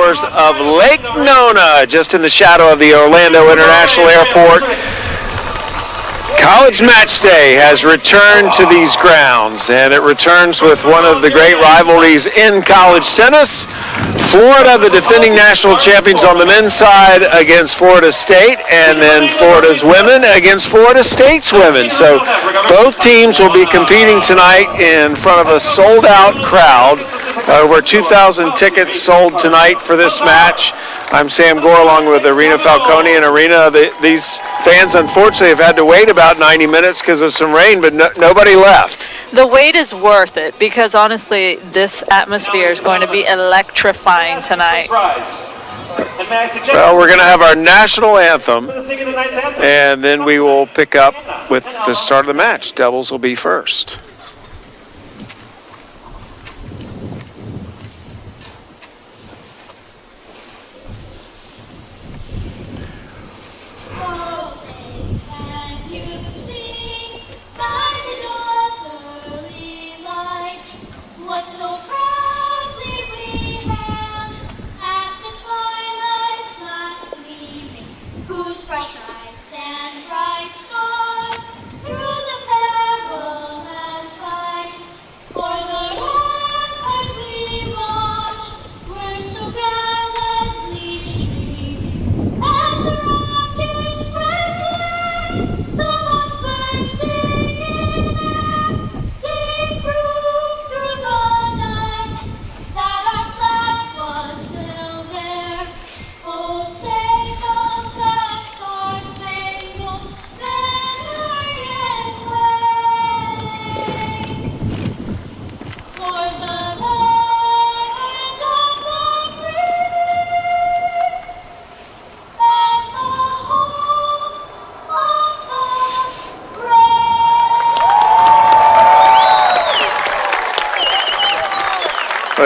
shores of Lake Nona, just in the shadow of the Orlando International Airport. College Match Day has returned to these grounds, and it returns with one of the great rivalries in college tennis. Florida, the defending national champions on the men's side, against Florida State, and then Florida's women against Florida State's women. So both teams will be competing tonight in front of a sold-out crowd. Over 2,000 tickets sold tonight for this match. I'm Sam Gore along with Arena Falcone. And Arena, these fans unfortunately have had to wait about 90 minutes because of some rain, but nobody left. The wait is worth it because honestly, this atmosphere is going to be electrifying tonight. Well, we're going to have our national anthem, and then we will pick up with the start of the match. Doubles will be first.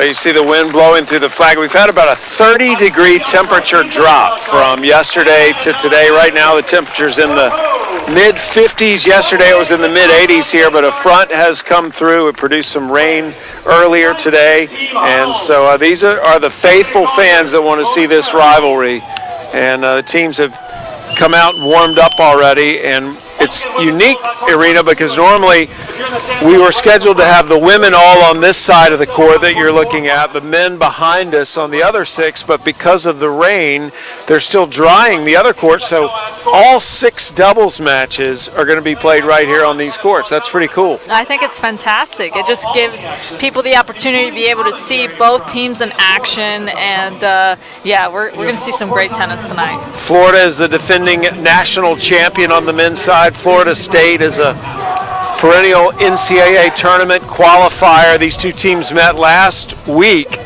You see the wind blowing through the flag. We've had about a 30-degree temperature drop from yesterday to today. Right now the temperature's in the mid-50s. Yesterday it was in the mid-80s here, but a front has come through. It produced some rain earlier today. And so these are the faithful fans that want to see this rivalry. And the teams have come out and warmed up already. And it's unique, Irina, because normally we were scheduled to have the women all on this side of the court that you're looking at, the men behind us on the other six, but because of the rain, they're still drying the other courts, so all 6 doubles matches are going to be played right here on these courts. That's pretty cool. I think it's fantastic. It just gives people the opportunity to be able to see both teams in action, and yeah, we're going to see some great tennis tonight. Florida is the defending national champion on the men's side. Florida State is a perennial NCAA tournament qualifier. These two teams met last week,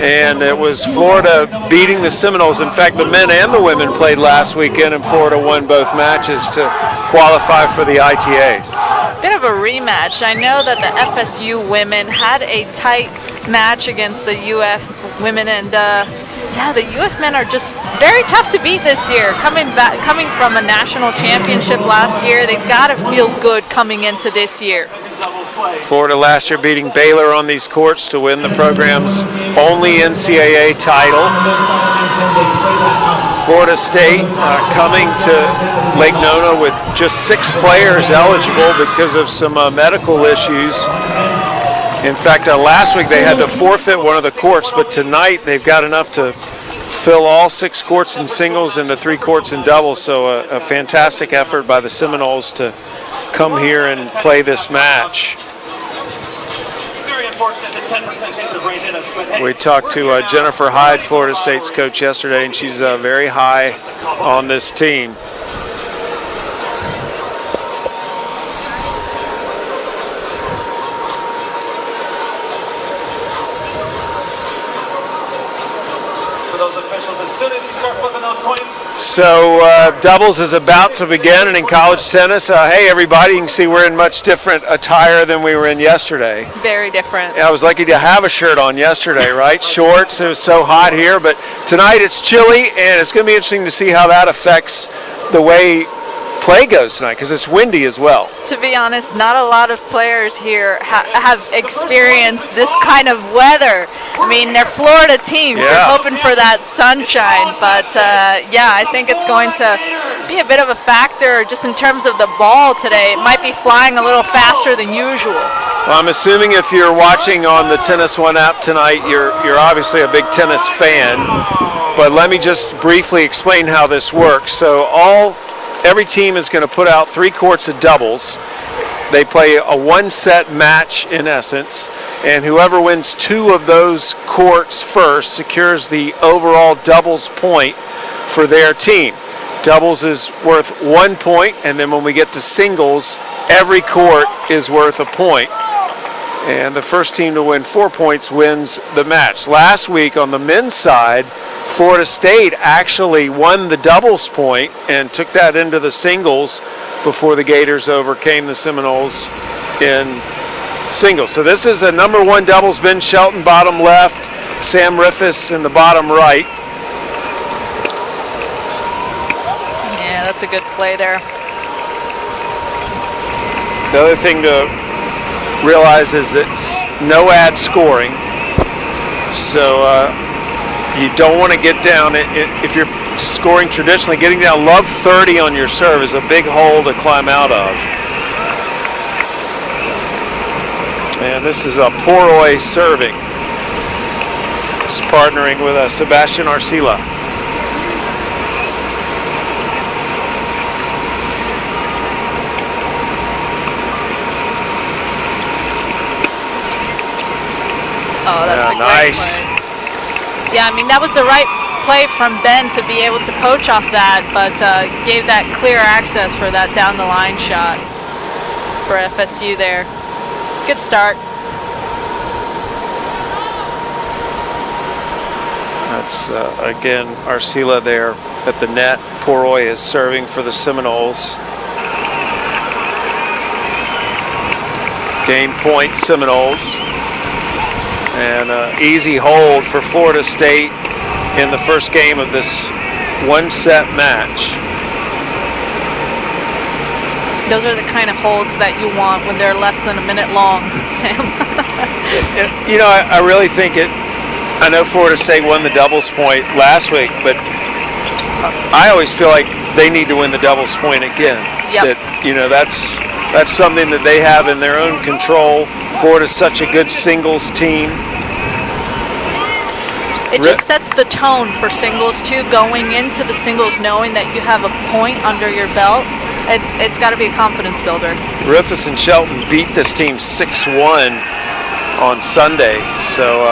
and it was Florida beating the Seminoles. In fact, the men and the women played last weekend, and Florida won both matches to qualify for the ITAs. Bit of a rematch. I know that the FSU women had a tight match against the UF women, and yeah, the UF men are just very tough to beat this year. Coming from a national championship last year, they've got to feel good coming into this year. Florida last year beating Baylor on these courts to win the program's only NCAA title. Florida State coming to Lake Nona with just 6 players eligible because of some medical issues. In fact, last week they had to forfeit one of the courts, but tonight they've got enough to fill all 6 courts in singles and the 3 courts in doubles. So a fantastic effort by the Seminoles to come here and play this match. We talked to Jennifer Hyde, Florida State's coach, yesterday, and she's very high on this team. So doubles is about to begin, and in college tennis, hey everybody, you can see we're in much different attire than we were in yesterday. Very different. I was lucky to have a shirt on yesterday, right? Shorts, it was so hot here, but tonight it's chilly, and it's going to be interesting to see how that affects the way play goes tonight, because it's windy as well. To be honest, not a lot of players here have experienced this kind of weather. I mean, they're Florida teams. Yeah. They're hoping for that sunshine. But, yeah, I think it's going to be a bit of a factor just in terms of the ball today. It might be flying a little faster than usual. Well, I'm assuming if you're watching on the TennisONE app tonight, you're obviously a big tennis fan. But let me just briefly explain how this works. So every team is going to put out 3 courts of doubles. They play a 1-set match in essence, and whoever wins 2 of those courts first secures the overall doubles point for their team. Doubles is worth 1 point, and then when we get to singles, every court is worth a point. And the first team to win 4 points wins the match. Last week on the men's side, Florida State actually won the doubles point and took that into the singles before the Gators overcame the Seminoles in singles. So this is a number 1 doubles. Ben Shelton, bottom left. Sam Riffis in the bottom right. Yeah, that's a good play there. The other thing to realize is it's no ad scoring. So you don't want to get down, if you're scoring traditionally, getting down love 30 on your serve is a big hole to climb out of. And this is a Poroy serving. He's partnering with Sebastian Arcila. Oh, that's a great nice play. Yeah, I mean, that was the right play from Ben to be able to poach off that, but gave that clear access for that down the line shot for FSU there. Good start. That's, again, Arcila there at the net. Poroy is serving for the Seminoles. Game point, Seminoles. And easy hold for Florida State in the first game of this 1-set match. Those are the kind of holds that you want when they're less than a minute long, Sam. You know, I really think I know Florida State won the doubles point last week, but I always feel like they need to win the doubles point again. Yep. That's something that they have in their own control. Florida's such a good singles team. It just sets the tone for singles too, going into the singles knowing that you have a point under your belt. It's got to be a confidence builder. Riffis and Shelton beat this team 6-1 on Sunday, so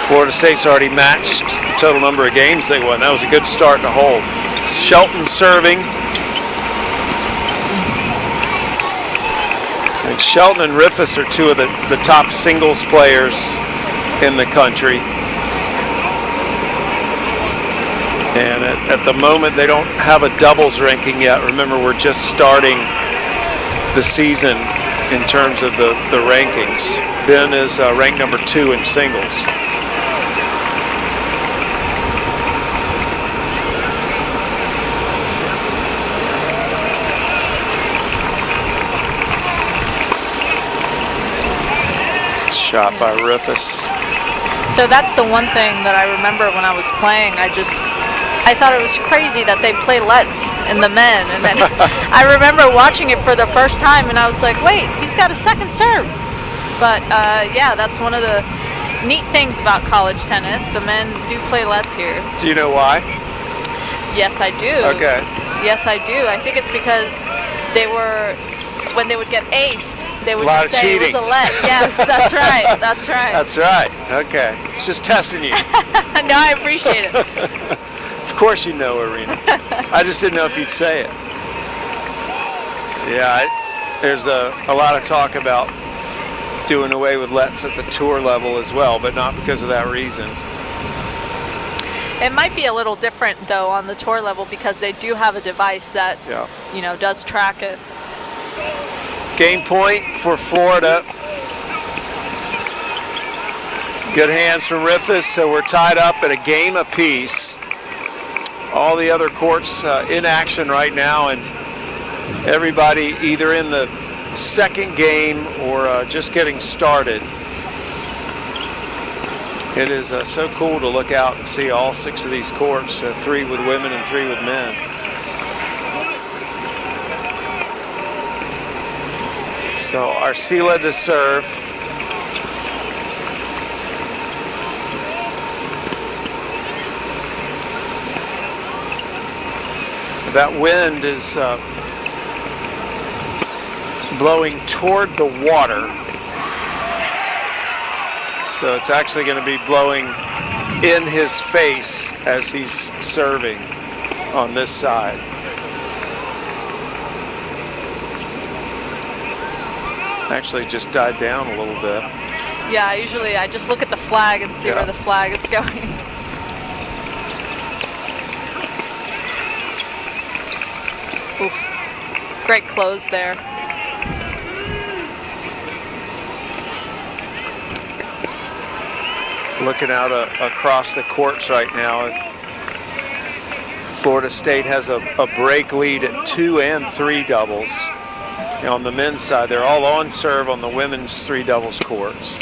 Florida State's already matched the total number of games they won. That was a good start to hold. Shelton serving. And Shelton and Riffis are 2 of the top singles players in the country. And at the moment, they don't have a doubles ranking yet. Remember, we're just starting the season in terms of the rankings. Ben is ranked number 2 in singles. Shot by Riffis. So that's the one thing that I remember when I was playing. I thought it was crazy that they play Let's in the men, and then I remember watching it for the first time, and I was like, wait, he's got a second serve. But yeah, that's one of the neat things about college tennis. The men do play Let's here. Do you know why? Yes, I do. Okay. Yes, I do. I think it's because when they would get aced, they would A lot of say cheating. it was a let. Yes, that's right. That's right. That's right. Okay. It's just testing you. No, I appreciate it. Of course you know, Arena. I just didn't know if you'd say it. Yeah, there's a lot of talk about doing away with lets at the tour level as well, but not because of that reason. It might be a little different though on the tour level because they do have a device that does track it. Game point for Florida. Good hands from Riffis, so we're tied up at a game apiece. All the other courts in action right now, and everybody either in the second game or just getting started. It is so cool to look out and see all 6 of these courts, 3 with women and 3 with men. So Arcila to serve. That wind is blowing toward the water. So it's actually going to be blowing in his face as he's serving on this side. Actually just died down a little bit. Yeah, usually I just look at the flag and see where the flag is going. Oof. Great close there. Looking out across the courts right now, Florida State has a break lead at 2 and 3 doubles. And on the men's side, they're all on serve on the women's 3 doubles courts.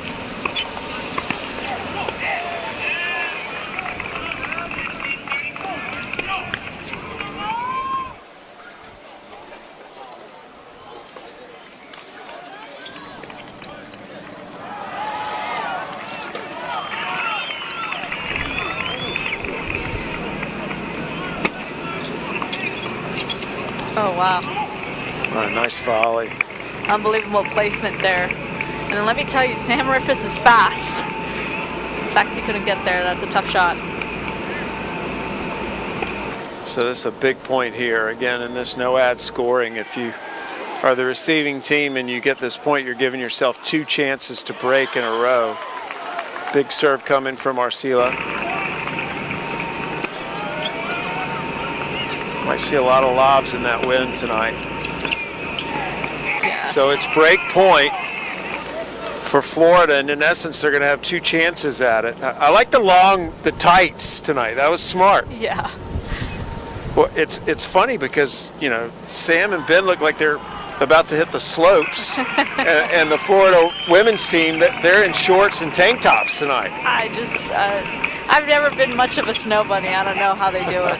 Oh, wow. Oh, nice volley. Unbelievable placement there. And then let me tell you, Sam Riffis is fast. The fact he couldn't get there, that's a tough shot. So this is a big point here. Again, in this no-ad scoring, if you are the receiving team and you get this point, you're giving yourself 2 chances to break in a row. Big serve coming from Arcila. Might see a lot of lobs in that wind tonight. Yeah. So it's break point for Florida, and in essence, they're going to have 2 chances at it. I like the tights tonight. That was smart. Yeah. Well, it's funny because, you know, Sam and Ben look like they're about to hit the slopes, and the Florida women's team, they're in shorts and tank tops tonight. I've never been much of a snow bunny. I don't know how they do it.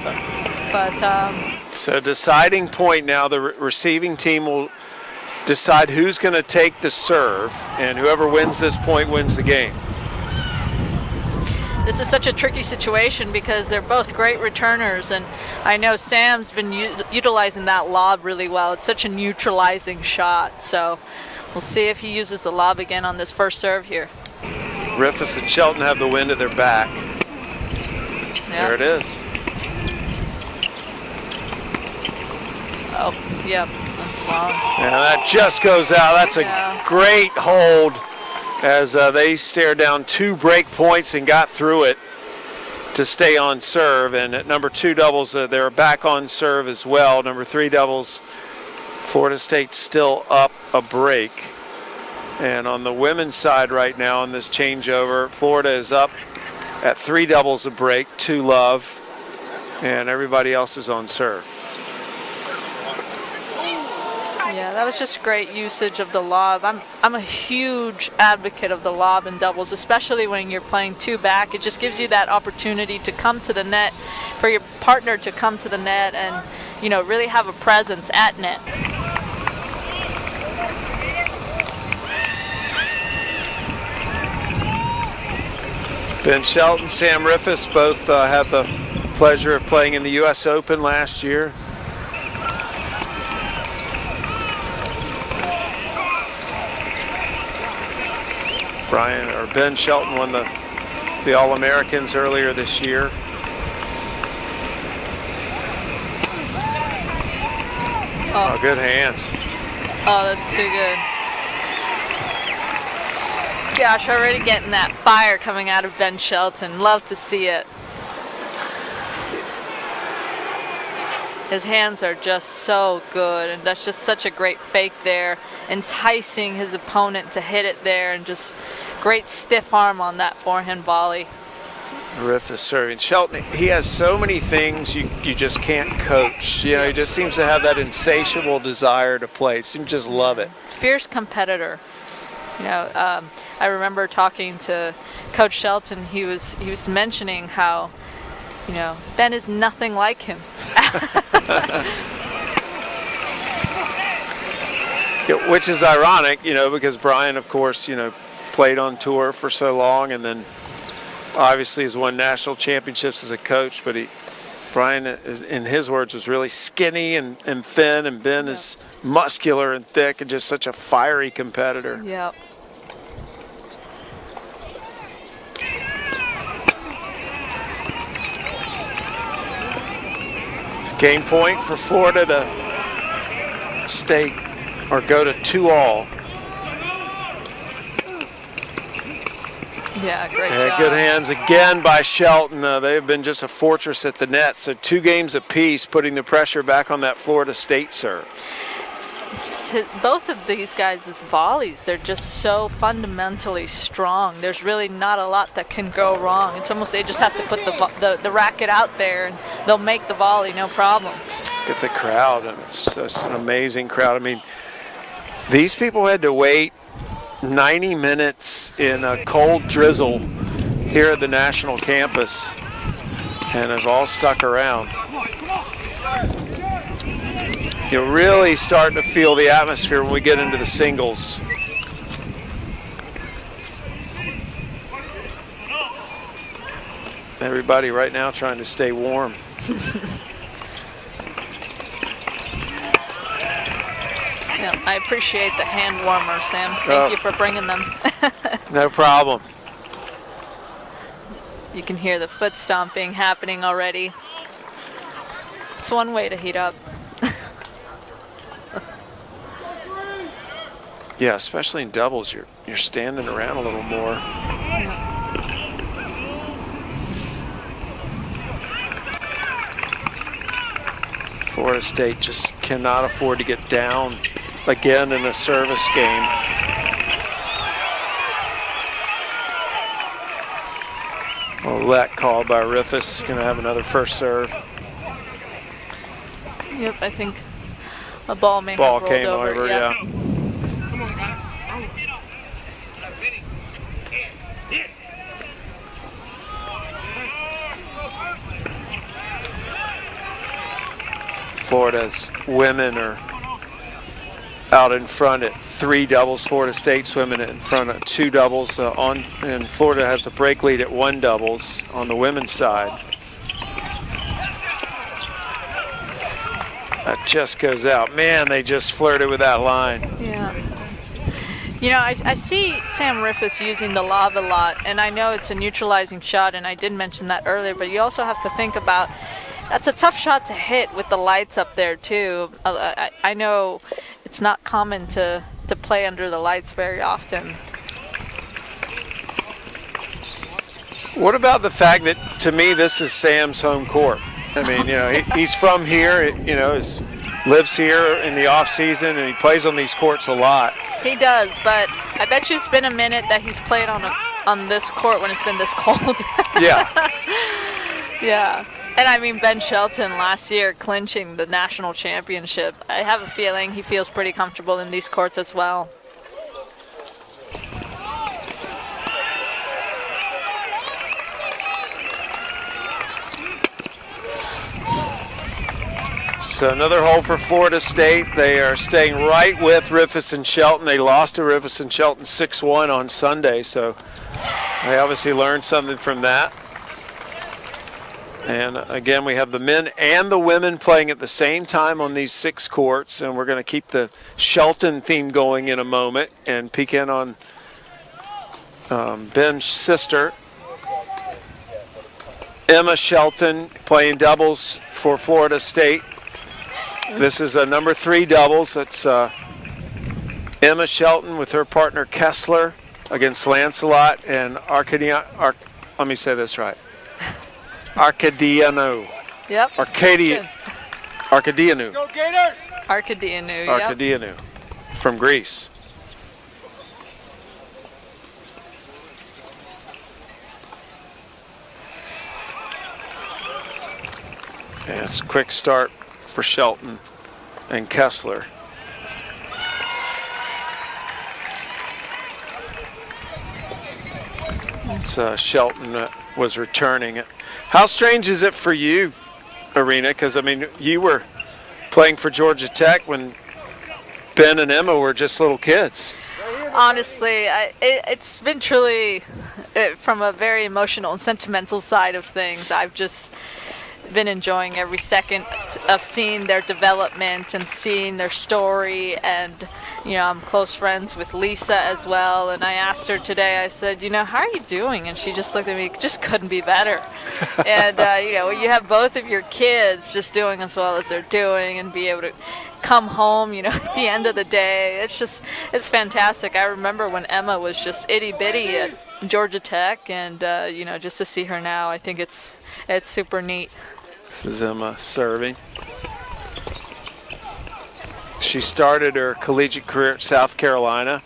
But so deciding point now, the receiving team will decide who's going to take the serve, and whoever wins this point wins the game. this is such a tricky situation because they're both great returners, and I know Sam's been utilizing that lob really well. It's such a neutralizing shot, so we'll see if he uses the lob again on this first serve here. Riffis and Shelton have the wind at their back. Yep. There it is. Oh, yep, that's long. And that just goes out. That's a great hold as they stared down 2 break points and got through it to stay on serve. And at number 2 doubles, they're back on serve as well. Number 3 doubles, Florida State still up a break. And on the women's side right now in this changeover, Florida is up at 3 doubles a break, 2 love, and everybody else is on serve. Yeah, that was just great usage of the lob. I'm a huge advocate of the lob in doubles, especially when you're playing 2 back. It just gives you that opportunity to come to the net, for your partner to come to the net and, you know, really have a presence at net. Ben Shelton, Sam Riffis both had the pleasure of playing in the U.S. Open last year. Ben Shelton won the All-Americans earlier this year. Oh, good hands. Oh, that's too good. Gosh, already getting that fire coming out of Ben Shelton. Love to see it. His hands are just so good, and that's just such a great fake there, enticing his opponent to hit it there, and just great stiff arm on that forehand volley. Rifus serving. Shelton, he has so many things you just can't coach. You know, he just seems to have that insatiable desire to play. He seems to just love it. Fierce competitor. You know, I remember talking to Coach Shelton. He was mentioning how, you know, Ben is nothing like him. Yeah, which is ironic, you know, because Brian, of course, you know, played on tour for so long, and then obviously has won national championships as a coach. But Brian, in his words, was really skinny and thin, and Ben is muscular and thick and just such a fiery competitor. Yep. Game point for Florida to stay or go to 2-all. Yeah, great Yeah, job. good hands again by Shelton. They've been just a fortress at the net. So 2 games apiece, putting the pressure back on that Florida State serve. Both of these guys' volleys, they're just so fundamentally strong. There's really not a lot that can go wrong. It's almost they just have to put the racket out there and they'll make the volley, no problem. Look at the crowd, and it's an amazing crowd. I mean, these people had to wait 90 minutes in a cold drizzle here at the national campus and have all stuck around. You're really starting to feel the atmosphere when we get into the singles. Everybody right now trying to stay warm. Yeah, I appreciate the hand warmers, Sam. Thank you for bringing them. No problem. You can hear the foot stomping happening already. It's one way to heat up. Yeah, especially in doubles, you're standing around a little more. Florida State just cannot afford to get down again in a service game. Well, that call by Rifus, going to have another first serve. Yep, I think a ball may Ball have rolled came over, yeah. Florida's women are out in front at 3 doubles. Florida State's women in front at 2 doubles. And Florida has a break lead at 1 doubles on the women's side. That just goes out. Man, they just flirted with that line. Yeah. You know, I see Sam Rifus using the lob a lot, and I know it's a neutralizing shot, and I did mention that earlier, but you also have to think about that's a tough shot to hit with the lights up there, too. I know it's not common to play under the lights very often. What about the fact that, to me, this is Sam's home court? I mean, you know, he's from here, you know, lives here in the off season, and he plays on these courts a lot. He does, but I bet you it's been a minute that he's played on this court when it's been this cold. Yeah. Yeah. And I mean, Ben Shelton last year clinching the national championship. I have a feeling he feels pretty comfortable in these courts as well. So another hole for Florida State. They are staying right with Rifus and Shelton. They lost to Rifus and Shelton 6-1 on Sunday, so they obviously learned something from that. And again, we have the men and the women playing at the same time on these 6 courts, and we're going to keep the Shelton theme going in a moment and peek in on Ben's sister, Emma Shelton, playing doubles for Florida State. This is a number 3 doubles. That's Emma Shelton with her partner Kessler against Lancelot and let me say this right. Arkadianu. Yep. Arkadianu. Go Gators! Arkadianu, yep. Arkadianu from Greece. And it's a quick start for Shelton and Kessler. It's Shelton was returning it. How strange is it for you, Arena? Because, I mean, you were playing for Georgia Tech when Ben and Emma were just little kids. Honestly, it's been truly, from a very emotional and sentimental side of things, I've just been enjoying every second of seeing their development and seeing their story. And I'm close friends with Lisa as well, and I asked her today, I said, how are you doing? And she just looked at me, just couldn't be better. And when you have both of your kids just doing as well as they're doing and be able to come home at the end of the day, it's fantastic. I remember when Emma was just itty bitty at Georgia Tech, and just to see her now, I think it's super neat. This is Emma serving. She started her collegiate career at South Carolina.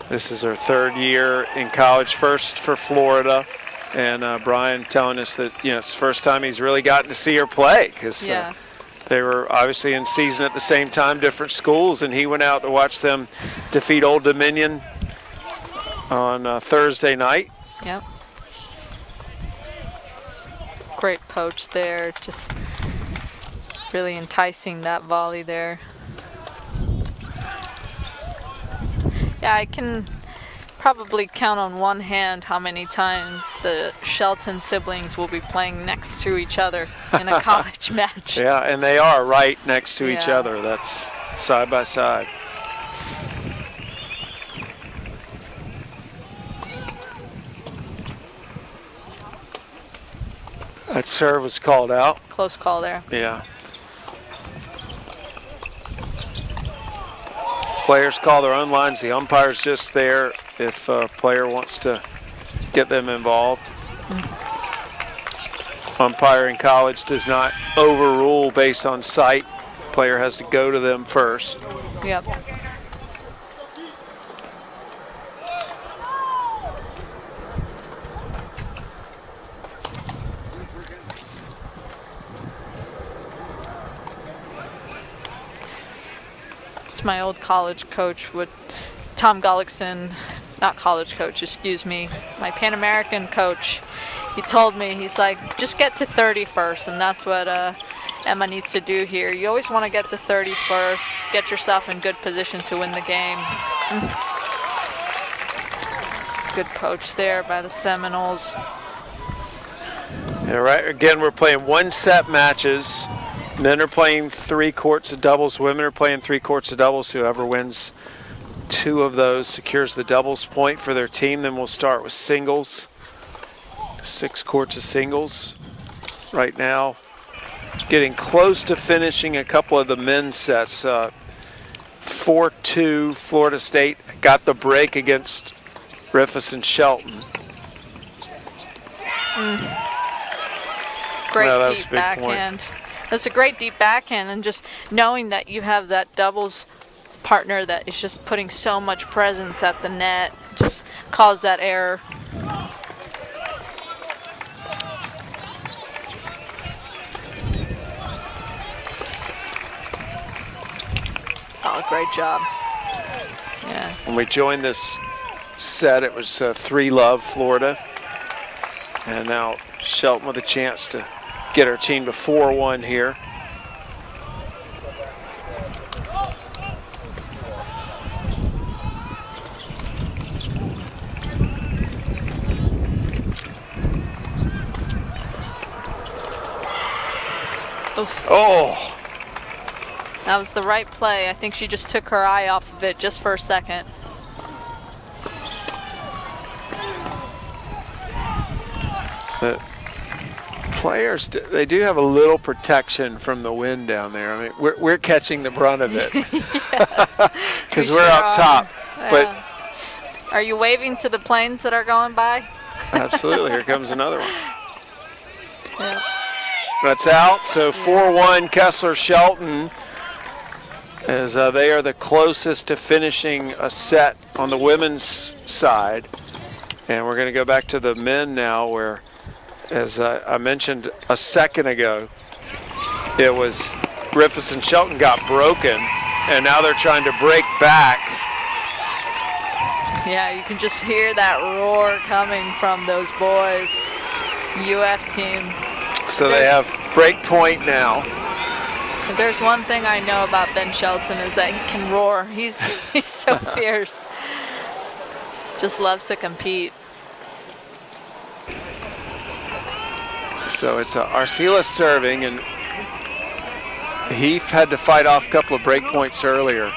This is her third year in college, first for Florida. And Brian telling us that it's the first time he's really gotten to see her play, because they were obviously in season at the same time, different schools, and he went out to watch them defeat Old Dominion on Thursday night. Yep. Great poach there, just really enticing that volley there. Yeah, I can probably count on one hand how many times the Shelton siblings will be playing next to each other in a college match. Yeah, and they are right next to each other. That's side by side. That serve was called out. Close call there. Yeah. Players call their own lines. The umpire's just there if a player wants to get them involved. Umpire in college does not overrule based on sight. Player has to go to them first. Yep. My old college coach Tom Gullickson, not college coach, excuse me, my Pan American coach, he told me, he's like, just get to 30 first, and that's what Emma needs to do here. You always want to get to 30 first, get yourself in good position to win the game. Good poach there by the Seminoles. Yeah, right. Again, we're playing one-set matches. Men are playing 3 courts of doubles. Women are playing 3 courts of doubles. Whoever wins 2 of those secures the doubles point for their team. Then we'll start with singles. 6 courts of singles. Right now, getting close to finishing a couple of the men's sets. 4-2, Florida State got the break against Rifus and Shelton. Great deep backhand. That's a great deep backhand, and just knowing that you have that doubles partner that is just putting so much presence at the net just caused that error. Oh, great job. Yeah. When we joined this set, it was 3-love Florida. And now Shelton with a chance to get our team to 4-1 here. Oof. Oh! That was the right play. I think she just took her eye off of it just for a second. The players, they do have a little protection from the wind down there. I mean, we're catching the brunt of it because we're up top. Yeah. But are you waving to the planes that are going by? Absolutely. Here comes another one. Yeah. That's out. So 4-1 Kessler Shelton, as they are the closest to finishing a set on the women's side. And we're going to go back to the men now, where, as I mentioned a second ago, it was Riffus and Shelton got broken, and now they're trying to break back. Yeah, you can just hear that roar coming from those boys. UF team. So they have break point now. If there's one thing I know about Ben Shelton is that he can roar. He's so fierce. Just loves to compete. So it's Arcila serving, and he had to fight off a couple of break points earlier.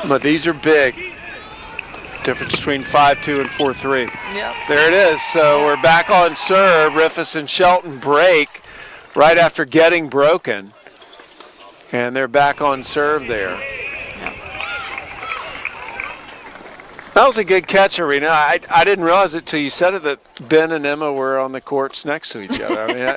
But these are big. Difference between 5-2 and 4-3. Yep. There it is. So we're back on serve. Riffus and Shelton break right after getting broken. And they're back on serve there. Yep. That was a good catch, Arena. I didn't realize it till you said it that Ben and Emma were on the courts next to each other. I mean,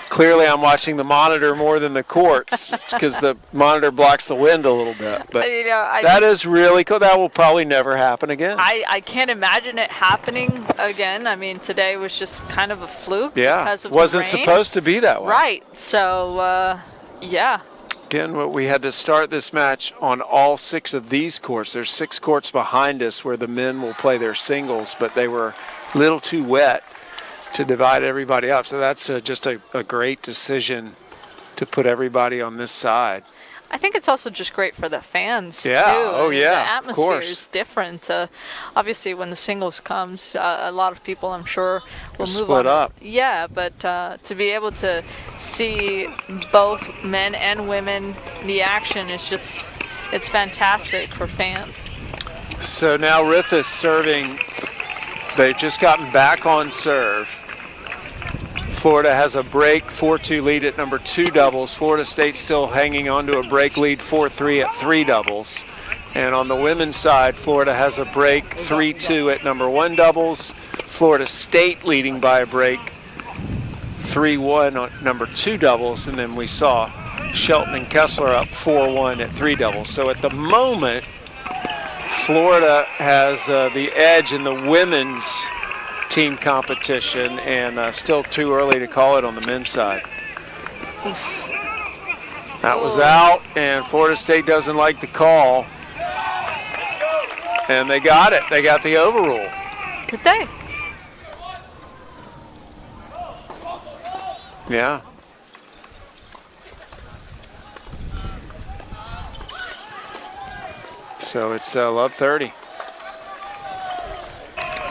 clearly I'm watching the monitor more than the courts because the monitor blocks the wind a little bit. But You know, that is really cool. That will probably never happen again. I can't imagine it happening again. I mean, today was just kind of a fluke because of wasn't the rain. supposed to be that way. Right. So, yeah. Again, we had to start this match on all 6 of these courts. There's 6 courts behind us where the men will play their singles, but they were a little too wet to divide everybody up. So that's just a great decision to put everybody on this side. I think it's also just great for the fans, Yeah. too. Oh, I mean, yeah, The of atmosphere course. is different. Obviously, when the singles comes, a lot of people, I'm sure, will move Split on. up. Yeah, but to be able to see both men and women, the action is just, it's fantastic for fans. So now Riffus serving. They've just gotten back on serve. Florida has a break 4-2 lead at number 2 doubles. Florida State still hanging on to a break lead 4-3 at 3 doubles. And on the women's side, Florida has a break 3-2 at number 1 doubles. Florida State leading by a break 3-1 on number 2 doubles. And then we saw Shelton and Kessler up 4-1 at 3 doubles. So at the moment, Florida has the edge in the women's team competition, and still too early to call it on the men's side. Oof. That was out, and Florida State doesn't like the call. And they got it. They got the overrule. Did they? Yeah. So it's love 30.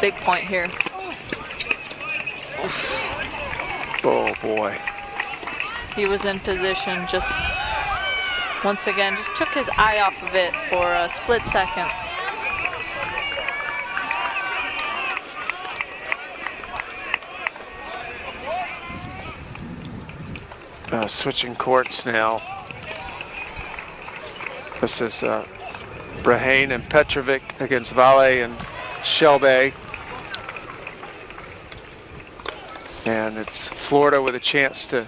Big point here. Oh, boy. He was in position, just once again, just took his eye off of it for a split second. Switching courts now. This is Brahane and Petrovic against Valle and Shelby. And it's Florida with a chance to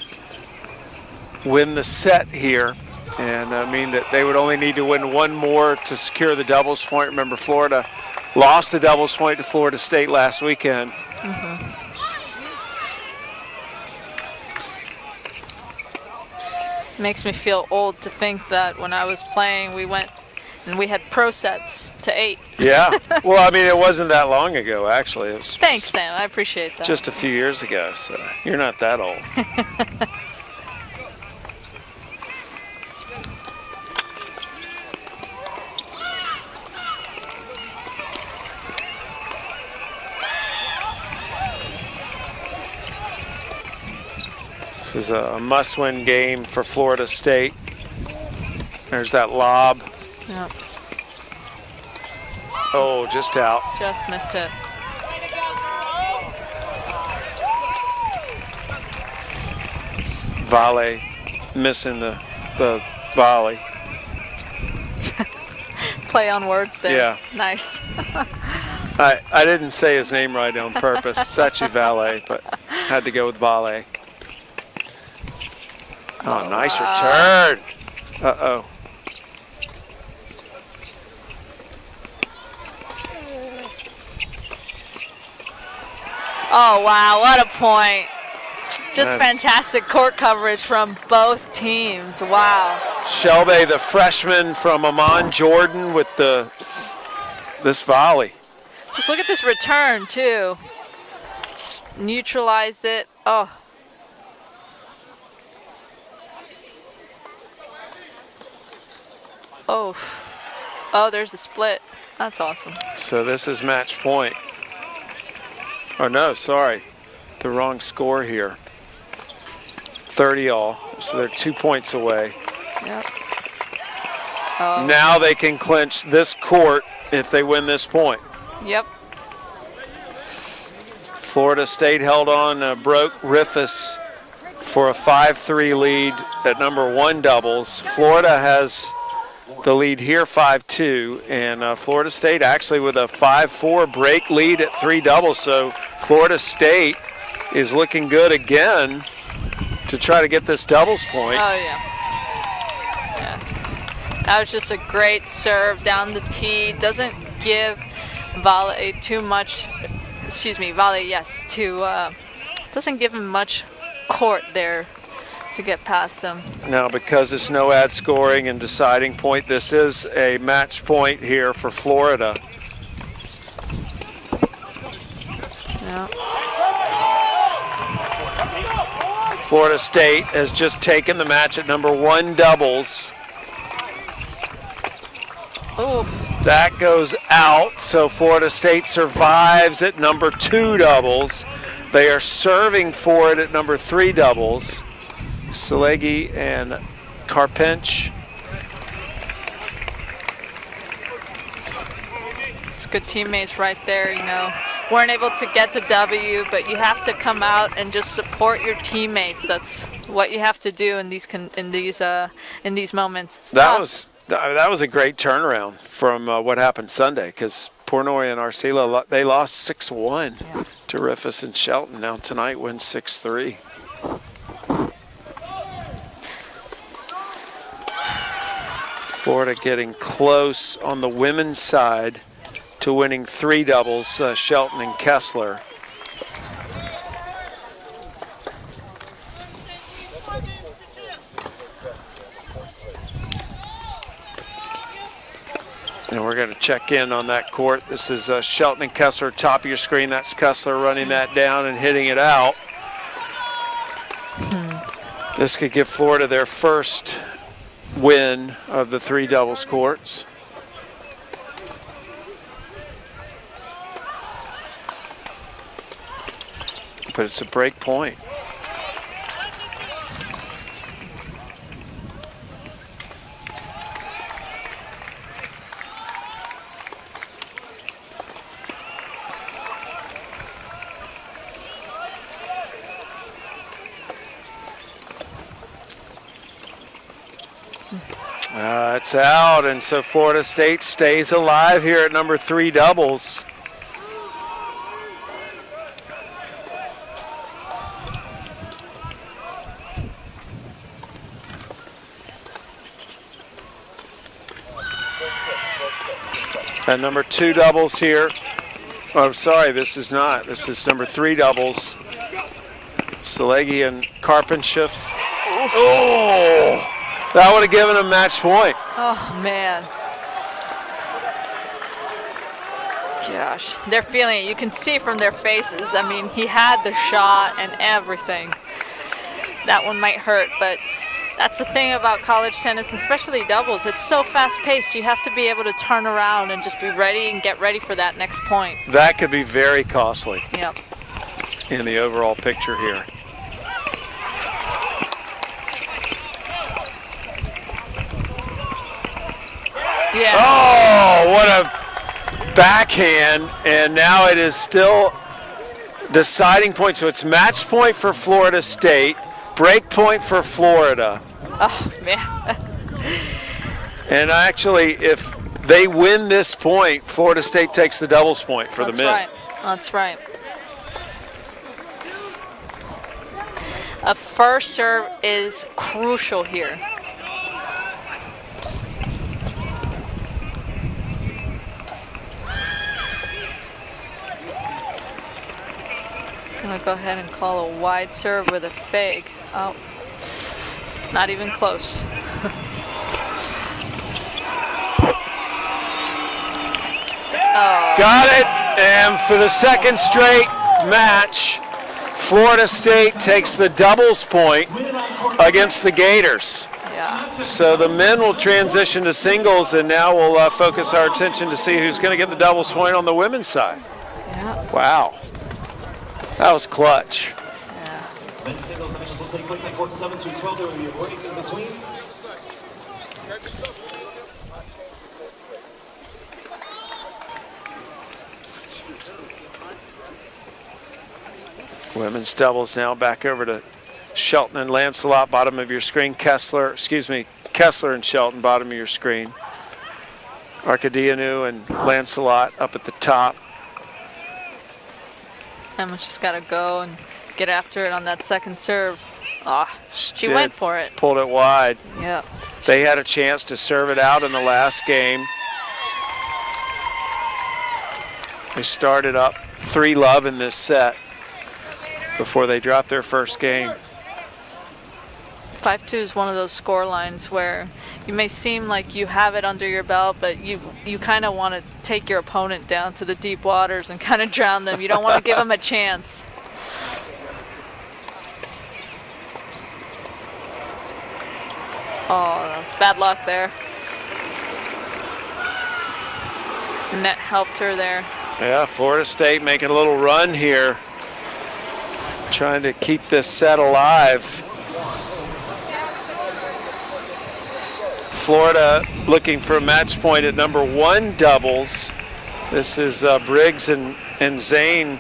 win the set here. And I mean that they would only need to win one more to secure the doubles point. Remember, Florida lost the doubles point to Florida State last weekend. Makes me feel old to think that when I was playing, we went and we had pro sets to 8. Yeah. Well, I mean, it wasn't that long ago, actually. It was Thanks, Sam. I appreciate that. just a few years ago, so you're not that old. This is a must-win game for Florida State. There's that lob. Yep. Oh, just out. Just missed it. Volley, missing the volley. Play on words there. Yeah. Nice. I didn't say his name right on purpose. It's actually Valet, but had to go with Valet. Oh, nice return. Uh-oh. Oh, wow. What a point. Just fantastic court coverage from both teams. Wow. Shelby, the freshman from Amman, Jordan, with this volley. Just look at this return, too. Just neutralized it. Oh. Oh. Oh, there's a split. That's awesome. So this is match point. Oh, no, sorry. The wrong score here. 30 all. So they're 2 points away. Yep. Oh. Now they can clinch this court if they win this point. Yep. Florida State held on, broke Rifus for a 5-3 lead at number 1 doubles. Florida has the lead here 5-2, and Florida State actually with a 5-4 break lead at 3 doubles. So Florida State is looking good again to try to get this doubles point. Oh, yeah. That was just a great serve down the tee. Doesn't give volley too much. Excuse me, volley, yes. Doesn't give him much court there to get past him. Now, because it's no ad scoring and deciding point, this is a match point here for Florida. Yeah. Florida State has just taken the match at number 1 doubles. Oof. That goes out, so Florida State survives at number 2 doubles. They are serving for it at number 3 doubles. Salegi and Karpinch. It's good teammates right there, you know. Weren't able to get the W, but you have to come out and just support your teammates. That's what you have to do in these moments. It's tough. That was a great turnaround from what happened Sunday, because Portnoy and Arcila, they lost 6-1 to Rifus and Shelton. Now tonight wins 6-3. Florida getting close on the women's side to winning 3 doubles, Shelton and Kessler. And we're going to check in on that court. This is Shelton and Kessler, top of your screen. That's Kessler running that down and hitting it out. This could give Florida their first win of the 3 doubles courts. But it's a break point. It's out, and so Florida State stays alive here at number 3 doubles. And number 2 doubles here. Oh, sorry, this is not. This is number 3 doubles. Salegi and Karpinchev. Oh! That would have given him match point. Oh, man. Gosh, they're feeling it. You can see from their faces. I mean, he had the shot and everything. That one might hurt, but that's the thing about college tennis, especially doubles. It's so fast-paced. You have to be able to turn around and just be ready and get ready for that next point. That could be very costly. Yep. In the overall picture here. Yeah. Oh, what a backhand, and now it is still deciding point. So it's match point for Florida State, break point for Florida. Oh, man. And actually, if they win this point, Florida State takes the doubles point for the men. That's right. That's right. A first serve is crucial here. Gonna I'll go ahead and call a wide serve with a fake. Oh, not even close. Oh. Got it, and for the second straight match, Florida State takes the doubles point against the Gators. Yeah. So the men will transition to singles, and now we'll focus our attention to see who's going to get the doubles point on the women's side. Yeah. Wow. That was clutch. Yeah. Men's singles matches will take place on court 7 through 12. There will be a break in between. Women's doubles now back over to Shelton and Lancelot, bottom of your screen. Kessler and Shelton, bottom of your screen. Arkadianu and Lancelot up at the top. Emma's just got to go and get after it on that second serve. Ah, she Did. went for it. Pulled it wide. Yeah. They had a chance to serve it out in the last game. They started up 3-love in this set before they dropped their first game. 5-2 is one of those score lines where you may seem like you have it under your belt, but you kind of want to take your opponent down to the deep waters and kind of drown them. You don't want to give them a chance. Oh, that's bad luck there. Net helped her there. Yeah, Florida State making a little run here, trying to keep this set alive. Florida looking for a match point at number 1 doubles. This is Briggs and Zane.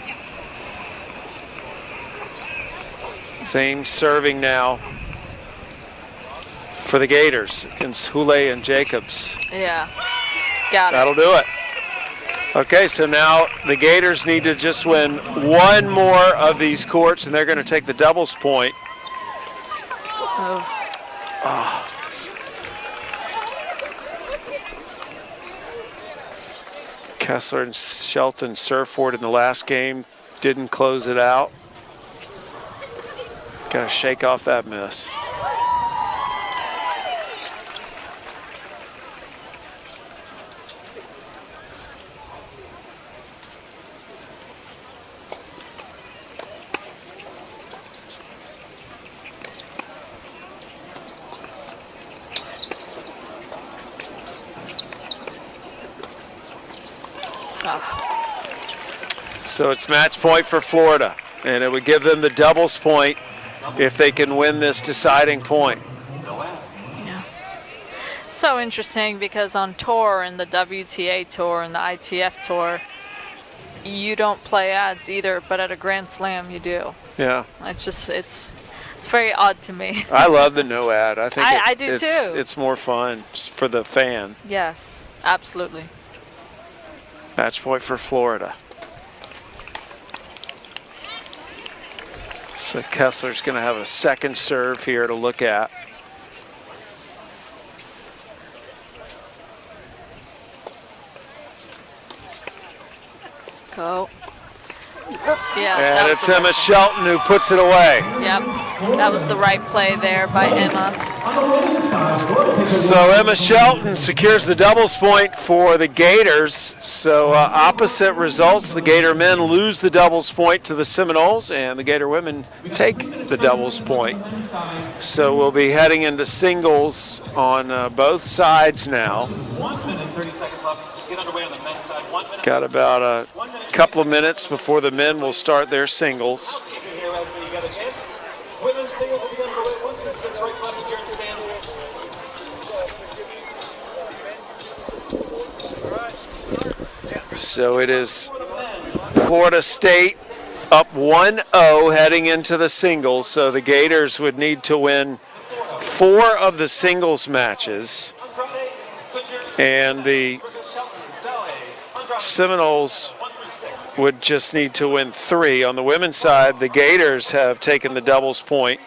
Zane serving now for the Gators against Hule and Jacobs. Yeah, got it. That'll do it. Okay, so now the Gators need to just win one more of these courts, and they're going to take the doubles point. Oh. Kessler and Shelton served for it in the last game, didn't close it out. Got to shake off that miss. So it's match point for Florida, and it would give them the doubles point if they can win this deciding point. Yeah. It's so interesting because on tour, and the WTA tour and the ITF tour, you don't play ads either, but at a Grand Slam you do. Yeah. It's just, it's very odd to me. I love the no ad. I think I do too. It's more fun for the fan. Yes, absolutely. Match point for Florida. So Kessler's going to have a second serve here to look at. Go. Yeah. And it's Emma Shelton who puts it away. Yep. That was the right play there by Emma. So Emma Shelton secures the doubles point for the Gators. So opposite results. The Gator men lose the doubles point to the Seminoles, and the Gator women take the doubles point. So we'll be heading into singles on both sides now. 1 minute, 30 seconds left. Get underway on the men's side. 1 minute. Got about a couple of minutes before the men will start their singles. Women's singles will be underway. 1 through 6 right left here in the stands. So it is Florida State up 1-0 heading into the singles. So the Gators would need to win 4 of the singles matches, and the Seminoles would just need to win 3. On the women's side, the Gators have taken the doubles point,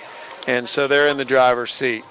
and so they're in the driver's seat.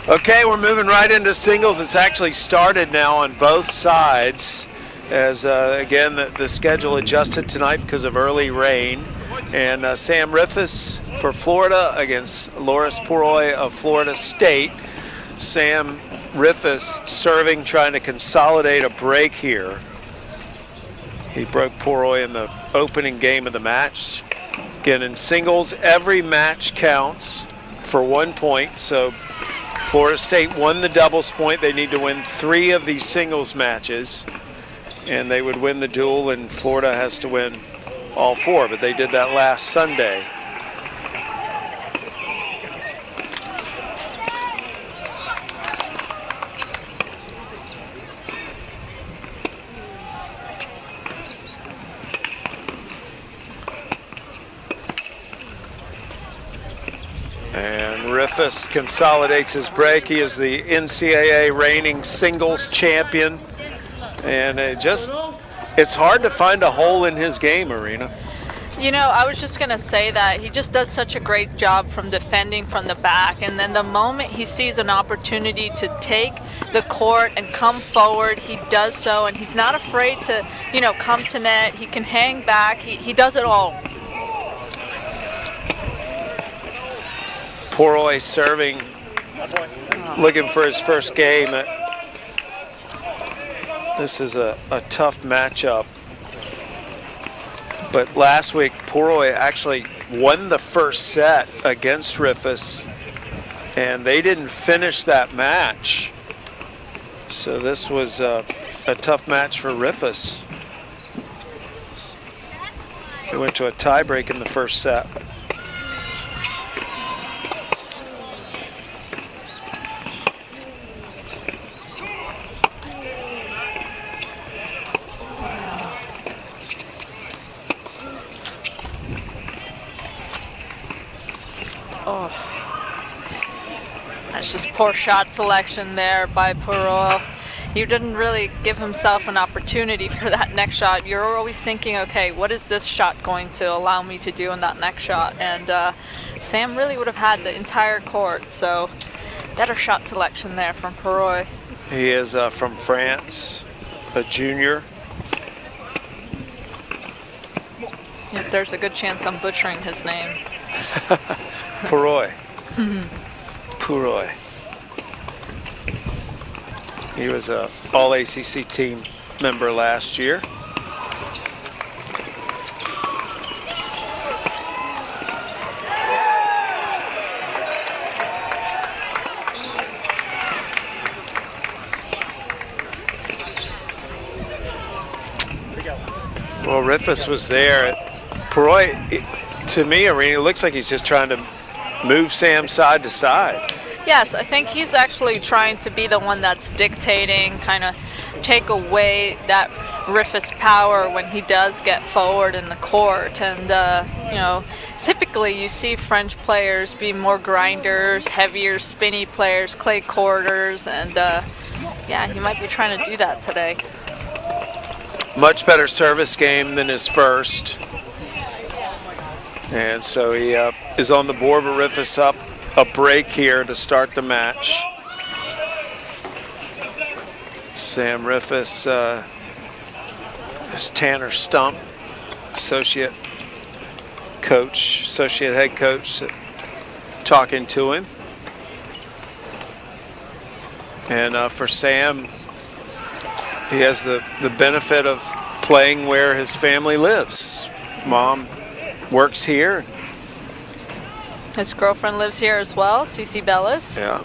Okay, we're moving right into singles. It's actually started now on both sides as, again, the schedule adjusted tonight because of early rain. And Sam Rifus for Florida against Loris Poroy of Florida State. Sam Rifus serving, trying to consolidate a break here. He broke Poroy in the opening game of the match. Again, in singles, every match counts for 1 point. So Florida State won the doubles point. They need to win 3 of these singles matches, and they would win the duel, and Florida has to win all 4, but they did that last Sunday. And Rifus consolidates his break. He is the NCAA reigning singles champion. And it's hard to find a hole in his game, Arena. You know, I was just going to say that he just does such a great job from defending from the back. And then the moment he sees an opportunity to take the court and come forward, he does so. And he's not afraid to, you know, come to net. He can hang back. He does it all. Poroy serving, looking for his first game. This is a tough matchup. But last week, Poroy actually won the first set against Rifus, and they didn't finish that match. So this was a tough match for Rifus. They went to a tiebreak in the first set. Oh, that's just poor shot selection there by Poroy. He didn't really give himself an opportunity for that next shot. You're always thinking, okay, what is this shot going to allow me to do in that next shot? And Sam really would have had the entire court, so better shot selection there from Poroy. He is from France, a junior. There's a good chance I'm butchering his name. Poroy. Poroy. He was a All-ACC team member last year. Well, Rifus was there. Poroy, to me, Irene, it looks like he's just trying to move Sam side to side. Yes, I think he's actually trying to be the one that's dictating, kind of take away that Rifus power when he does get forward in the court. And, you know, typically you see French players be more grinders, heavier, spinny players, clay courters, and, yeah, he might be trying to do that today. Much better service game than his first. And so he is on the board with Rifus up a break here to start the match. Sam Rifus is Tanner Stump, associate head coach, talking to him. And for Sam, he has the benefit of playing where his family lives. His mom works here. His girlfriend lives here as well, Cece Bellis. Yeah.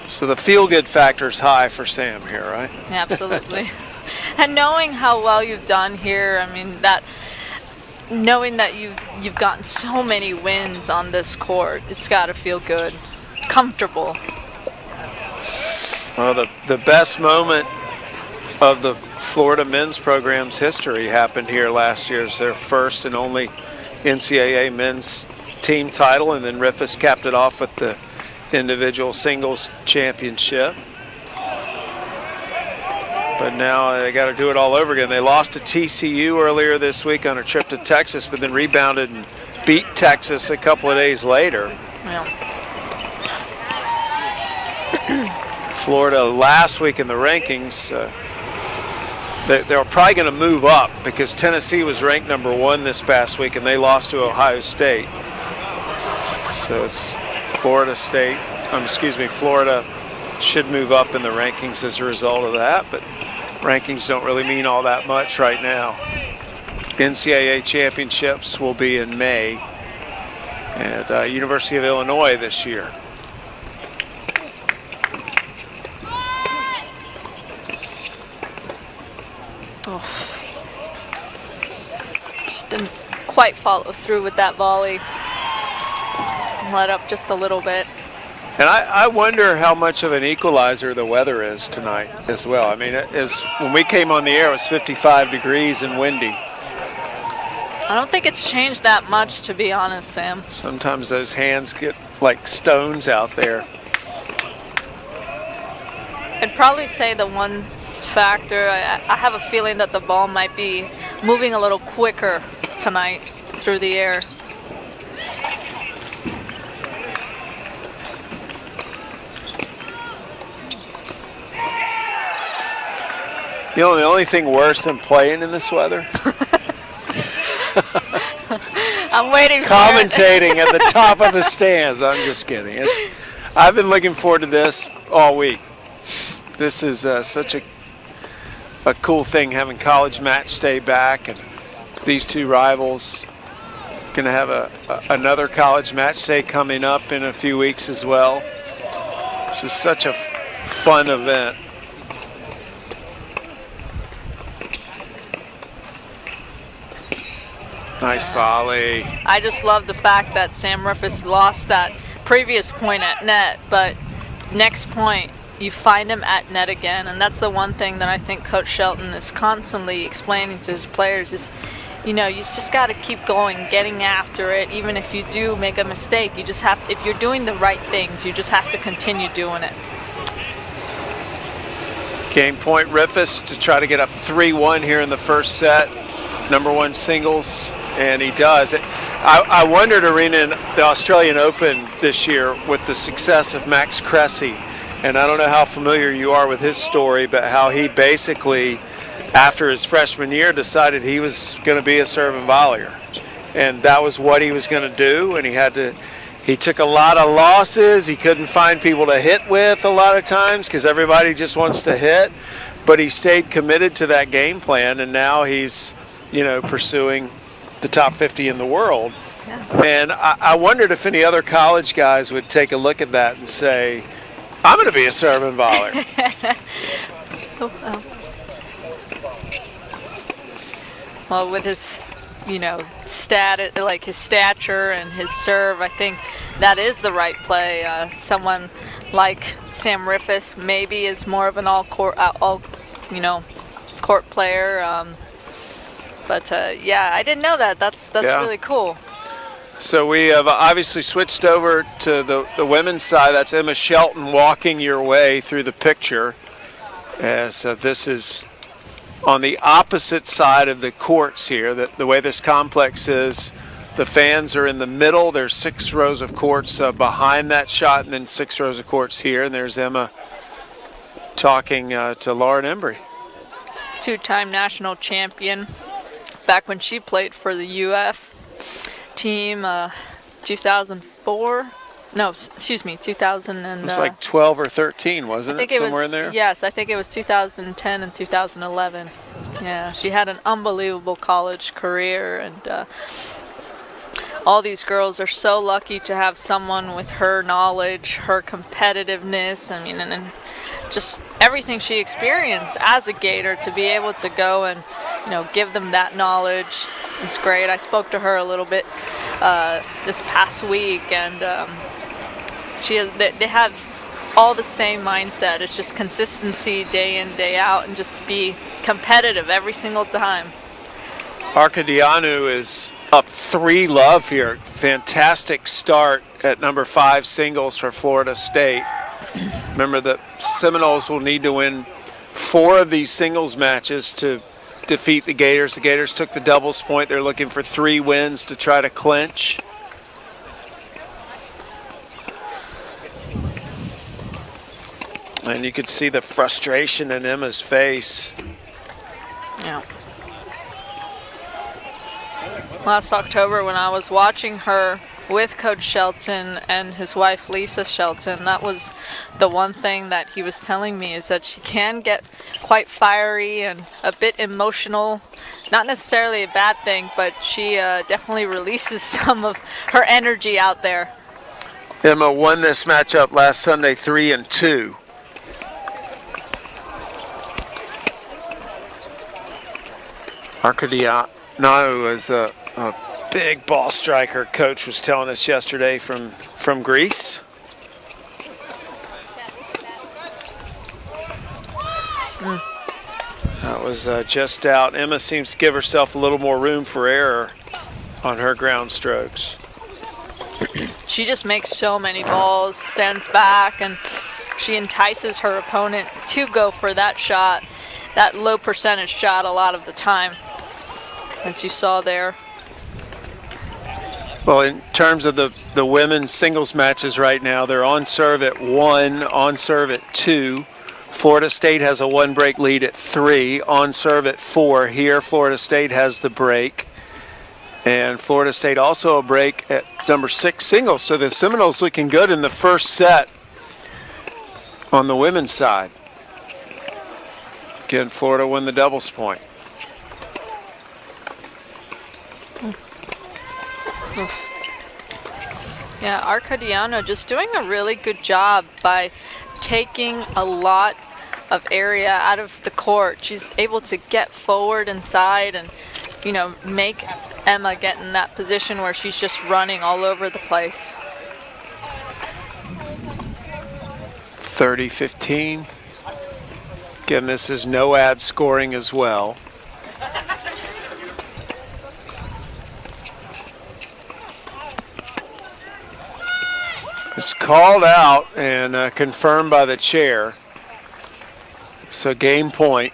So the feel-good factor is high for Sam here, right? Absolutely. And knowing how well you've done here, I mean, that knowing that you've gotten so many wins on this court, it's got to feel good, comfortable. Well, the best moment of the Florida men's program's history happened here last year. It's their first and only NCAA men's team title, and then Rifus capped it off with the individual singles championship. But now they got to do it all over again. They lost to TCU earlier this week on a trip to Texas, but then rebounded and beat Texas a couple of days later. Yeah. Florida last week in the rankings, they're probably going to move up because Tennessee was ranked #1 this past week and they lost to Ohio State. So it's Florida should move up in the rankings as a result of that, but rankings don't really mean all that much right now. NCAA championships will be in May at University of Illinois this year. Oh. Just didn't quite follow through with that volley. Let up just a little bit. And I wonder how much of an equalizer the weather is tonight as well. I mean, when we came on the air, it was 55 degrees and windy. I don't think it's changed that much, to be honest, Sam. Sometimes those hands get like stones out there. I'd probably say the one factor, I have a feeling that the ball might be moving a little quicker tonight through the air. You know, the only thing worse than playing in this weather? I'm waiting for commentating at the top of the stands. I'm just kidding. I've been looking forward to this all week. This is such a cool thing, having college match day back, and these two rivals. Going to have another college match day coming up in a few weeks as well. This is such a fun event. Nice volley. I just love the fact that Sam Rufus lost that previous point at net, but next point you find him at net again, and that's the one thing that I think Coach Shelton is constantly explaining to his players is, you know, you just got to keep going, getting after it. Even if you do make a mistake, you just have, if you're doing the right things, you just have to continue doing it. Game point Rufus to try to get up 3-1 here in the first set. #1 singles. And he does. I wondered, Arena, in the Australian Open this year with the success of Max Cressy, and I don't know how familiar you are with his story, but how he basically, after his freshman year, decided he was going to be a serve and volleyer. And that was what he was going to do, and he took a lot of losses. He couldn't find people to hit with a lot of times because everybody just wants to hit, but he stayed committed to that game plan, and now he's, you know, pursuing the top 50 in the world. Yeah. And I wondered if any other college guys would take a look at that and say, I'm going to be a serve and volleyer. Well, with his, you know, like his stature and his serve, I think that is the right play. Someone like Sam Rufus maybe is more of an all-court player. But yeah, I didn't know that. That's really cool. So we have obviously switched over to the women's side. That's Emma Shelton walking your way through the picture, as this is on the opposite side of the courts here. The way this complex is, the fans are in the middle. There's 6 rows of courts behind that shot, and then 6 rows of courts here. And there's Emma talking to Lauren Embry. 2-time national champion. Back when she played for the UF team, 2004. No, excuse me, 2000 and. It was like 12 or 13, wasn't it? Somewhere in there. Yes, I think it was 2010 and 2011. Yeah, she had an unbelievable college career, and all these girls are so lucky to have someone with her knowledge, her competitiveness. I mean, and just everything she experienced as a Gator, to be able to go and, you know, give them that knowledge is great. I spoke to her a little bit this past week, and they have all the same mindset. It's just consistency day in, day out, and just to be competitive every single time. Arkadianu is up 3-love here. Fantastic start at #5 singles for Florida State. Remember, the Seminoles will need to win 4 of these singles matches to defeat the Gators. The Gators took the doubles point. They're looking for 3 wins to try to clinch. And you could see the frustration in Emma's face. Yeah. Last October when I was watching her with Coach Shelton and his wife Lisa Shelton, that was the one thing that he was telling me, is that she can get quite fiery and a bit emotional. Not necessarily a bad thing, but she definitely releases some of her energy out there. Emma won this matchup last Sunday 3-2. Arcadiano is a big ball striker. Coach was telling us yesterday from Greece. That was just out. Emma seems to give herself a little more room for error on her ground strokes. She just makes so many balls, stands back, and she entices her opponent to go for that shot, that low percentage shot a lot of the time, as you saw there. Well, in terms of the women's singles matches right now, they're on serve at 1, on serve at 2. Florida State has a 1-break lead at 3, on serve at 4. Here, Florida State has the break. And Florida State also a break at number 6 singles. So the Seminoles looking good in the first set on the women's side. Again, Florida won the doubles point. Yeah, Arcadiano just doing a really good job by taking a lot of area out of the court. She's able to get forward inside and, you know, make Emma get in that position where she's just running all over the place. 30-15. Again, this is no ad scoring as well. It's called out and confirmed by the chair. So game point.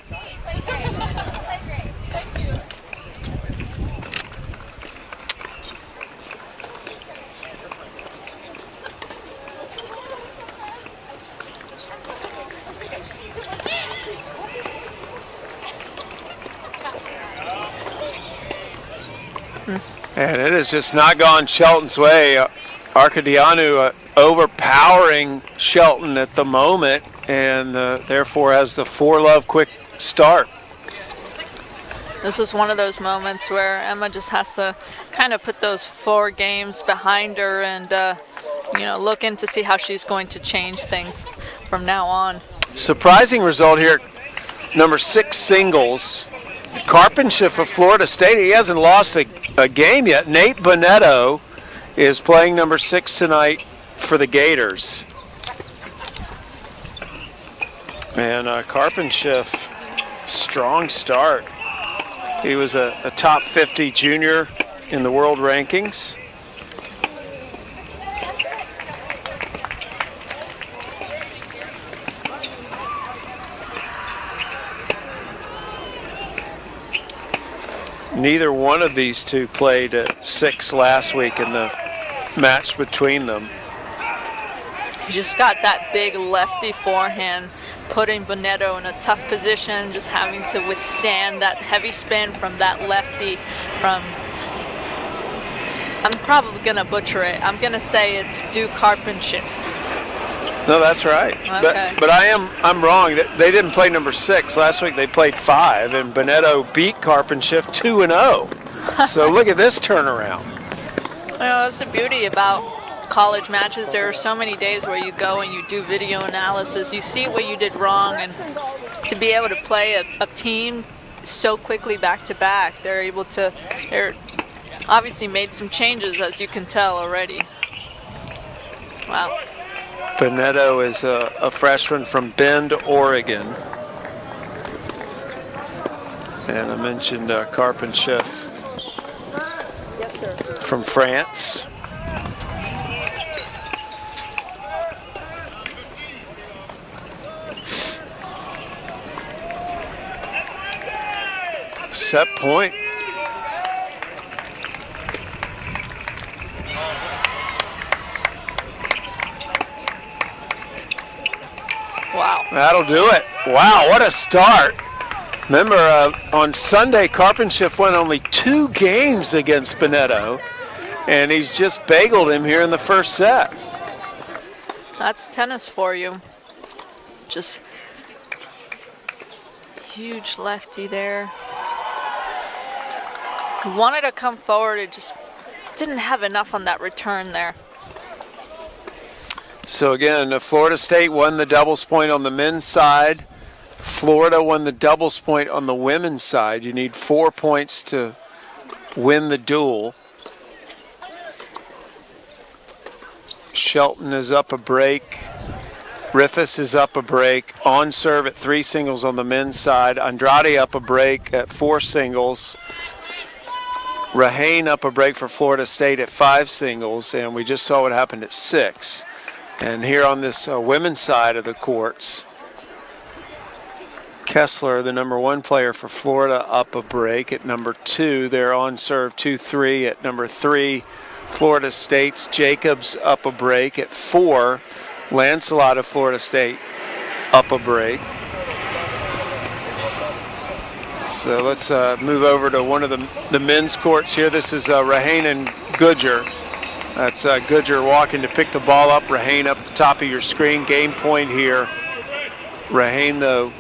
And it has just not gone Shelton's way. Arcadiano overpowering Shelton at the moment, and therefore has the 4-love quick start. This is one of those moments where Emma just has to kind of put those 4 games behind her and, you know, look in to see how she's going to change things from now on. Surprising result here, number 6 singles. Carpenshift of Florida State, he hasn't lost a game yet. Nate Bonetto is playing number 6 tonight for the Gators. And Carpenshift, strong start. He was a top 50 junior in the world rankings. Neither one of these two played at 6 last week in the match between them. He just got that big lefty forehand, putting Bonetto in a tough position, just having to withstand that heavy spin from that lefty from, I'm probably going to butcher it. I'm going to say it's Duke Carpenshift. No, that's right. Okay. But I'm wrong. They didn't play number 6. Last week they played 5, and Bonetto beat Carpenshift 2-0. So look at this turnaround. You know, that's the beauty about college matches. There are so many days where you go and you do video analysis. You see what you did wrong, and to be able to play a team so quickly back to back, they're obviously made some changes, as you can tell already. Wow. Bonetto is a freshman from Bend, Oregon. And I mentioned Carpenshift from France. Set point. Wow. That'll do it. Wow, what a start. Remember, on Sunday, Carpenshift won only 2 games against Bonetto, and he's just bageled him here in the first set. That's tennis for you. Just huge lefty there. He wanted to come forward, it just didn't have enough on that return there. So again, Florida State won the doubles point on the men's side. Florida won the doubles point on the women's side. You need 4 points to win the duel. Shelton is up a break. Rifus is up a break. On serve at 3 singles on the men's side. Andrade up a break at 4 singles. Rahane up a break for Florida State at 5 singles. And we just saw what happened at 6. And here on this women's side of the courts, Kessler, the number 1 player for Florida, up a break at number 2. They're on serve 2-3 at number 3. Florida State's Jacobs up a break at 4. Lancelot of Florida State up a break. So let's move over to one of the men's courts here. This is Rahane and Goodger. That's Goodger walking to pick the ball up. Rahane up the top of your screen. Game point here. Rahane, though,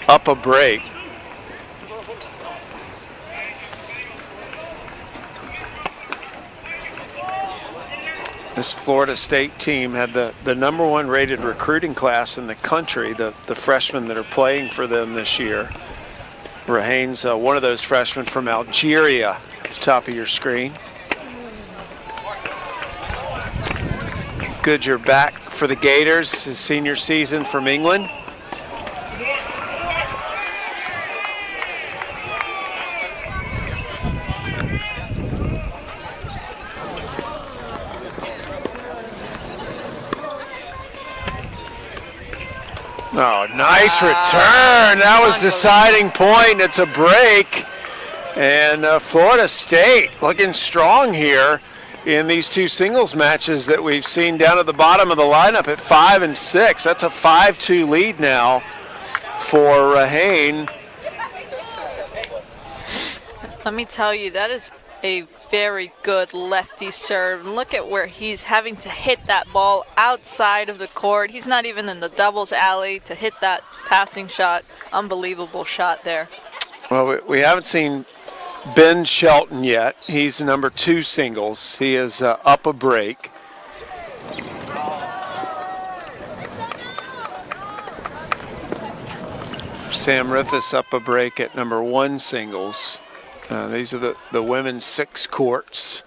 up a break. This Florida State team had the number 1 rated recruiting class in the country, the freshmen that are playing for them this year. Rahane's one of those freshmen from Algeria at the top of your screen. Goodger back for the Gators, his senior season from England. Oh, nice return. That was deciding point. It's a break. And Florida State looking strong here in these 2 singles matches that we've seen down at the bottom of the lineup at 5 and 6. That's a 5-2 lead now for Rahane. Let me tell you, that is a very good lefty serve. Look at where he's having to hit that ball outside of the court. He's not even in the doubles alley to hit that passing shot. Unbelievable shot there. Well, we haven't seen Ben Shelton yet. He's number 2 singles. He is up a break. Sam Rifus up a break at number 1 singles. These are the women's 6 courts.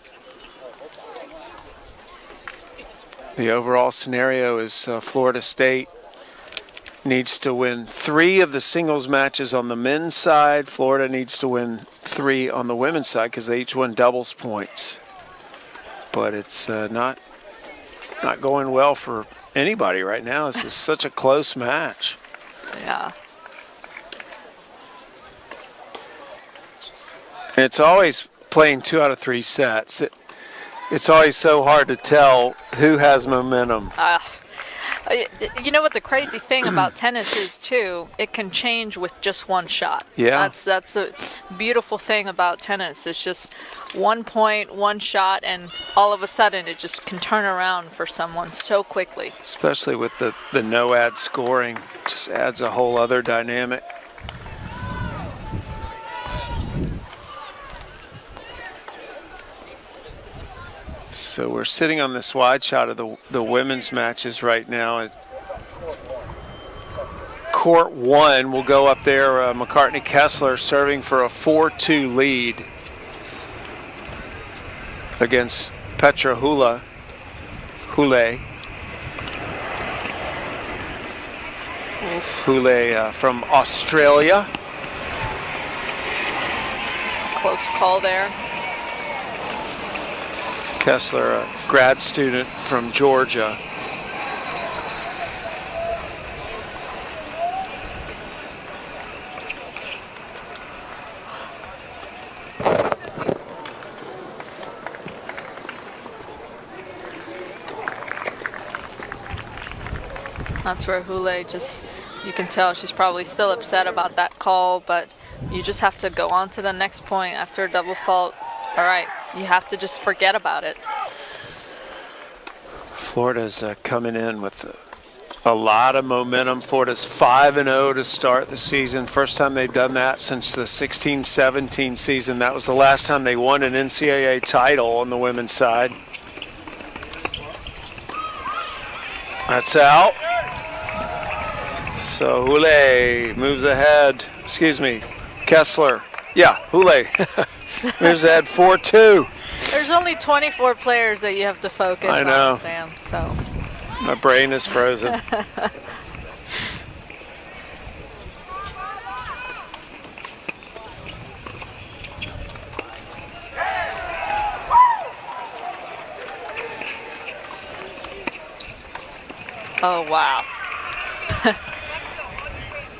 The overall scenario is Florida State needs to win 3 of the singles matches on the men's side. Florida needs to win 3 on the women's side because they each won doubles points. But it's not going well for anybody right now. This is such a close match. Yeah. It's always playing 2 out of 3 sets. It's always so hard to tell who has momentum. You know what the crazy thing about tennis is too? It can change with just 1 shot. Yeah. That's the beautiful thing about tennis. It's just 1 point, 1 shot, and all of a sudden it just can turn around for someone so quickly. Especially with the no-ad scoring. Just adds a whole other dynamic. So we're sitting on this wide shot of the women's matches right now. Court 1 will go up there. McCartney Kessler serving for a 4-2 lead against Petra Hule. Hule from Australia. Close call there. Kessler, a grad student from Georgia. That's where Hule just, you can tell she's probably still upset about that call, but you just have to go on to the next point after a double fault. All right, you have to just forget about it. Florida's coming in with a lot of momentum. Florida's 5-0 to start the season. First time they've done that since the 16-17 season. That was the last time they won an NCAA title on the women's side. That's out. So Hule moves ahead. Excuse me, Kessler. Yeah, Hule moves ahead 4-2. There's only 24 players that you have to focus on, Sam. So my brain is frozen. Oh, wow.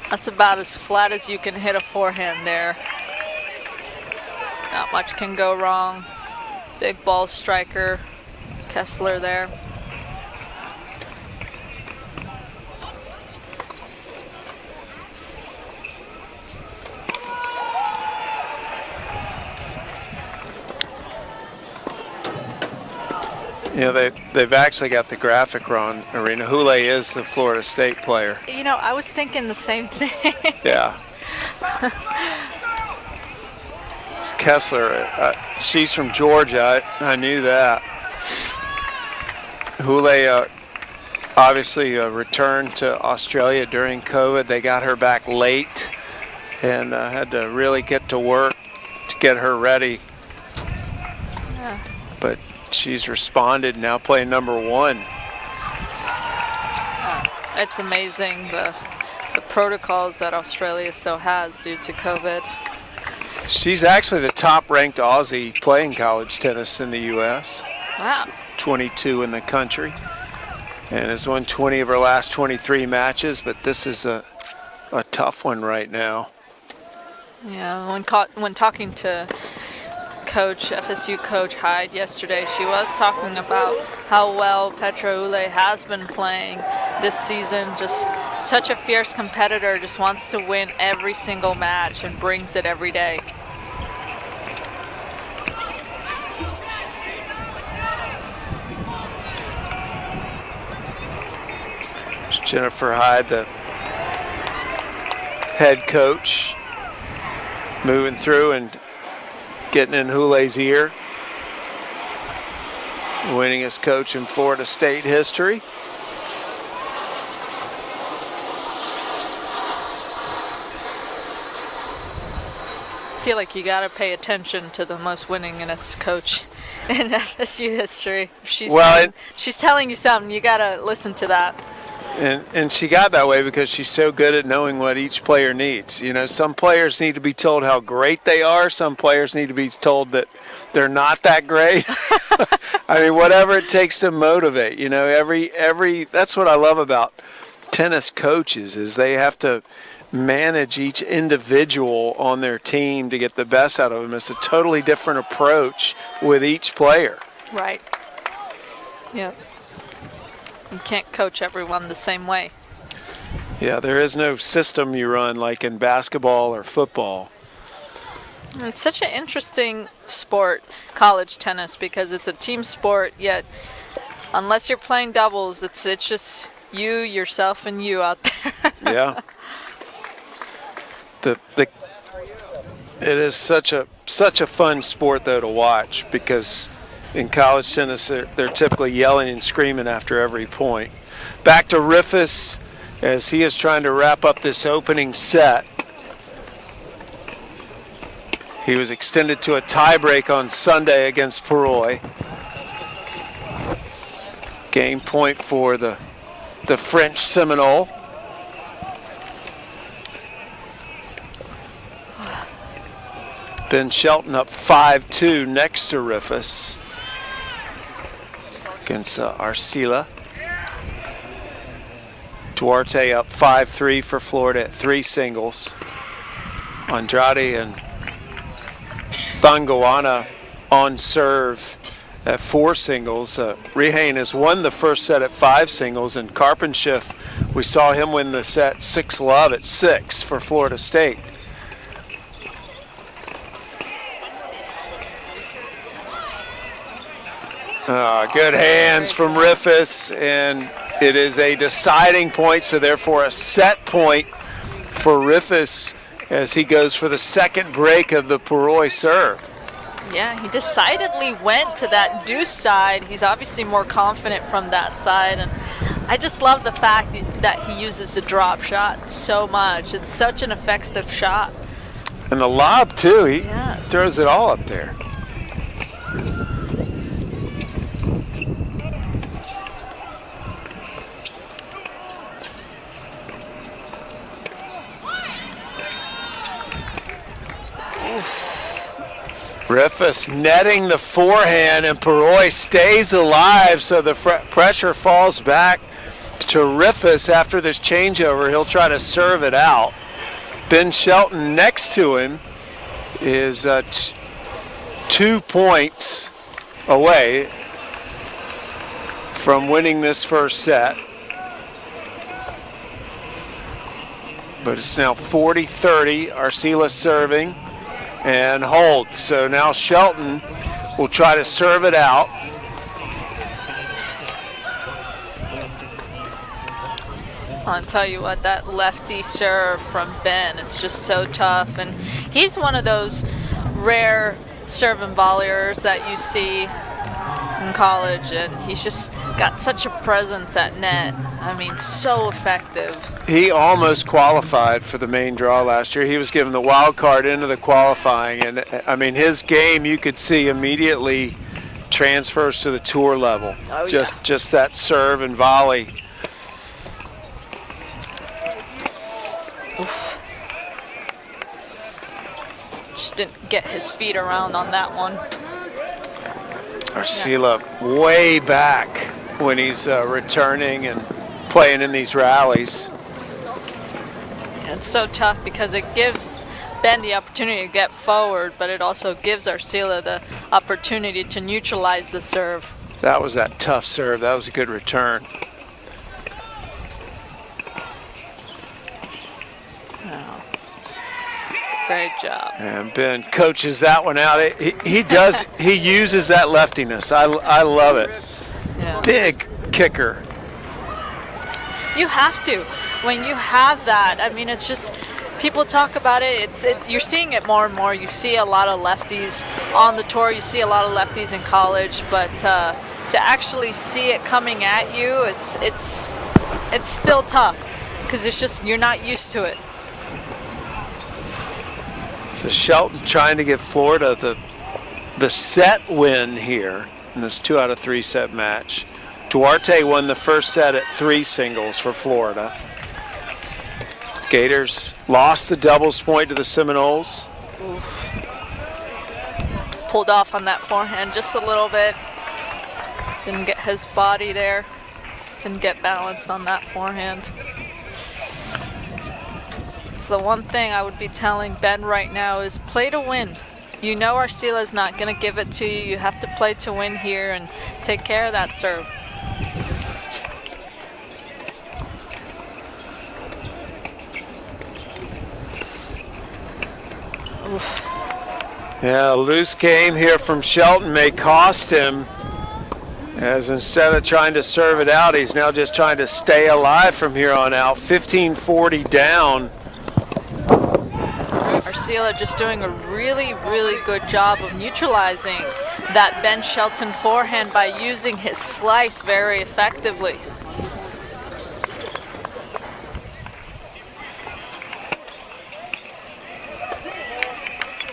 That's about as flat as you can hit a forehand there. Not much can go wrong. Big ball striker, Kessler there. You know, they've actually got the graphic wrong, Arena. Hule is the Florida State player. You know, I was thinking the same thing. Yeah. It's Kessler. She's from Georgia. I knew that. Hule obviously returned to Australia during COVID. They got her back late and had to really get to work to get her ready. Yeah. But she's responded, now playing #1. It's amazing the protocols that Australia still has due to COVID. She's actually the top-ranked Aussie playing college tennis in the U.S. Wow. 22 in the country, and has won 20 of her last 23 matches, but this is a tough one right now. Yeah, when talking to FSU coach Hyde yesterday, she was talking about how well Petra Hule has been playing this season. Just such a fierce competitor, just wants to win every single match and brings it every day. Jennifer Hyde, the head coach, moving through and getting in Hule's ear. Winningest coach in Florida State history. I feel like you gotta pay attention to the most winningest coach in FSU history. She's telling you something, you gotta listen to that. And she got that way because she's so good at knowing what each player needs. You know, some players need to be told how great they are. Some players need to be told that they're not that great. I mean, whatever it takes to motivate. You know, every that's what I love about tennis coaches is they have to manage each individual on their team to get the best out of them. It's a totally different approach with each player. Right. Yep. You can't coach everyone the same way. Yeah, there is no system you run like in basketball or football. It's such an interesting sport, college tennis, because it's a team sport, yet unless you're playing doubles, it's just you, yourself, and you out there. Yeah. It is such a fun sport though to watch, because in college tennis they're typically yelling and screaming after every point. Back to Rifus as he is trying to wrap up this opening set. He was extended to a tiebreak on Sunday against Peroy. Game point for the French Seminole. Ben Shelton up 5-2 next to Rifus against Arcila. Duarte up 5-3 for Florida at 3 singles. Andrade and Thangoana on serve at 4 singles. Rehane has won the first set at 5 singles, and Carpenshift, we saw him win the set 6-love at 6 for Florida State. Good hands from Rifus, and it is a deciding point, so therefore a set point for Rifus as he goes for the second break of the Perroy serve. Yeah, he decidedly went to that deuce side. He's obviously more confident from that side, and I just love the fact that he uses the drop shot so much. It's such an effective shot. And the lob too, he throws it all up there. Rifus netting the forehand, and Perroy stays alive, so the pressure falls back to Rifus after this changeover. He'll try to serve it out. Ben Shelton next to him is 2 points away from winning this first set. But it's now 40-30. Arcila serving and holds. So now Shelton will try to serve it out. I'll tell you what, that lefty serve from Ben, it's just so tough. And he's one of those rare serve and volleyers that you see in college, and he's just got such a presence at net. I mean, so effective. He almost qualified for the main draw last year. He was given the wild card into the qualifying, and I mean, his game you could see immediately transfers to the tour level. Oh, just that serve and volley. Oof. Just didn't get his feet around on that one. Arcila way back when he's returning and playing in these rallies. It's so tough because it gives Ben the opportunity to get forward, but it also gives Arcila the opportunity to neutralize the serve. That was that tough serve. That was a good return. Oh. Great job. And Ben coaches that one out. He does. He uses that leftiness. I love it. Yeah. Big kicker. You have to. When you have that, I mean, it's just, people talk about it. You're seeing it more and more. You see a lot of lefties on the tour. You see a lot of lefties in college, but to actually see it coming at you, it's still tough because it's just, you're not used to it. So Shelton trying to give Florida the set win here in this 2 out of 3 set match. Duarte won the first set at 3 singles for Florida. Gators lost the doubles point to the Seminoles. Oof. Pulled off on that forehand just a little bit. Didn't get his body there. Didn't get balanced on that forehand. So the one thing I would be telling Ben right now is play to win. You know Arcila is not going to give it to you. You have to play to win here and take care of that serve. Oof. Yeah, loose game here from Shelton may cost him, as instead of trying to serve it out, he's now just trying to stay alive from here on out. 15-40 down. Arcila just doing a really, really good job of neutralizing that Ben Shelton forehand by using his slice very effectively.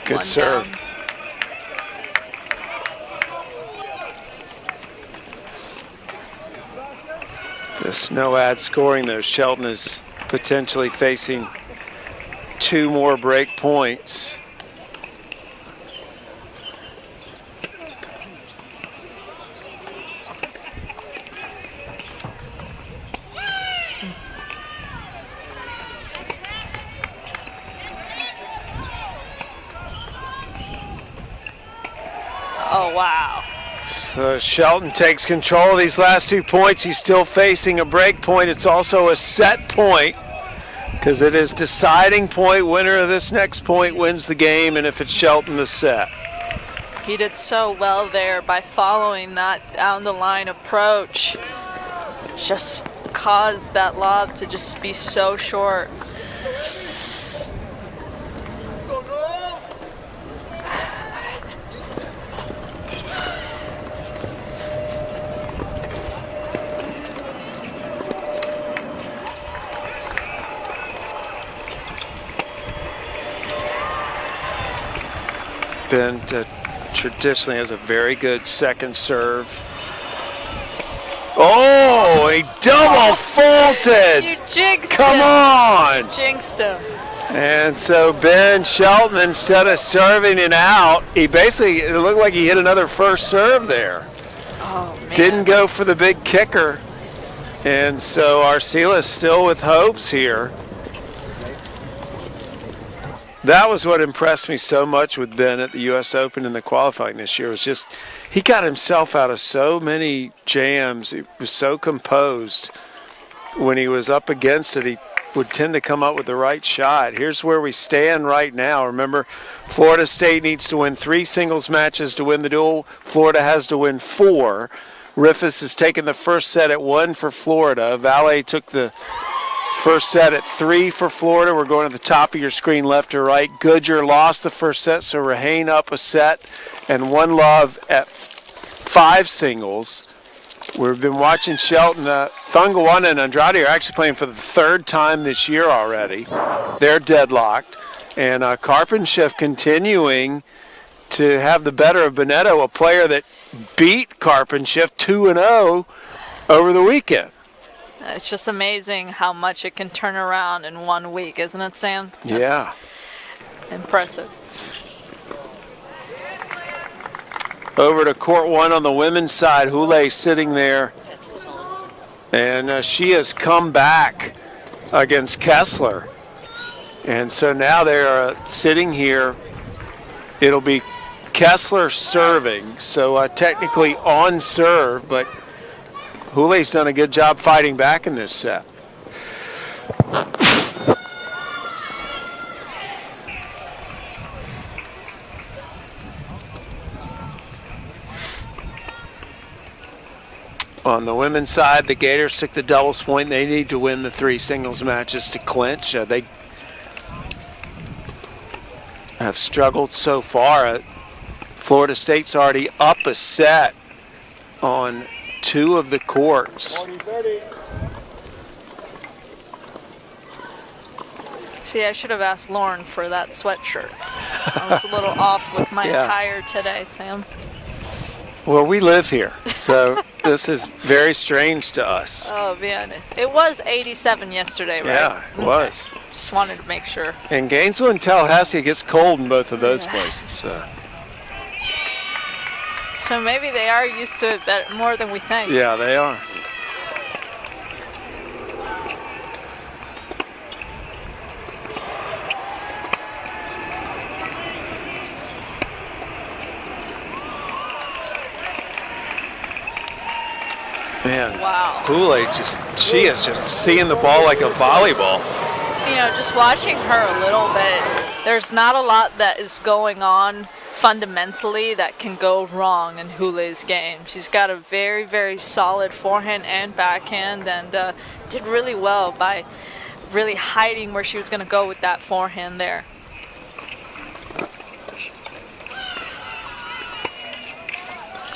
Good serve. Down. This no ad scoring though. Shelton is potentially facing 2 more break points. Oh, wow. So Shelton takes control of these last 2 points. He's still facing a break point. It's also a set point because it is deciding point. Winner of this next point wins the game, and if it's Shelton, the set. He did so well there by following that down the line approach. Just caused that lob to just be so short. Ben traditionally has a very good second serve. Oh, he double faulted. You jinxed him. Come on. Jinxed him. And so Ben Shelton, instead of serving it out, he basically, it looked like he hit another first serve there. Oh, man. Didn't go for the big kicker. And so Arcila's still with hopes here. That was what impressed me so much with Ben at the U.S. Open in the qualifying this year. Was just he got himself out of so many jams. He was so composed. When he was up against it, he would tend to come up with the right shot. Here's where we stand right now. Remember, Florida State needs to win 3 singles matches to win the duel. Florida has to win 4. Rifus has taken the first set at 1 for Florida. Valle took the first set at 3 for Florida. We're going to the top of your screen, left to right. Goodyear lost the first set, so Rahane up a set, and One Love at 5 singles. We've been watching Shelton. Thungawana and Andrade are actually playing for the 3rd time this year already. They're deadlocked. And Karpenshift continuing to have the better of Bonetto, a player that beat Karpenshift 2-0 over the weekend. It's just amazing how much it can turn around in 1 week, isn't it, Sam? That's yeah. Impressive. Over to court 1 on the women's side. Hule sitting there. And she has come back against Kessler. And so now they're sitting here. It'll be Kessler serving. So technically on serve, but Hule's done a good job fighting back in this set. On the women's side, the Gators took the doubles point. They need to win the 3 singles matches to clinch. They have struggled so far. Florida State's already up a set on 2 of the courts. 40-30. See, I should have asked Lauren for that sweatshirt. I was a little off with my attire today, Sam. Well, we live here, so this is very strange to us. Oh, man. It was 87 yesterday, right? Yeah, it was. Just wanted to make sure. And Gainesville and Tallahassee, it gets cold in both of those places. So maybe they are used to it more than we think. yeah, they are. Man, wow. Hule she is just seeing the ball like a volleyball. You know, just watching her a little bit, there's not a lot that is going on fundamentally that can go wrong in Hule's game. She's got a very, very solid forehand and backhand, and did really well by really hiding where she was going to go with that forehand there.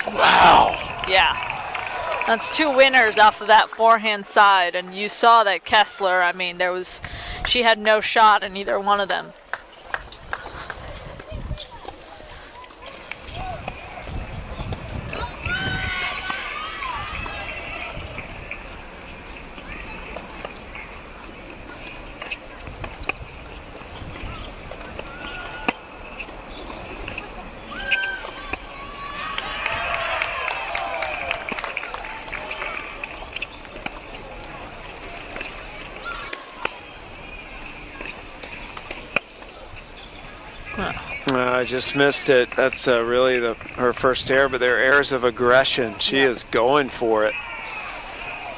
Wow. Yeah. That's 2 winners off of that forehand side, and you saw that Kessler, I mean, she had no shot in either one of them. I just missed it. That's really her first error, but they're errors of aggression. She is going for it.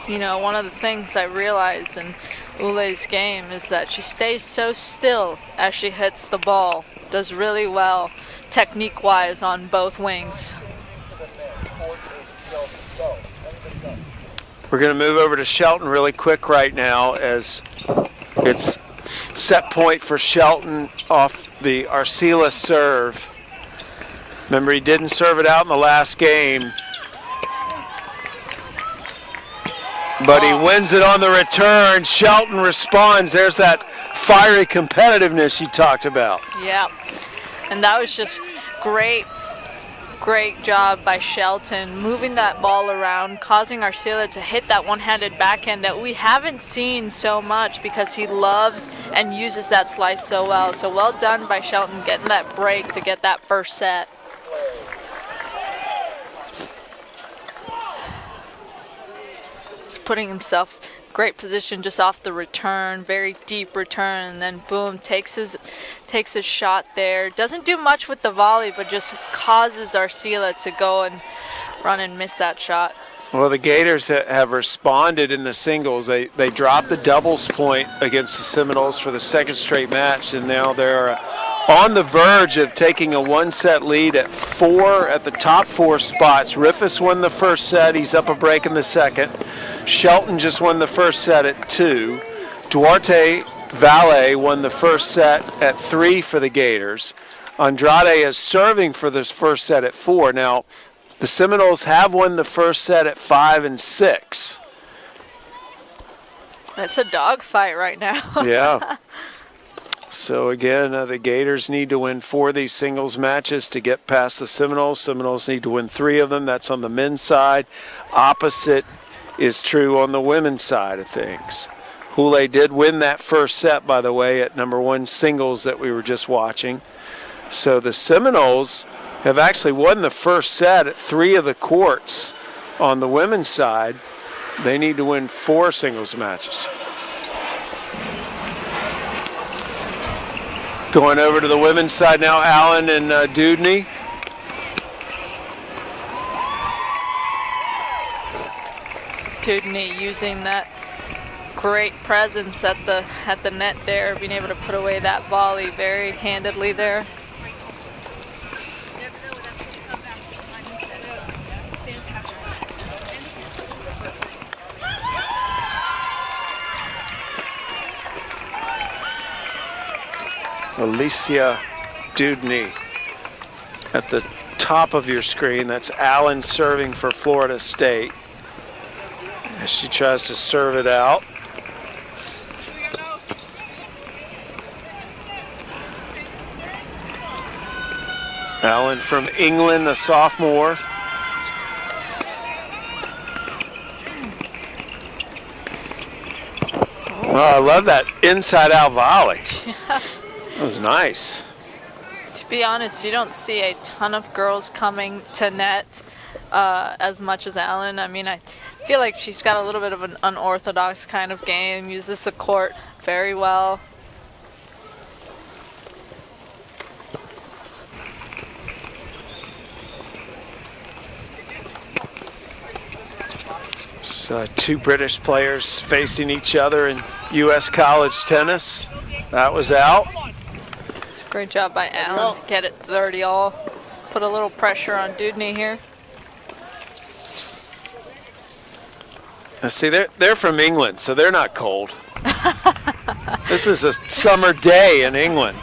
You know, one of the things I realize in Ule's game is that she stays so still as she hits the ball. Does really well technique-wise on both wings. We're going to move over to Shelton really quick right now as it's set point for Shelton off the Arcila serve. Remember, he didn't serve it out in the last game, but he wins it on the return. Shelton responds. There's that fiery competitiveness you talked about. Yeah, and that was just great job by Shelton, moving that ball around, causing Arcila to hit that one-handed backhand that we haven't seen so much because he loves and uses that slice so well. So well done by Shelton getting that break to get that first set. Just putting himself great position just off the return, very deep return, and then boom, takes his shot there. Doesn't do much with the volley, but just causes Arcila to go and run and miss that shot. Well, the Gators have responded in the singles. They dropped the doubles point against the Seminoles for the second straight match, and now they're on the verge of taking a one-set lead at the top four spots. Riffus won the first set. He's up a break in the second. Shelton just won the first set at 2. Duarte Valle won the first set at 3 for the Gators. Andrade is serving for this first set at 4. Now, the Seminoles have won the first set at 5 and 6. It's a dogfight right now. Yeah. So again, the Gators need to win 4 of these singles matches to get past the Seminoles. Seminoles need to win 3 of them. That's on the men's side. Opposite is true on the women's side of things. Hule did win that first set, by the way, at number 1 singles that we were just watching. So the Seminoles have actually won the first set at 3 of the courts on the women's side. They need to win 4 singles matches. Going over to the women's side now, Allen and Dudney. Dudney using that great presence at the net there, being able to put away that volley very handedly there. Alicia Dudney at the top of your screen. That's Allen serving for Florida State as she tries to serve it out. Allen from England, a sophomore. Oh, I love that inside-out volley. That was nice. To be honest, you don't see a ton of girls coming to net as much as Allen. I mean, I feel like she's got a little bit of an unorthodox kind of game, uses the court very well. So 2 British players facing each other in U.S. college tennis. That was out. It's a great job by Allen to get it 30 all. Put a little pressure on Dudney here. See, they're from England, so they're not cold. This is a summer day in England.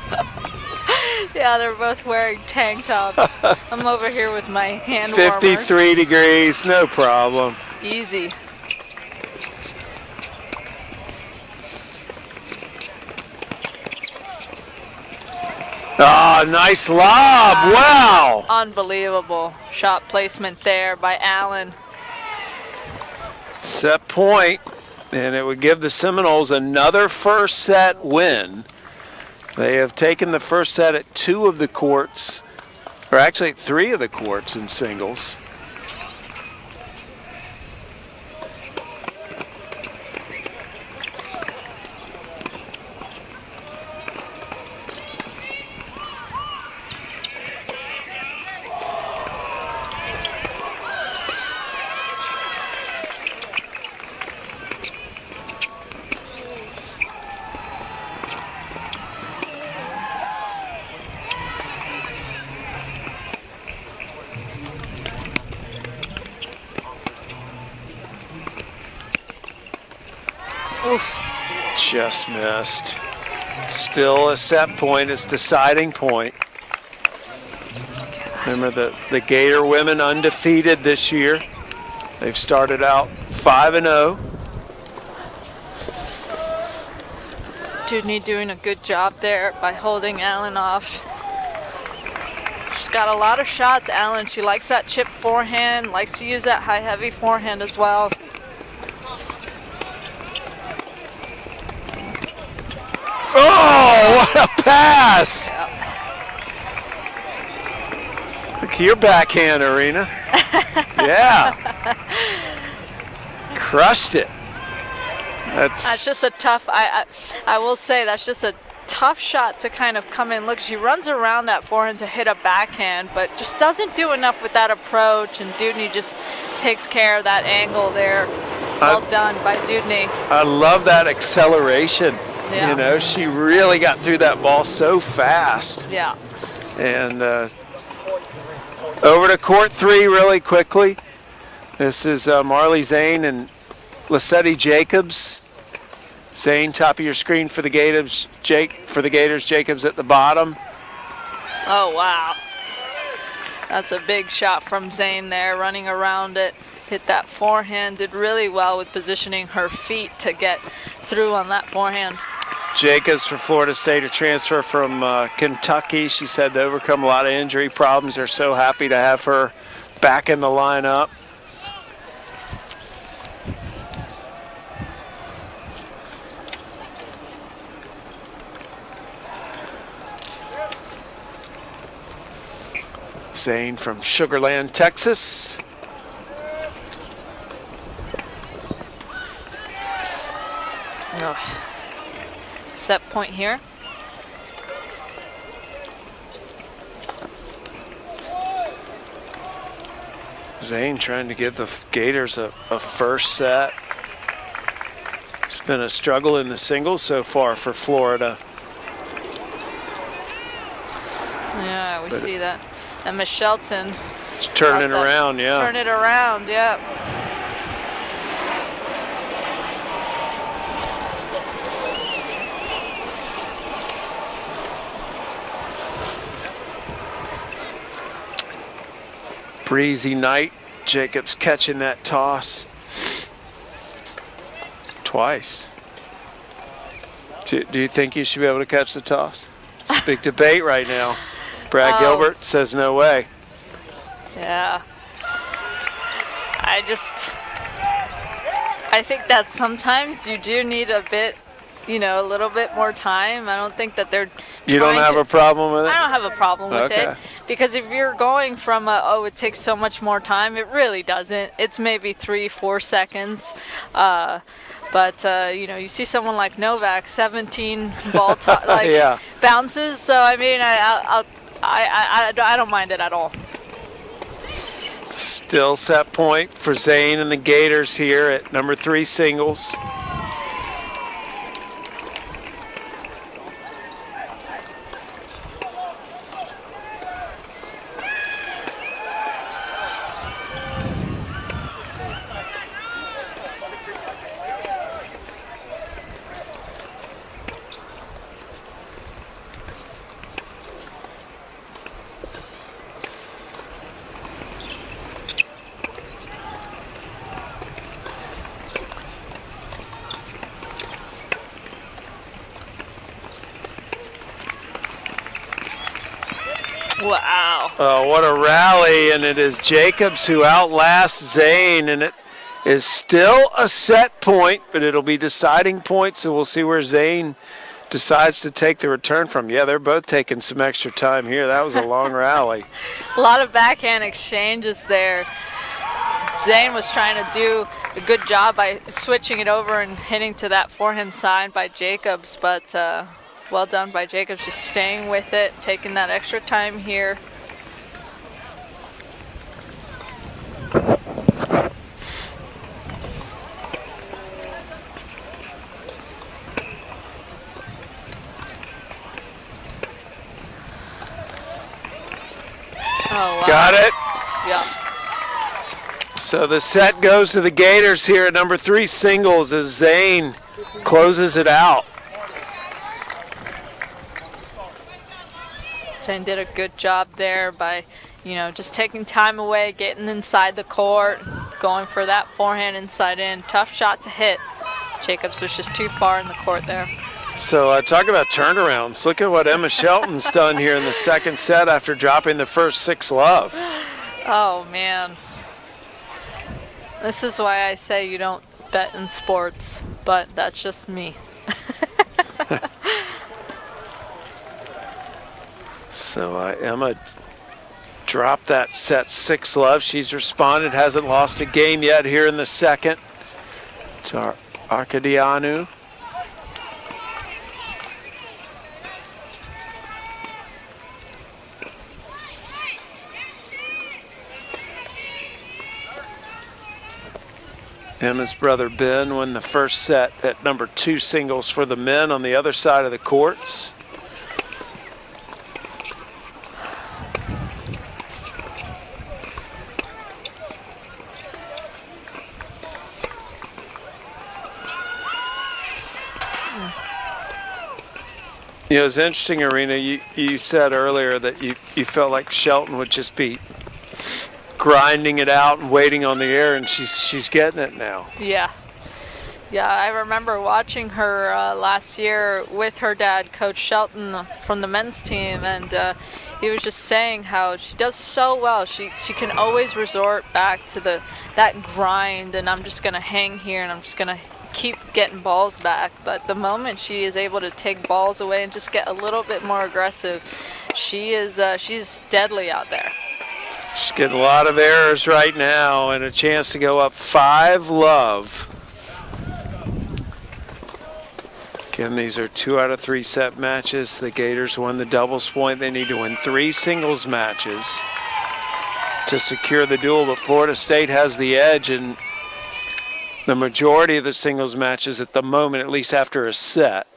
Yeah, they're both wearing tank tops. I'm over here with my hand warmers. 53 degrees, no problem. Easy. Oh, nice lob. Wow. Unbelievable shot placement there by Allen. Set point, and it would give the Seminoles another first set win. They have taken the first set at 2 of the courts, or actually 3 of the courts in singles. Oof. Just missed. Still a set point. It's deciding point. Remember the Gator women undefeated this year. They've started out 5-0. Dudney doing a good job there by holding Allen off. She's got a lot of shots, Allen. She likes that chip forehand, likes to use that high heavy forehand as well. Oh, what a pass! Yeah. Look at your backhand, Arena. Yeah. Crushed it. That's just a tough, I will say, that's just a tough shot to kind of come in. Look, she runs around that forehand to hit a backhand, but just doesn't do enough with that approach, and Dudney just takes care of that angle there. Well done by Dudney. I love that acceleration. Yeah. You know, she really got through that ball so fast. Yeah. And over to court 3 really quickly. This is Marley Zane and Lissetti Jacobs. Zane, top of your screen for the Gators. Jacobs at the bottom. Oh, wow. That's a big shot from Zane there, running around it. Hit that forehand, did really well with positioning her feet to get through on that forehand. Jacobs for Florida State, a transfer from Kentucky. She's had to overcome a lot of injury problems. They're so happy to have her back in the lineup. Zane from Sugar Land, Texas. Oh. Set point here. Zane trying to give the Gators a first set. It's been a struggle in the singles so far for Florida. Yeah, we see that. And Miss Shelton. Turning it around, yeah. Turn it around, yeah. Breezy night. Jacobs catching that toss twice. Do you think you should be able to catch the toss? It's a big debate right now. Brad Gilbert says no way. Yeah. I think that sometimes you do need a bit, a little bit more time. I don't think that they're You don't have a problem with it? I don't have a problem with it. Because if you're going from it takes so much more time, it really doesn't. It's maybe 3-4 seconds. But you see someone like Novak, 17 ball bounces. So I mean, I don't mind it at all. Still set point for Zane and the Gators here at number 3 singles. Wow. Oh, what a rally, and it is Jacobs who outlasts Zane, and it is still a set point, but it'll be deciding point, so we'll see where Zane decides to take the return from. Yeah, they're both taking some extra time here. That was a long rally. A lot of backhand exchanges there. Zane was trying to do a good job by switching it over and hitting to that forehand side by Jacobs, but well done by Jacobs, just staying with it, taking that extra time here. Oh, wow. Got it? Yeah. So the set goes to the Gators here at number 3 singles as Zane closes it out. Zane did a good job there by, just taking time away, getting inside the court, going for that forehand inside in. Tough shot to hit. Jacobs was just too far in the court there. So talk about turnarounds. Look at what Emma Shelton's done here in the second set after dropping the first 6-love. Oh, man. This is why I say you don't bet in sports, but that's just me. So Emma dropped that set 6-love. She's responded, hasn't lost a game yet here in the second to Arkadianu. Emma's brother Ben won the first set at number 2 singles for the men on the other side of the courts. It's interesting, Irina, you said earlier that you felt like Shelton would just be grinding it out and waiting on the air, and she's getting it now. Yeah, I remember watching her last year with her dad, Coach Shelton, from the men's team, and he was just saying how she does so well. She can always resort back to that grind, and I'm just going to hang here, and I'm just going to keep getting balls back. But the moment she is able to take balls away and just get a little bit more aggressive, she's deadly out there. She's getting a lot of errors right now and a chance to go up 5-love. Again, these are 2 out of 3 set matches. The Gators won the doubles point. They need to win 3 singles matches to secure the duel, but Florida State has the edge in the majority of the singles matches at the moment, at least after a set.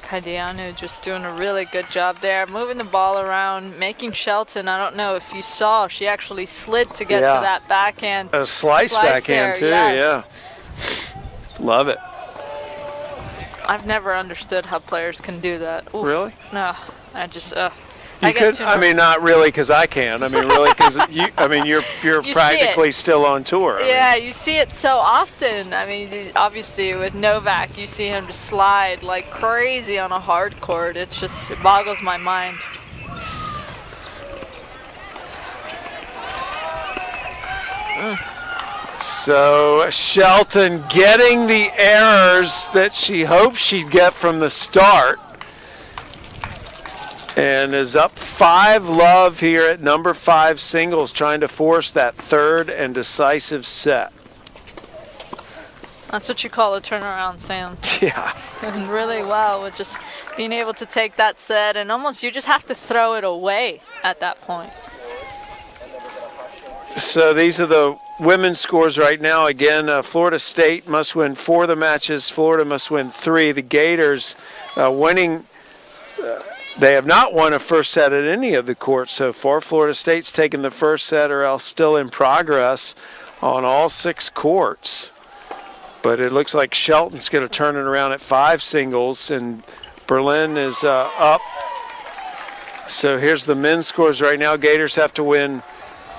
Arkadianu just doing a really good job there, moving the ball around, making Shelton, I don't know if you saw, she actually slid to get to that backhand. A slice backhand too, yes. Yeah. Love it. I've never understood how players can do that. Oof. Really? No, I just, You could, I mean, not really because I can. I mean, really because you're practically still on tour. Yeah, you see it so often. I mean, obviously with Novak, you see him just slide like crazy on a hard court. It boggles my mind. So Shelton getting the errors that she hoped she'd get from the start. And is up 5-love here at number 5 singles, trying to force that third and decisive set. That's what you call a turnaround, Sam. Yeah. And really well with just being able to take that set, and almost you just have to throw it away at that point. So these are the women's scores right now. Again, Florida State must win 4 of the matches. Florida must win 3. The Gators winning... They have not won a first set at any of the courts so far. Florida State's taken the first set, or else still in progress on all 6 courts. But it looks like Shelton's going to turn it around at 5 singles, and Berlin is up. So here's the men's scores right now. Gators have to win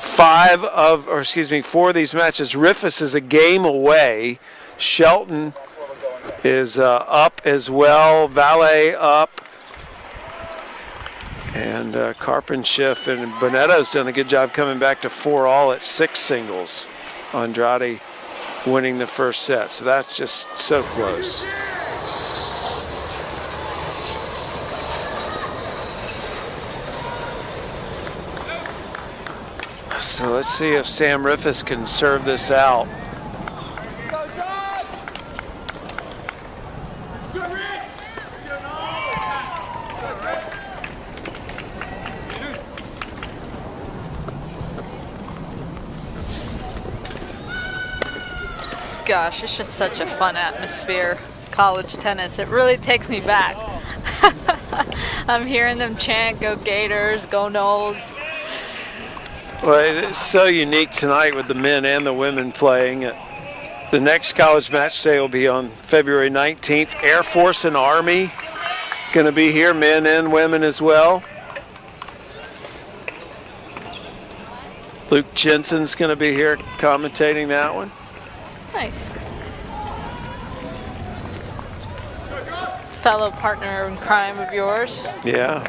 4 of these matches. Rifus is a game away. Shelton is up as well. Valet up. And Karpenschiff and Bonetto's done a good job coming back to 4-all at 6 singles. Andrade winning the first set. So that's just so close. So let's see if Sam Rifus can serve this out. Gosh, it's just such a fun atmosphere, college tennis. It really takes me back. I'm hearing them chant, "Go Gators, go Noles." Well, it's so unique tonight with the men and the women playing. The next college match day will be on February 19th. Air Force and Army going to be here, men and women as well. Luke Jensen's going to be here commentating that one. Nice. Fellow partner in crime of yours. Yeah.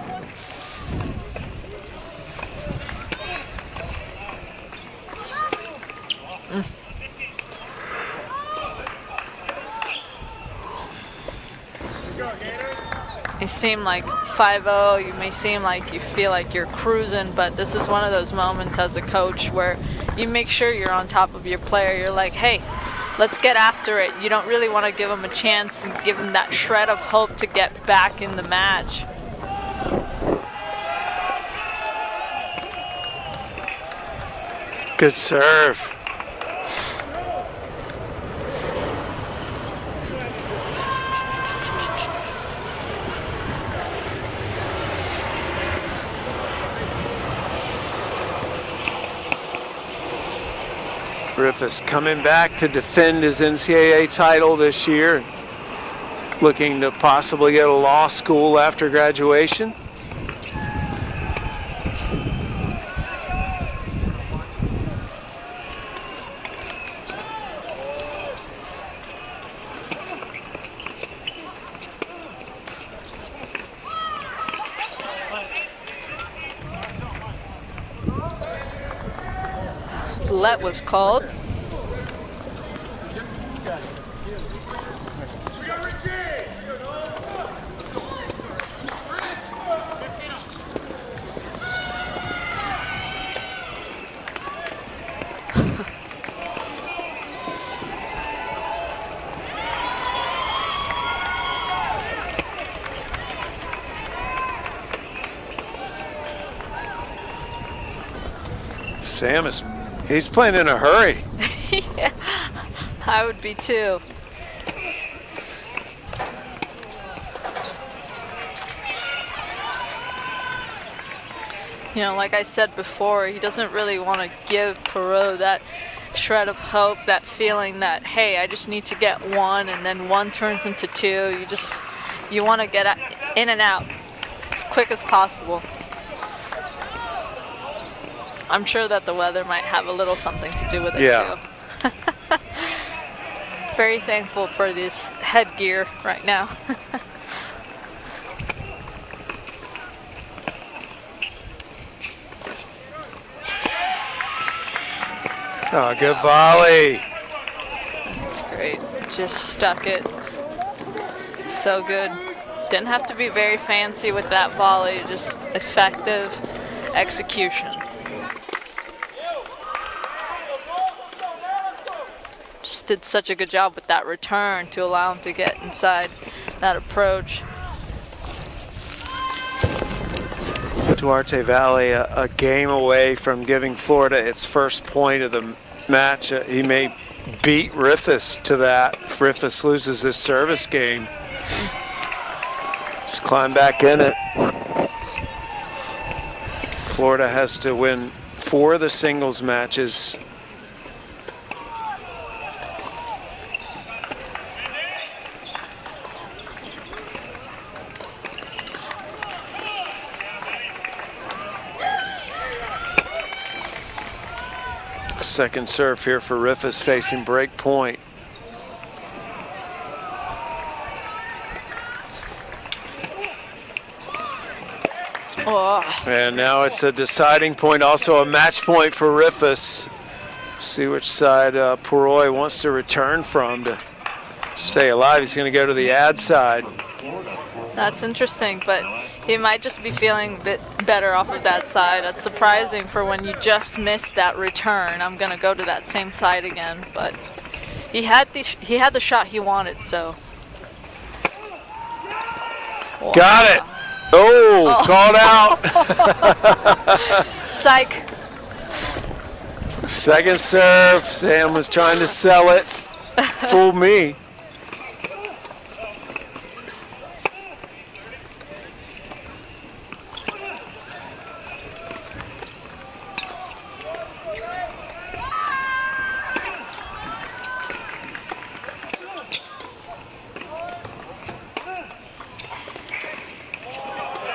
You seem like 5-0, you may seem like you feel like you're cruising, but this is one of those moments as a coach where you make sure you're on top of your player. You're like, hey, let's get after it. You don't really want to give them a chance and give them that shred of hope to get back in the match. Good serve. Griffiths coming back to defend his NCAA title this year, looking to possibly go to law school after graduation. Let was called. Sam he's playing in a hurry. Yeah, I would be too. You know, like I said before, he doesn't really want to give Perot that shred of hope, that feeling that, hey, I just need to get one, and then one turns into two. You want to get in and out as quick as possible. I'm sure that the weather might have a little something to do with it too. Very thankful for this headgear right now. Oh, good volley. That's great. Just stuck it. So good. Didn't have to be very fancy with that volley, just effective execution. Just did such a good job with that return to allow him to get inside that approach. Duarte Valley a game away from giving Florida its first point of the match. He may beat Rifus to that if Rifus loses this service game. Let's climb back in it. Florida has to win 4 of the singles matches. Second serve here for Rifus facing break point. Oh. And now it's a deciding point, also a match point for Rifus. See which side Poroy wants to return from to stay alive. He's going to go to the ad side. That's interesting, but he might just be feeling a bit better off of that side. That's surprising for when you just missed that return. I'm going to go to that same side again, but he had the shot he wanted, so. Wow. Got it. Oh, called out. Psych. Second serve. Sam was trying to sell it. Fool me.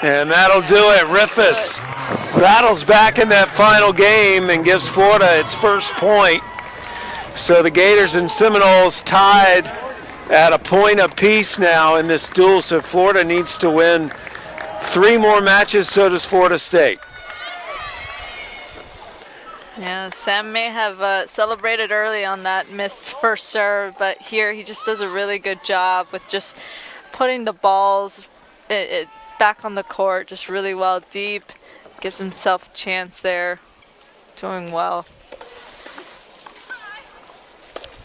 And that'll do it. Rifus battles back in that final game and gives Florida its first point. So the Gators and Seminoles tied at a point apiece now in this duel. So Florida needs to win 3 more matches, so does Florida State. Yeah, Sam may have celebrated early on that missed first serve, but here he just does a really good job with just putting the balls back on the court, just really well deep. Gives himself a chance there. Doing well.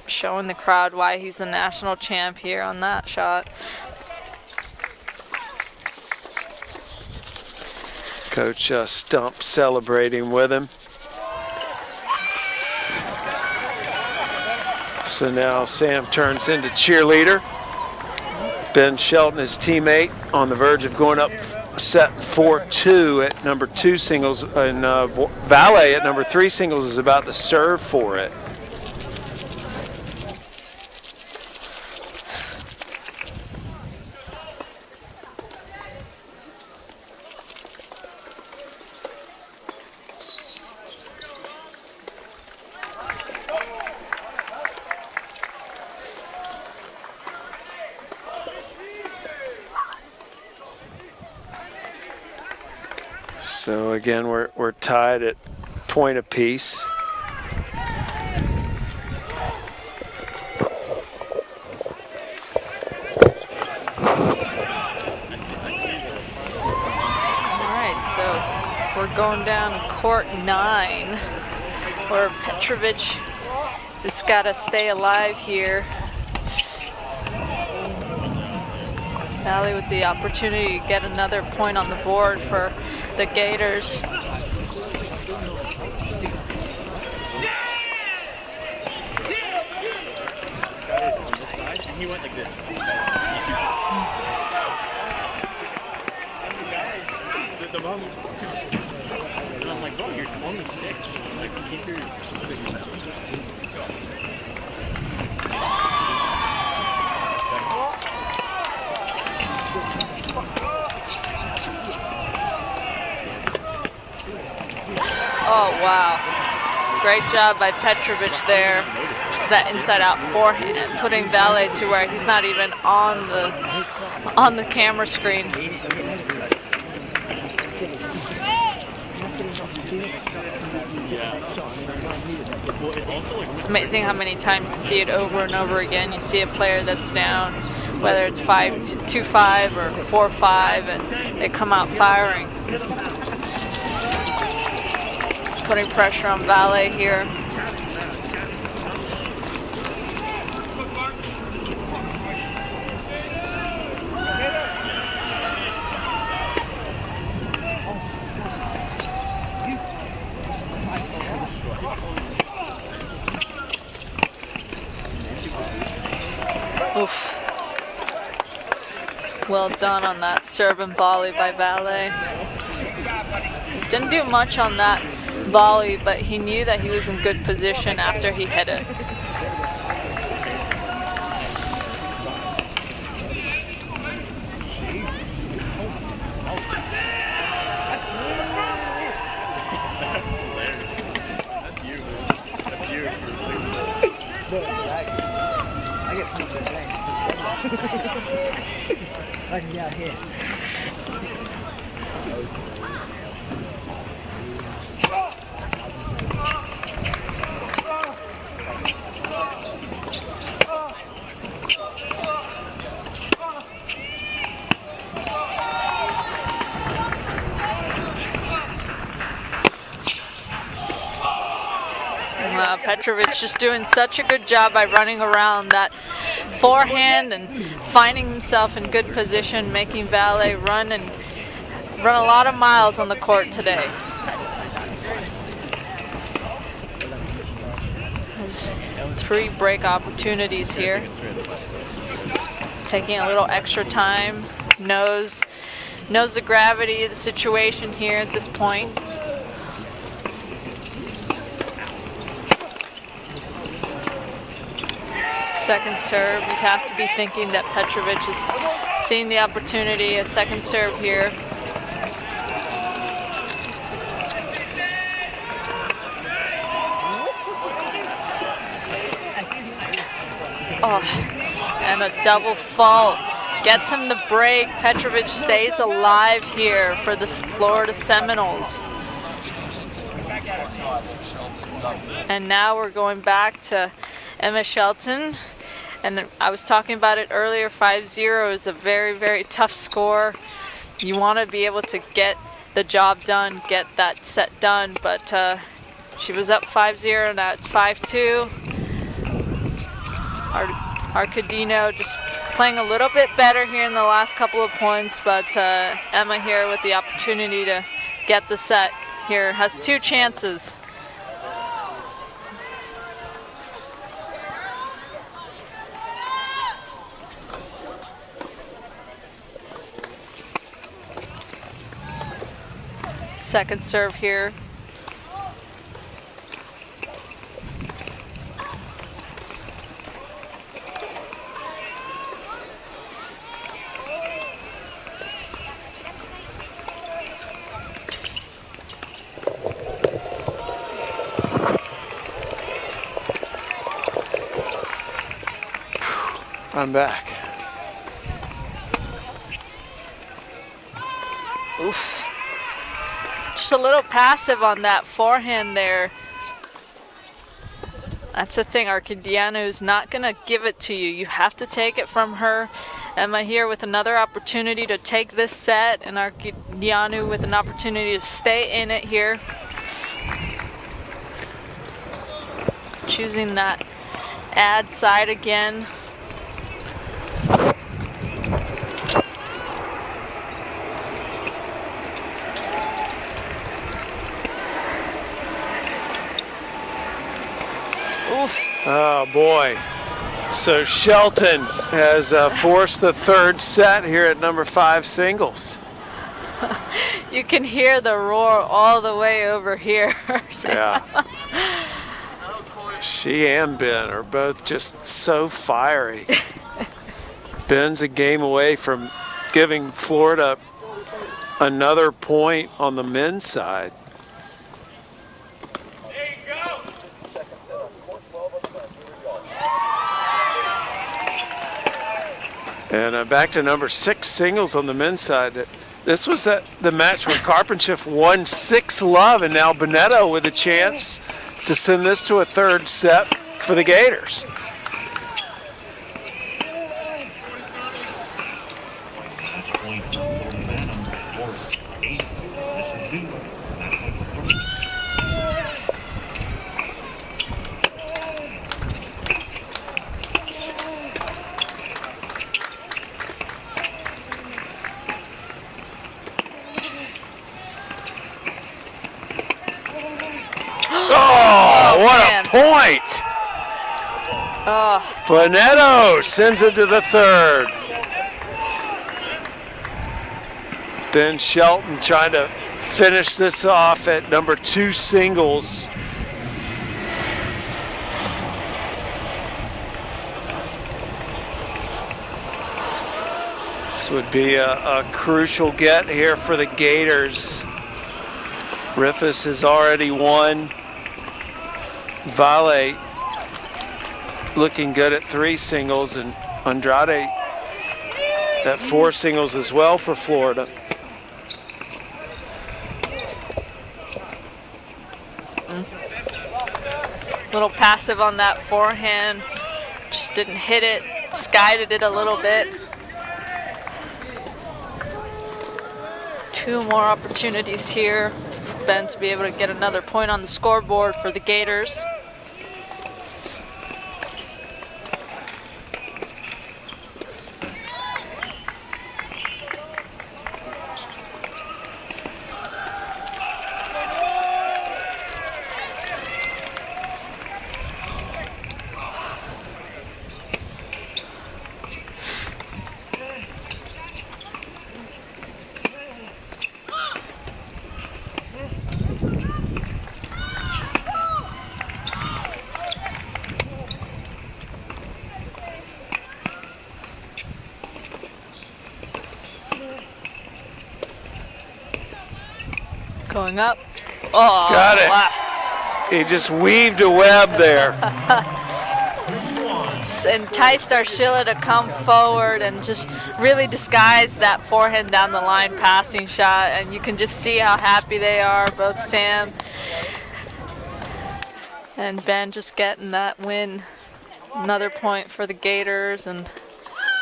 Showing the crowd why he's the national champ here on that shot. Coach Stump celebrating with him. So now Sam turns into cheerleader. Ben Shelton, his teammate, on the verge of going up set 4-2 at number 2 singles, and Valet at number 3 singles is about to serve for it. So again, we're tied at point apiece. We're going down to court 9, where Petrovic has got to stay alive here. Valley with the opportunity to get another point on the board for the Gators. He went like this. The ball was, and I'm like, bro, you're only 6. Like, keep your. Oh, wow. Great job by Petrovic there. That inside-out forehand, putting Valet to where he's not even on the camera screen. It's amazing how many times you see it over and over again. You see a player that's down, whether it's 2-5 or 4-5, and they come out firing. Putting pressure on Valet here. Oof. Well done on that serve and volley by Valet. Didn't do much on that volley, but he knew that he was in good position after he hit it. I get pizza today. I can get out here. Petrovic just doing such a good job by running around that forehand and finding himself in good position, making Valet run a lot of miles on the court today. His pre-break opportunities here. Taking a little extra time, knows the gravity of the situation here at this point. Second serve, you have to be thinking that Petrovic is seeing the opportunity, a second serve here. Oh, and a double fault. Gets him the break. Petrovic stays alive here for the Florida Seminoles. And now we're going back to Emma Shelton. And I was talking about it earlier, 5-0 is a very, very tough score. You want to be able to get the job done, get that set done, but she was up 5-0, now it's 5-2. Arcadino just playing a little bit better here in the last couple of points, but Emma here with the opportunity to get the set here, has 2 chances. Second serve here. I'm back. Oof. Just a little passive on that forehand there. That's the thing, Arcadiano is not going to give it to you. You have to take it from her. Emma here with another opportunity to take this set, and Arcadiano with an opportunity to stay in it here. Choosing that ad side again. Oh boy. So Shelton has forced the third set here at number 5 singles. You can hear the roar all the way over here. Yeah. She and Ben are both just so fiery. Ben's a game away from giving Florida another point on the men's side. And back to number 6 singles on the men's side. This was the match where Karpenshift won 6-love, and now Bonetto with a chance to send this to a third set for the Gators. What a point! Oh. Bonetto sends it to the third. Ben Shelton trying to finish this off at number 2 singles. This would be a crucial get here for the Gators. Rifus has already won. Vale looking good at 3 singles, and Andrade at 4 singles as well for Florida. Little passive on that forehand, just didn't hit it, just guided it a little bit. 2 more opportunities here for Ben to be able to get another point on the scoreboard for the Gators. Going up. Oh, Got it. wow. He just weaved a web there. Just enticed Arshila to come forward and just really disguise that forehand down the line passing shot. And you can just see how happy they are, both Sam and Ben, just getting that win. Another point for the Gators. And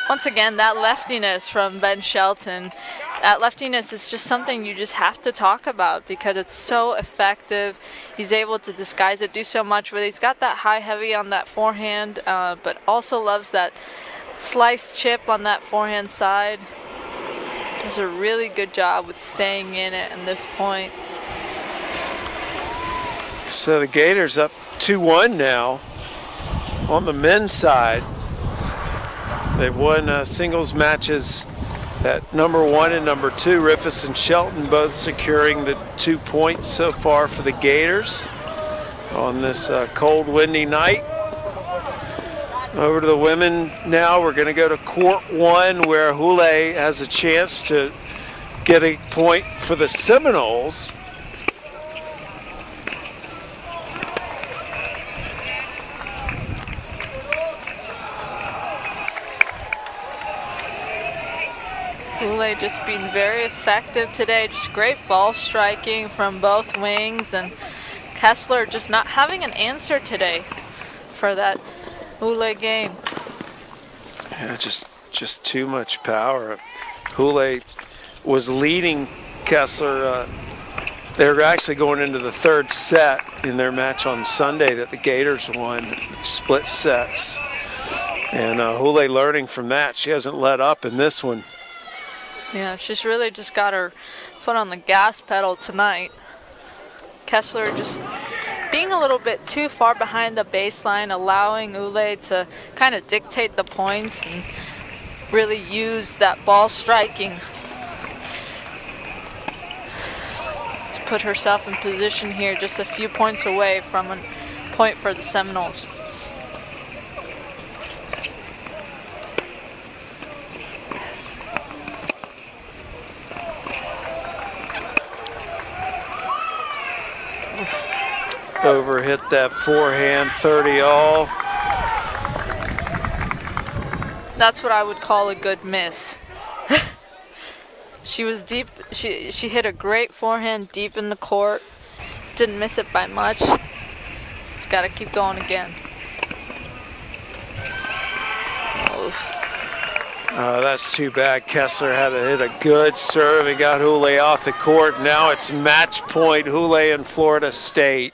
once again, that leftiness from Ben Shelton. That leftiness is just something you just have to talk about because it's so effective. He's able to disguise it, do so much with it. He's got that high heavy on that forehand, but also loves that slice chip on that forehand side. Does a really good job with staying in it at this point. So the Gators up 2-1 now on the men's side. They've won singles matches at number 1 and number 2. Riffus and Shelton both securing the 2 points so far for the Gators on this cold, windy night. Over to the women now. We're going to go to court 1 where Hule has a chance to get a point for the Seminoles. Hule just being very effective today. Just great ball striking from both wings, and Kessler just not having an answer today for that Hule game. Yeah, just too much power. Hule was leading Kessler. They were actually going into the 3rd set in their match on Sunday that the Gators won, split sets. And Hule learning from that. She hasn't let up in this one. Yeah, she's really just got her foot on the gas pedal tonight. Kessler just being a little bit too far behind the baseline, allowing Hule to kind of dictate the points and really use that ball striking to put herself in position here, just a few points away from a point for the Seminoles. Overhit that forehand 30 all. That's what I would call a good miss. She was deep. She hit a great forehand deep in the court. Didn't miss it by much. Just got to keep going again. That's too bad. Kessler had to hit a good serve and got Hule off the court. Now it's match point, Hule and Florida State.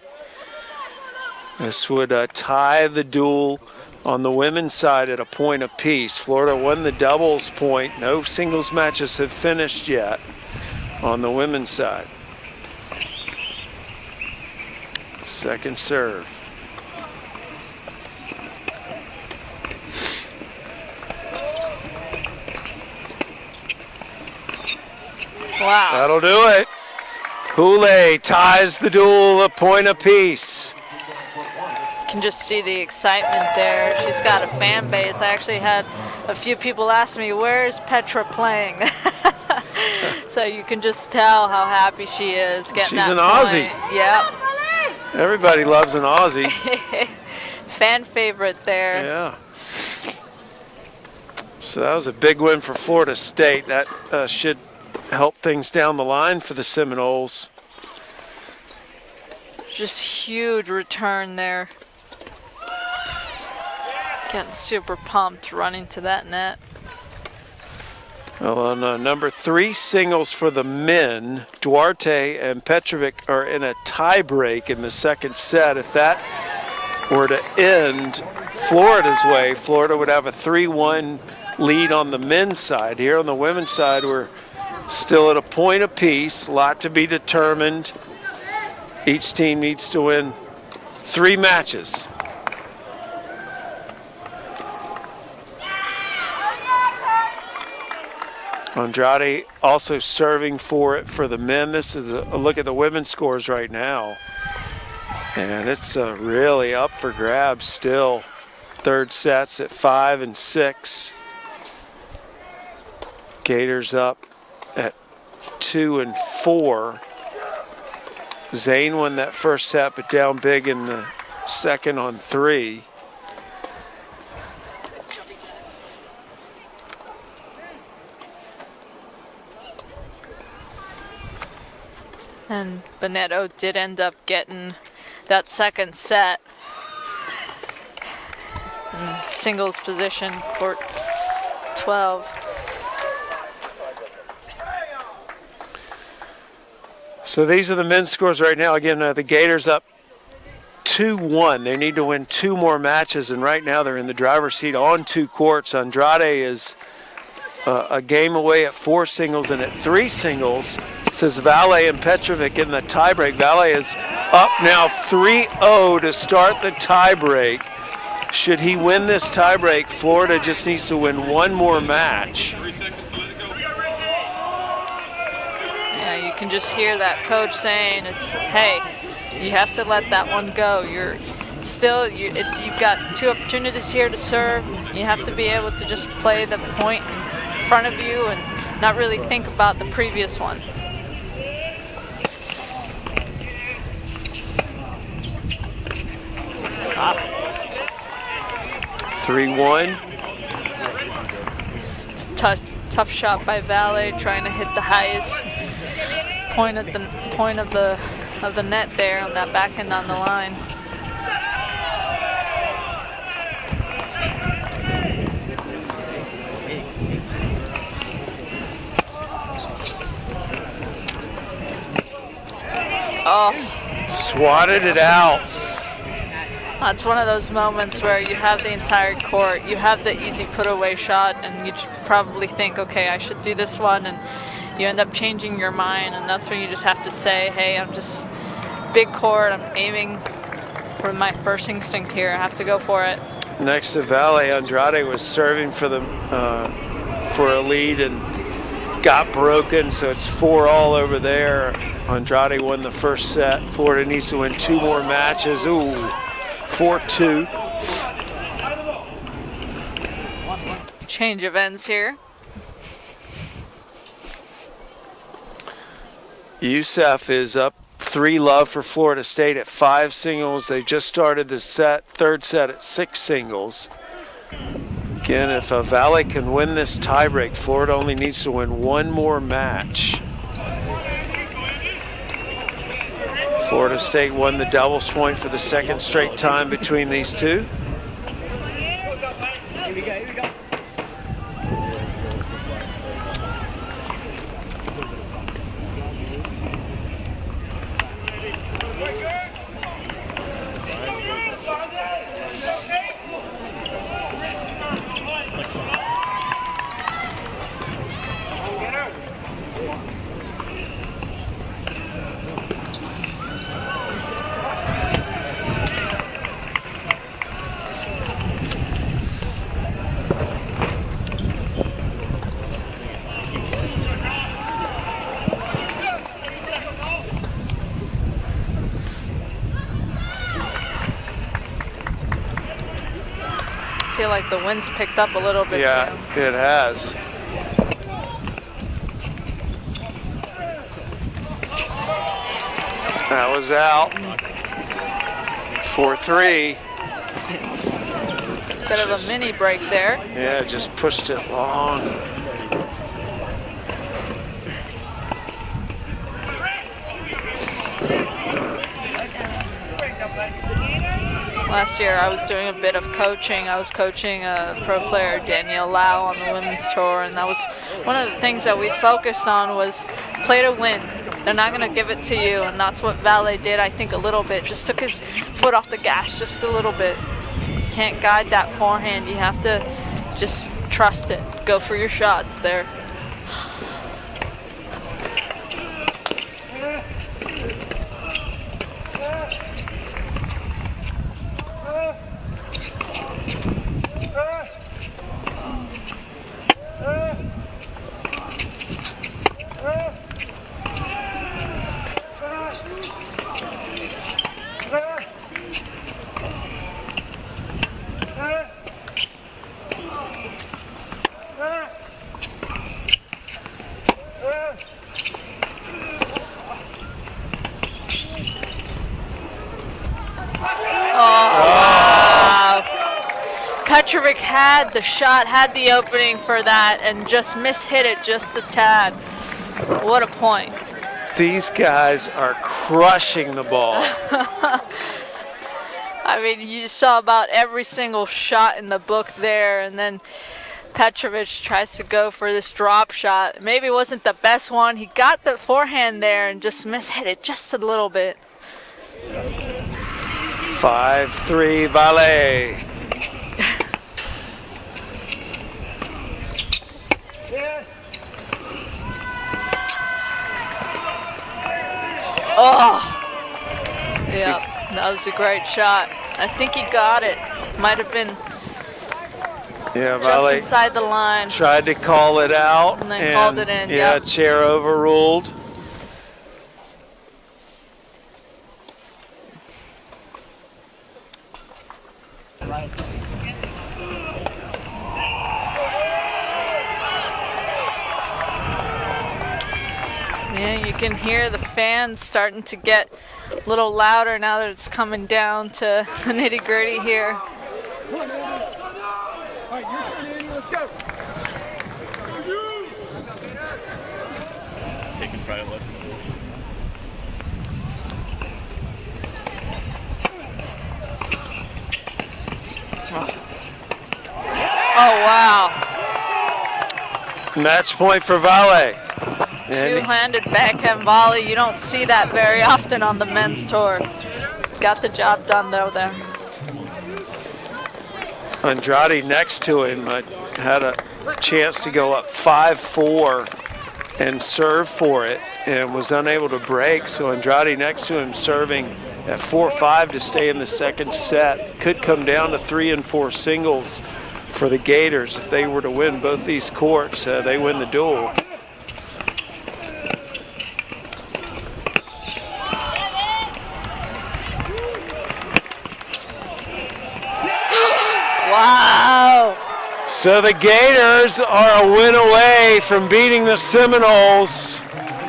This would tie the duel on the women's side at a point apiece. Florida won the doubles point. No singles matches have finished yet on the women's side. Second serve. Wow. That'll do it. Hule ties the duel a point apiece. Can just see the excitement there. She's got a fan base. I actually had a few people ask me, where's Petra playing? So you can just tell how happy she is getting She's that an point. Aussie. Yep. Everybody loves an Aussie. Fan favorite there. Yeah. So that was a big win for Florida State. That should help things down the line for the Seminoles. Just huge return there. Getting super pumped running to that net. Well, on number 3 singles for the men, Duarte and Petrovic are in a tie break in the second set. If that were to end Florida's way, Florida would have a 3-1 lead on the men's side. Here on the women's side, we're still at a point apiece, a lot to be determined. Each team needs to win 3 matches. Andrade also serving for it for the men. This is a look at the women's scores right now. And it's really up for grabs still. Third sets at 5 and 6. Gators up at 2 and 4. Zane won that first set, but down big in the second on 3. And Bonetto did end up getting that second set in singles position, court 12. So these are the men's scores right now. Again, the Gators up 2-1. They need to win 2 more matches, and right now they're in the driver's seat on 2 courts. Andrade is a game away at 4 singles, and at 3 singles, it says Valle and Petrovic in the tiebreak. Valle is up now 3-0 to start the tiebreak. Should he win this tiebreak, Florida just needs to win 1 more match. Yeah, you can just hear that coach saying, hey, you have to let that one go. You've got 2 opportunities here to serve. You have to be able to just play the point in front of you and not really think about the previous one. Ah. 3-1. Tough shot by Valle, trying to hit the highest point of the net there on that backhand on the line. Oh, swatted it out. That's one of those moments where you have the entire court, you have the easy put away shot, and you probably think, okay, I should do this one, and you end up changing your mind, and that's when you just have to say, hey, I'm just big court, I'm aiming for my first instinct here, I have to go for it. Next to Valle, Andrade was serving for a lead and got broken, so it's 4-all over there. Andrade won the first set. Florida needs to win 2 more matches. Ooh, 4-2. Change of ends here. Youssef is up 3-love for Florida State at 5 singles. They just started the third set at 6 singles. Again, if Valle can win this tiebreak, Florida only needs to win 1 more match. Florida State won the doubles point for the 2nd straight time between these 2. I feel like the wind's picked up a little bit. Yeah, too. it has. That was out. 4-3. Bit of a mini break there. Yeah, just pushed it long. Last year I was doing a bit of coaching. I was coaching a pro player, Danielle Lau, on the women's tour, and that was one of the things that we focused on was play to win. They're not going to give it to you, and that's what Valle did, I think, a little bit. Just took his foot off the gas just a little bit. You can't guide that forehand. You have to just trust it. Go for your shots there. Petrovic had the shot, had the opening for that, and just mishit it just a tad. What a point. These guys are crushing the ball. I mean, you saw about every single shot in the book there, and then Petrovic tries to go for this drop shot. Maybe it wasn't the best one. He got the forehand there and just mishit it just a little bit. 5-3 volley. Oh! Yep, that was a great shot. I think he got it. Might have been Yeah, just volley. inside the line. Tried to call it out. And then called it in, Yeah, yep. chair overruled. Yeah, you can hear the fans starting to get a little louder now that it's coming down to the nitty-gritty here. Taking private lessons. Oh, wow. Match point for volley. Two-handed backhand volley. You don't see that very often on the men's tour. Got the job done, though, there. Andrade next to him had a chance to go up 5-4 and serve for it and was unable to break. So Andrade next to him serving at 4-5 to stay in the second set. Could come down to 3 and 4 singles for the Gators if they were to win both these courts. They win the duel. Wow. So the Gators are a win away from beating the Seminoles,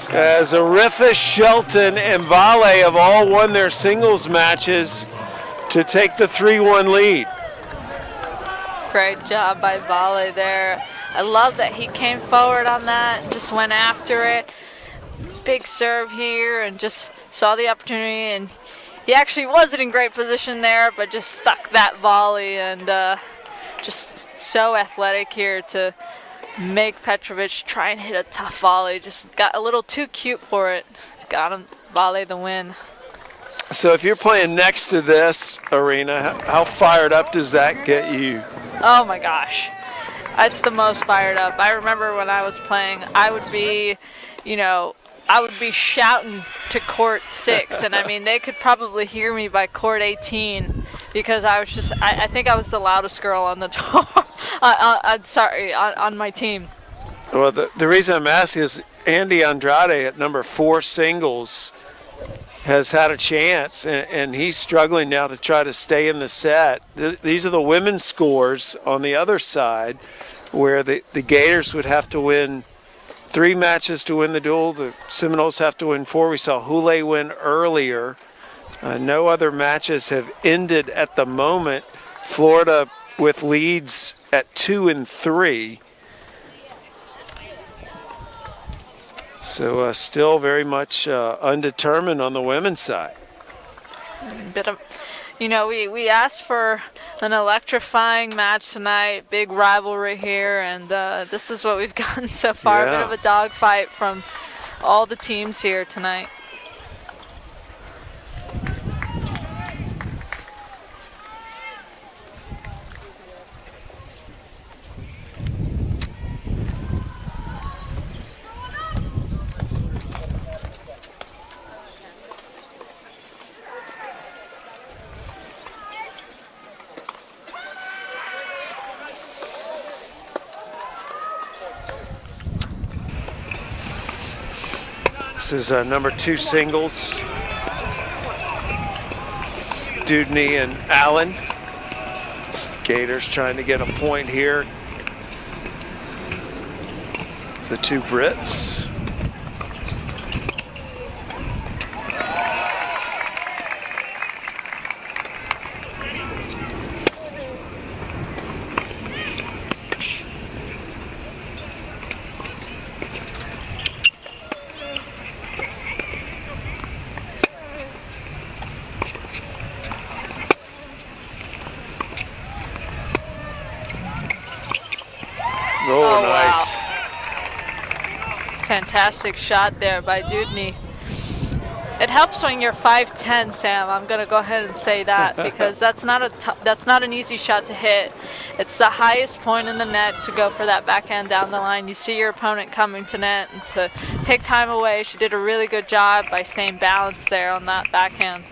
as Aritha, Shelton, and Vale have all won their singles matches to take the 3-1 lead. Great job by Vale there. I love that he came forward on that and just went after it. Big serve here and just saw the opportunity, and he actually wasn't in great position there, but just stuck that volley, and just so athletic here to make Petrovic try and hit a tough volley. Just got a little too cute for it. Got him, Vale, the win. So if you're playing next to this arena, how fired up does that get you? Oh my gosh. That's the most fired up. I remember when I was playing, I would be, I would be shouting to court 6, and I mean, they could probably hear me by court 18 because I was just, I think I was the loudest girl on the tour, on my team. Well, the reason I'm asking is Andy Andrade at number 4 singles has had a chance, and he's struggling now to try to stay in the set. These are the women's scores on the other side, where the Gators would have to win 3 matches to win the duel. The Seminoles have to win 4. We saw Hule win earlier. No other matches have ended at the moment. Florida with leads at 2 and 3. So still very much undetermined on the women's side. Bit of, we asked for an electrifying match tonight, big rivalry here, and this is what we've gotten so far. Yeah. A bit of a dogfight from all the teams here tonight. This is number 2 singles. Dudney and Allen. Gators trying to get a point here. The 2 Brits. Oh, nice. Wow. Fantastic shot there by Dudney. It helps when you're 5'10", Sam. I'm gonna go ahead and say that because that's not an easy shot to hit. It's the highest point in the net to go for that backhand down the line. You see your opponent coming to net and to take time away. She did a really good job by staying balanced there on that backhand.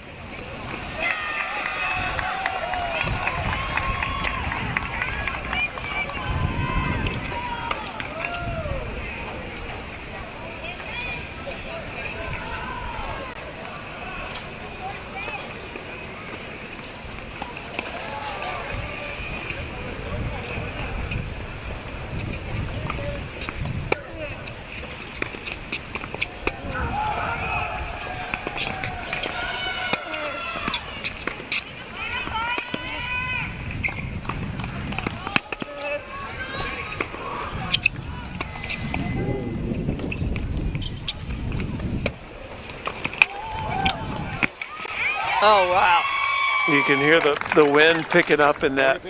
Oh, wow. You can hear the wind picking up in that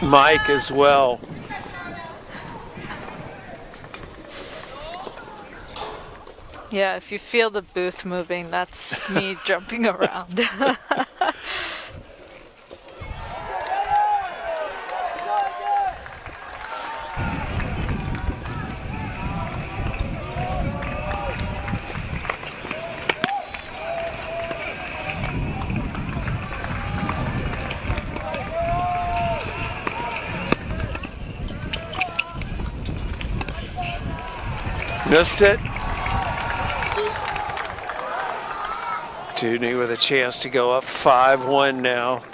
mic as well. Yeah, if you feel the booth moving, that's me jumping around. Missed it. Dudney with a chance to go up 5-1 now.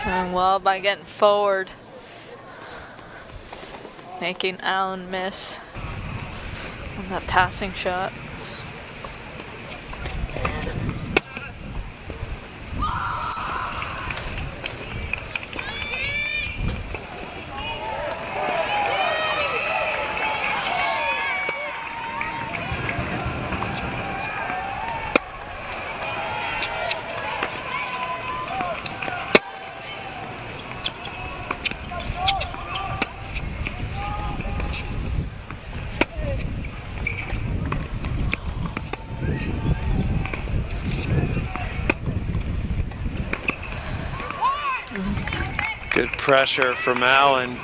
Doing well by getting forward. Making Allen miss on that passing shot. Good pressure from Allen.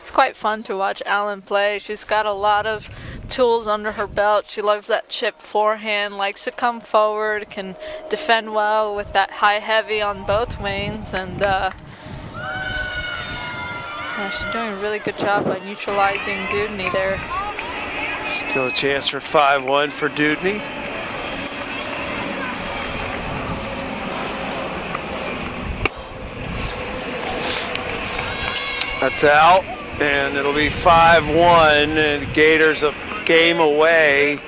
It's quite fun to watch Allen play. She's got a lot of tools under her belt. She loves that chip forehand, likes to come forward, can defend well with that high heavy on both wings, and yeah, she's doing a really good job by neutralizing Dudney there. Still a chance for 5-1 for Dudney. That's out, and it'll be 5-1, and Gators a game away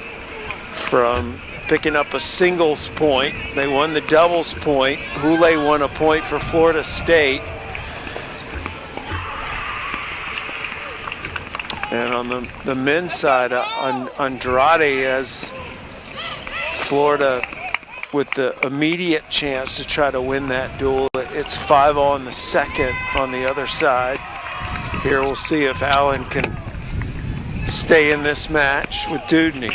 from picking up a singles point. They won the doubles point. Hule won a point for Florida State. And on the men's side, Andrade has Florida with the immediate chance to try to win that duel. It's 5-all in the second on the other side. Here we'll see if Allen can stay in this match with Dudney.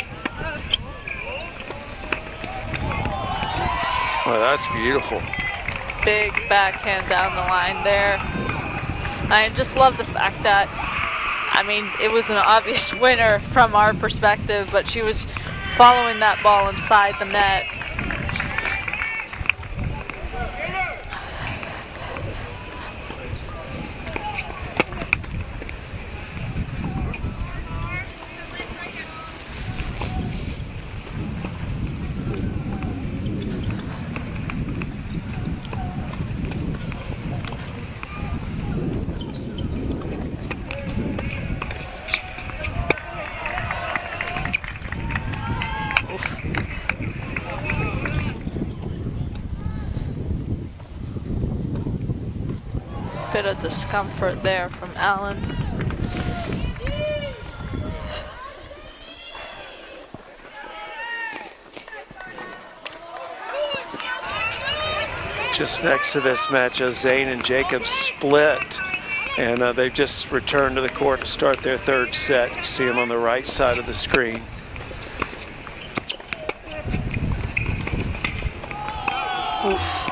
Oh, that's beautiful. Big backhand down the line there. I just love the fact that, I mean, it was an obvious winner from our perspective, but she was following that ball inside the net. Bit of discomfort there from Allen. just next to this match, Zane and Jacob split, and they've just returned to the court to start their third set. You see them on the right side of the screen. Oof.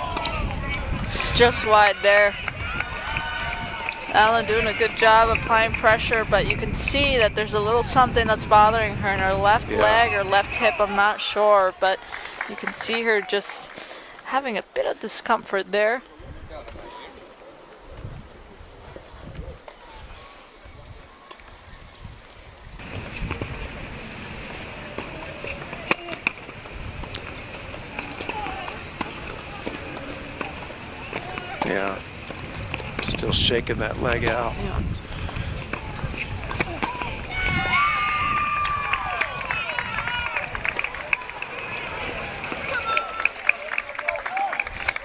Just wide there. Ellen doing a good job applying pressure, but you can see that there's a little something that's bothering her in her left leg or left hip. I'm not sure, but you can see her just having a bit of discomfort there. Yeah, still shaking that leg out. Yeah.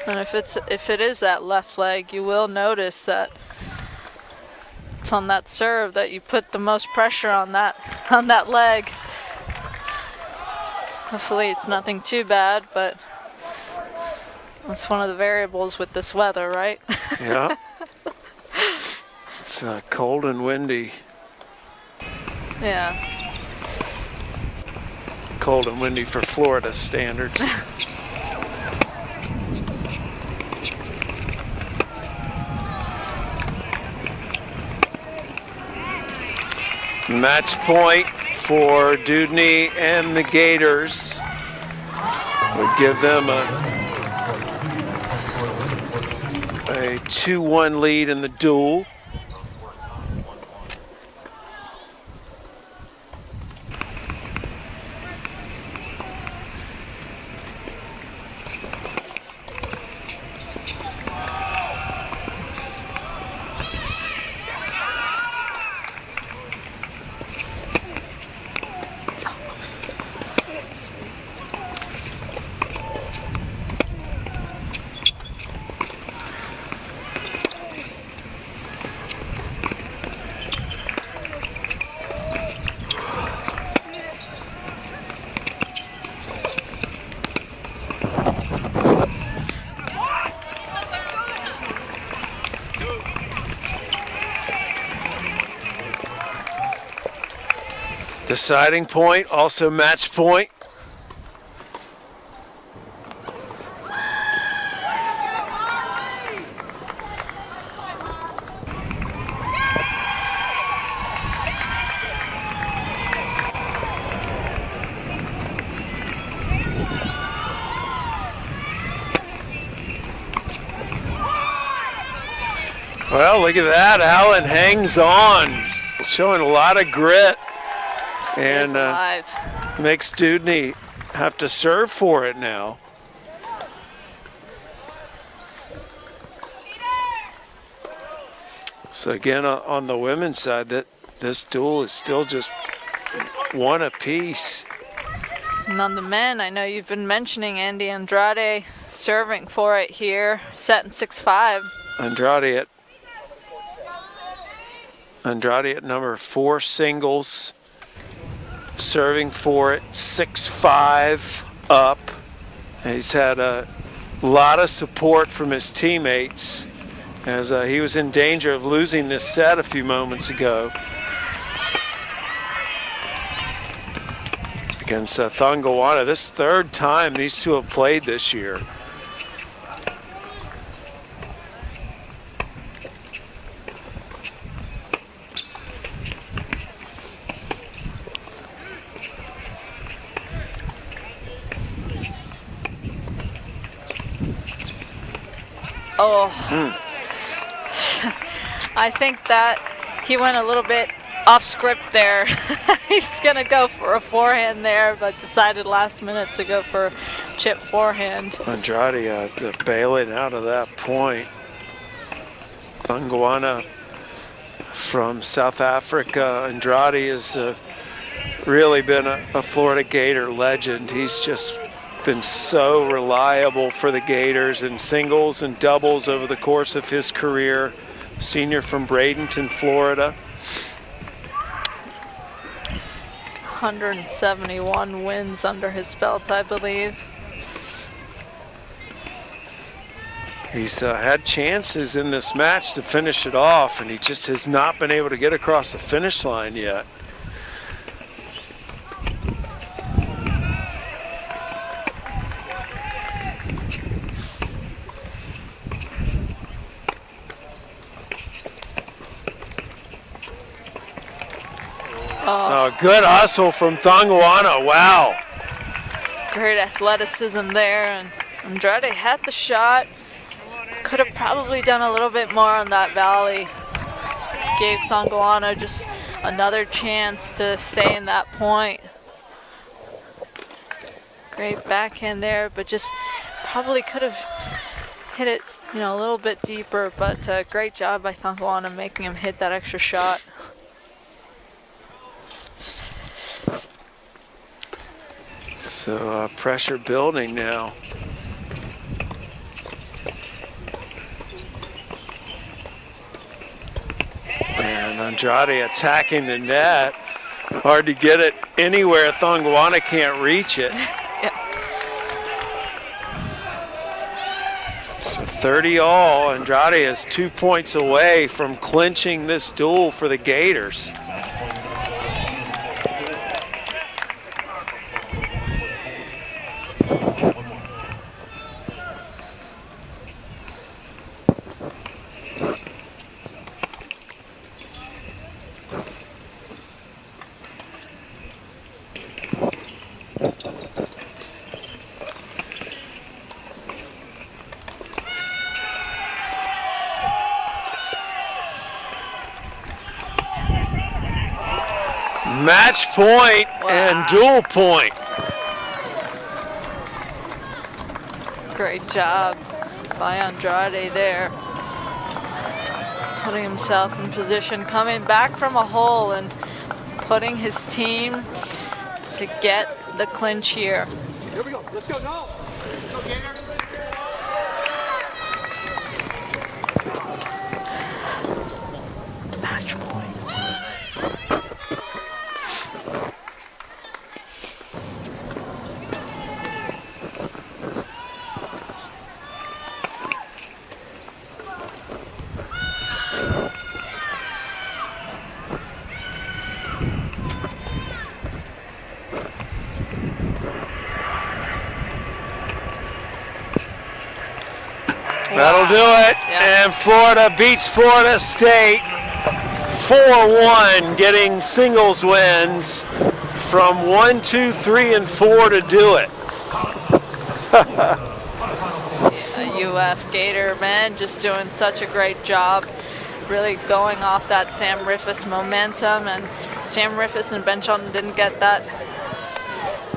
And if it is that left leg, you will notice that it's on that serve that you put the most pressure on that leg. Hopefully it's nothing too bad, but that's one of the variables with this weather, right? Yeah. It's cold and windy. Yeah. Cold and windy for Florida standards. Match point for Dudney and the Gators. Would give them a 2-1 lead in the duel. Deciding point, also match point. Well, look at that. Allen hangs on, showing a lot of grit. And makes Dudney have to serve for it now. So again, on the women's side, that this duel is still just one apiece. And on the men, I know you've been mentioning Andy Andrade serving for it here, setting 6-5. Andrade at number 4 singles. Serving for it, 6-5 up. And he's had a lot of support from his teammates as he was in danger of losing this set a few moments ago against Thongawana. This third time these two have played this year. Oh, I think that he went a little bit off script there. He's going to go for a forehand there, but decided last minute to go for a chip forehand. Andrade bailing out of that point. Thongawana from South Africa. Andrade has really been a Florida Gator legend. He's just been so reliable for the Gators in singles and doubles over the course of his career. Senior from Bradenton, Florida. 171 wins under his belt, I believe. He's had chances in this match to finish it off, and he just has not been able to get across the finish line yet. Oh, good hustle from Thongoana. Wow. Great athleticism there, and Andrade had the shot. Could have probably done a little bit more on that volley. Gave Thongoana just another chance to stay in that point. Great backhand there, but just probably could have hit it, you know, a little bit deeper. But great job by Thongoana making him hit that extra shot. So pressure building now. And Andrade attacking the net. Hard to get it anywhere. Thongoana can't reach it. Yep. So 30 all. Andrade is 2 points away from clinching this duel for the Gators. Match point. Wow. And dual point. Great job by Andrade there. Putting himself in position, coming back from a hole and putting his team to get the clinch here. Here we go. Let's go. No. Let's go, Gator. Match point. That'll do it. Yeah. And Florida beats Florida State 4-1, getting singles wins from 1, 2, 3, and 4 to do it. UF Gator men just doing such a great job, really going off that Sam Riffis momentum. And Sam Riffis and Ben Shelton didn't get that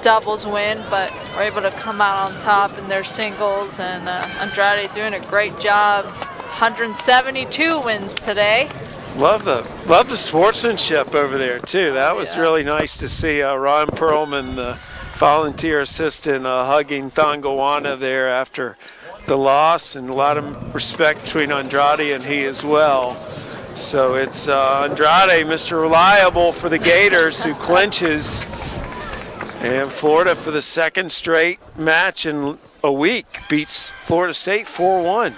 doubles win, but were able to come out on top in their singles. And Andrade doing a great job. 172 wins today. Love the sportsmanship over there too. That was really nice to see. Ron Perlman, the volunteer assistant, hugging Thongoana there after the loss, and a lot of respect between Andrade and he as well. So it's Andrade, Mr. Reliable for the Gators, who clinches. And Florida, for the second straight match in a week, beats Florida State 4-1.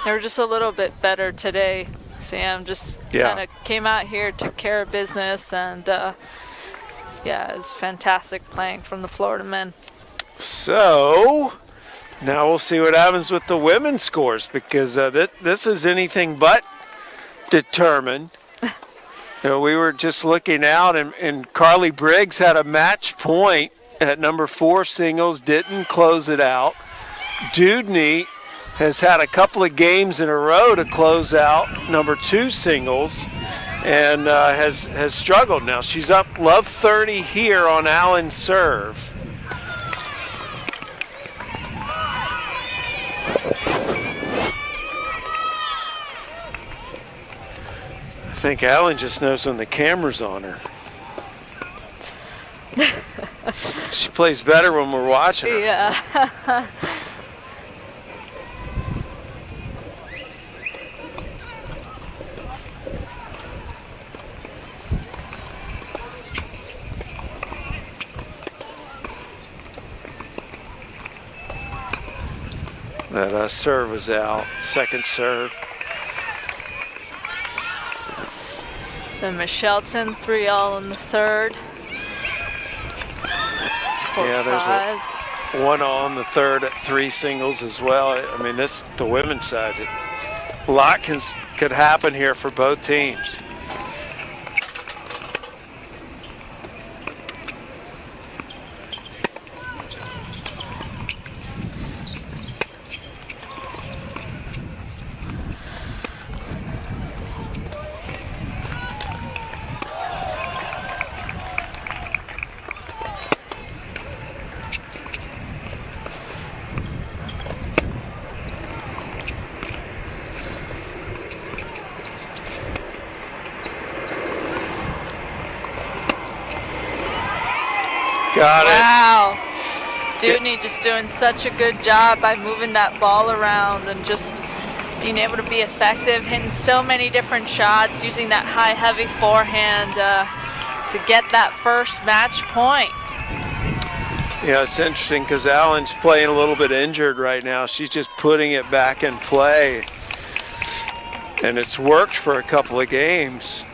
They were just a little bit better today. Sam just kind of came out here, took care of business, and yeah, it was fantastic playing from the Florida men. So now we'll see what happens with the women's scores, because this is anything but determined. You know, we were just looking out, and Carly Briggs had a match point at number 4 singles, didn't close it out. Dudney has had a couple of games in a row to close out number 2 singles, and has struggled now. She's up love 30 here on Allen's serve. I think Allen just knows when the camera's on her. She plays better when we're watching her. Yeah. That serve was out. Second serve. Then Michelton, 3-all in the third. Yeah, there's a 1-all in the third at 3 singles as well. I mean, the women's side, a lot could happen here for both teams. Got it. Wow. Dudney just doing such a good job by moving that ball around and just being able to be effective, hitting so many different shots, using that high, heavy forehand to get that first match point. Yeah, it's interesting because Allen's playing a little bit injured right now. She's just putting it back in play. And it's worked for a couple of games.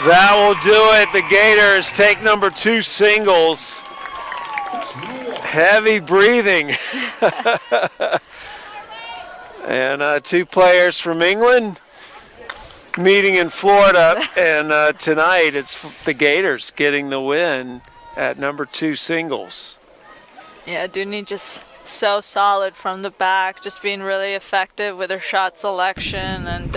That will do it. The Gators take number 2 singles. Heavy breathing. And 2 players from England meeting in Florida. And tonight it's the Gators getting the win at number 2 singles. Yeah, Dudney just so solid from the back, just being really effective with her shot selection, and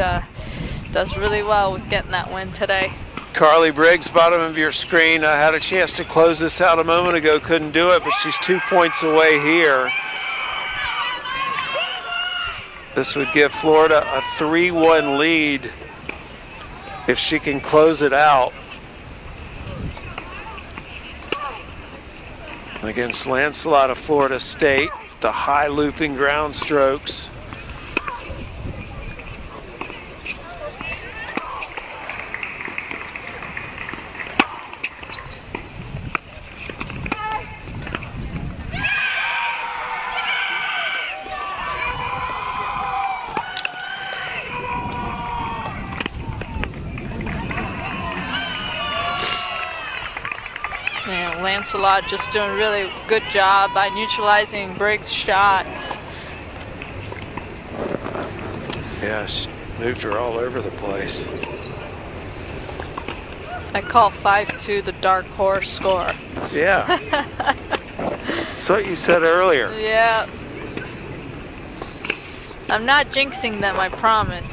does really well with getting that win today. Carly Briggs, bottom of your screen. I had a chance to close this out a moment ago, couldn't do it, but she's 2 points away here. This would give Florida a 3-1 lead if she can close it out against Lancelot of Florida State, the high looping ground strokes. Lancelot just doing a really good job by neutralizing Briggs' shots. Yeah, she moved her all over the place. I call 5-2 the dark horse score. Yeah. That's what you said earlier. Yeah. I'm not jinxing them, I promise.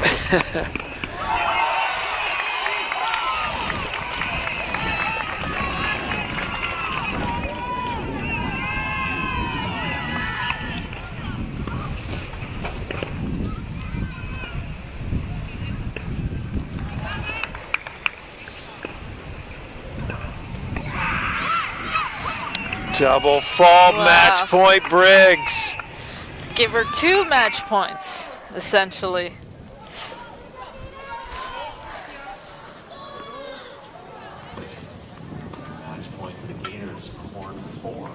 Double fault, wow. Match point Briggs. Give her 2 match points, essentially. Match point for the Gators, corner 4.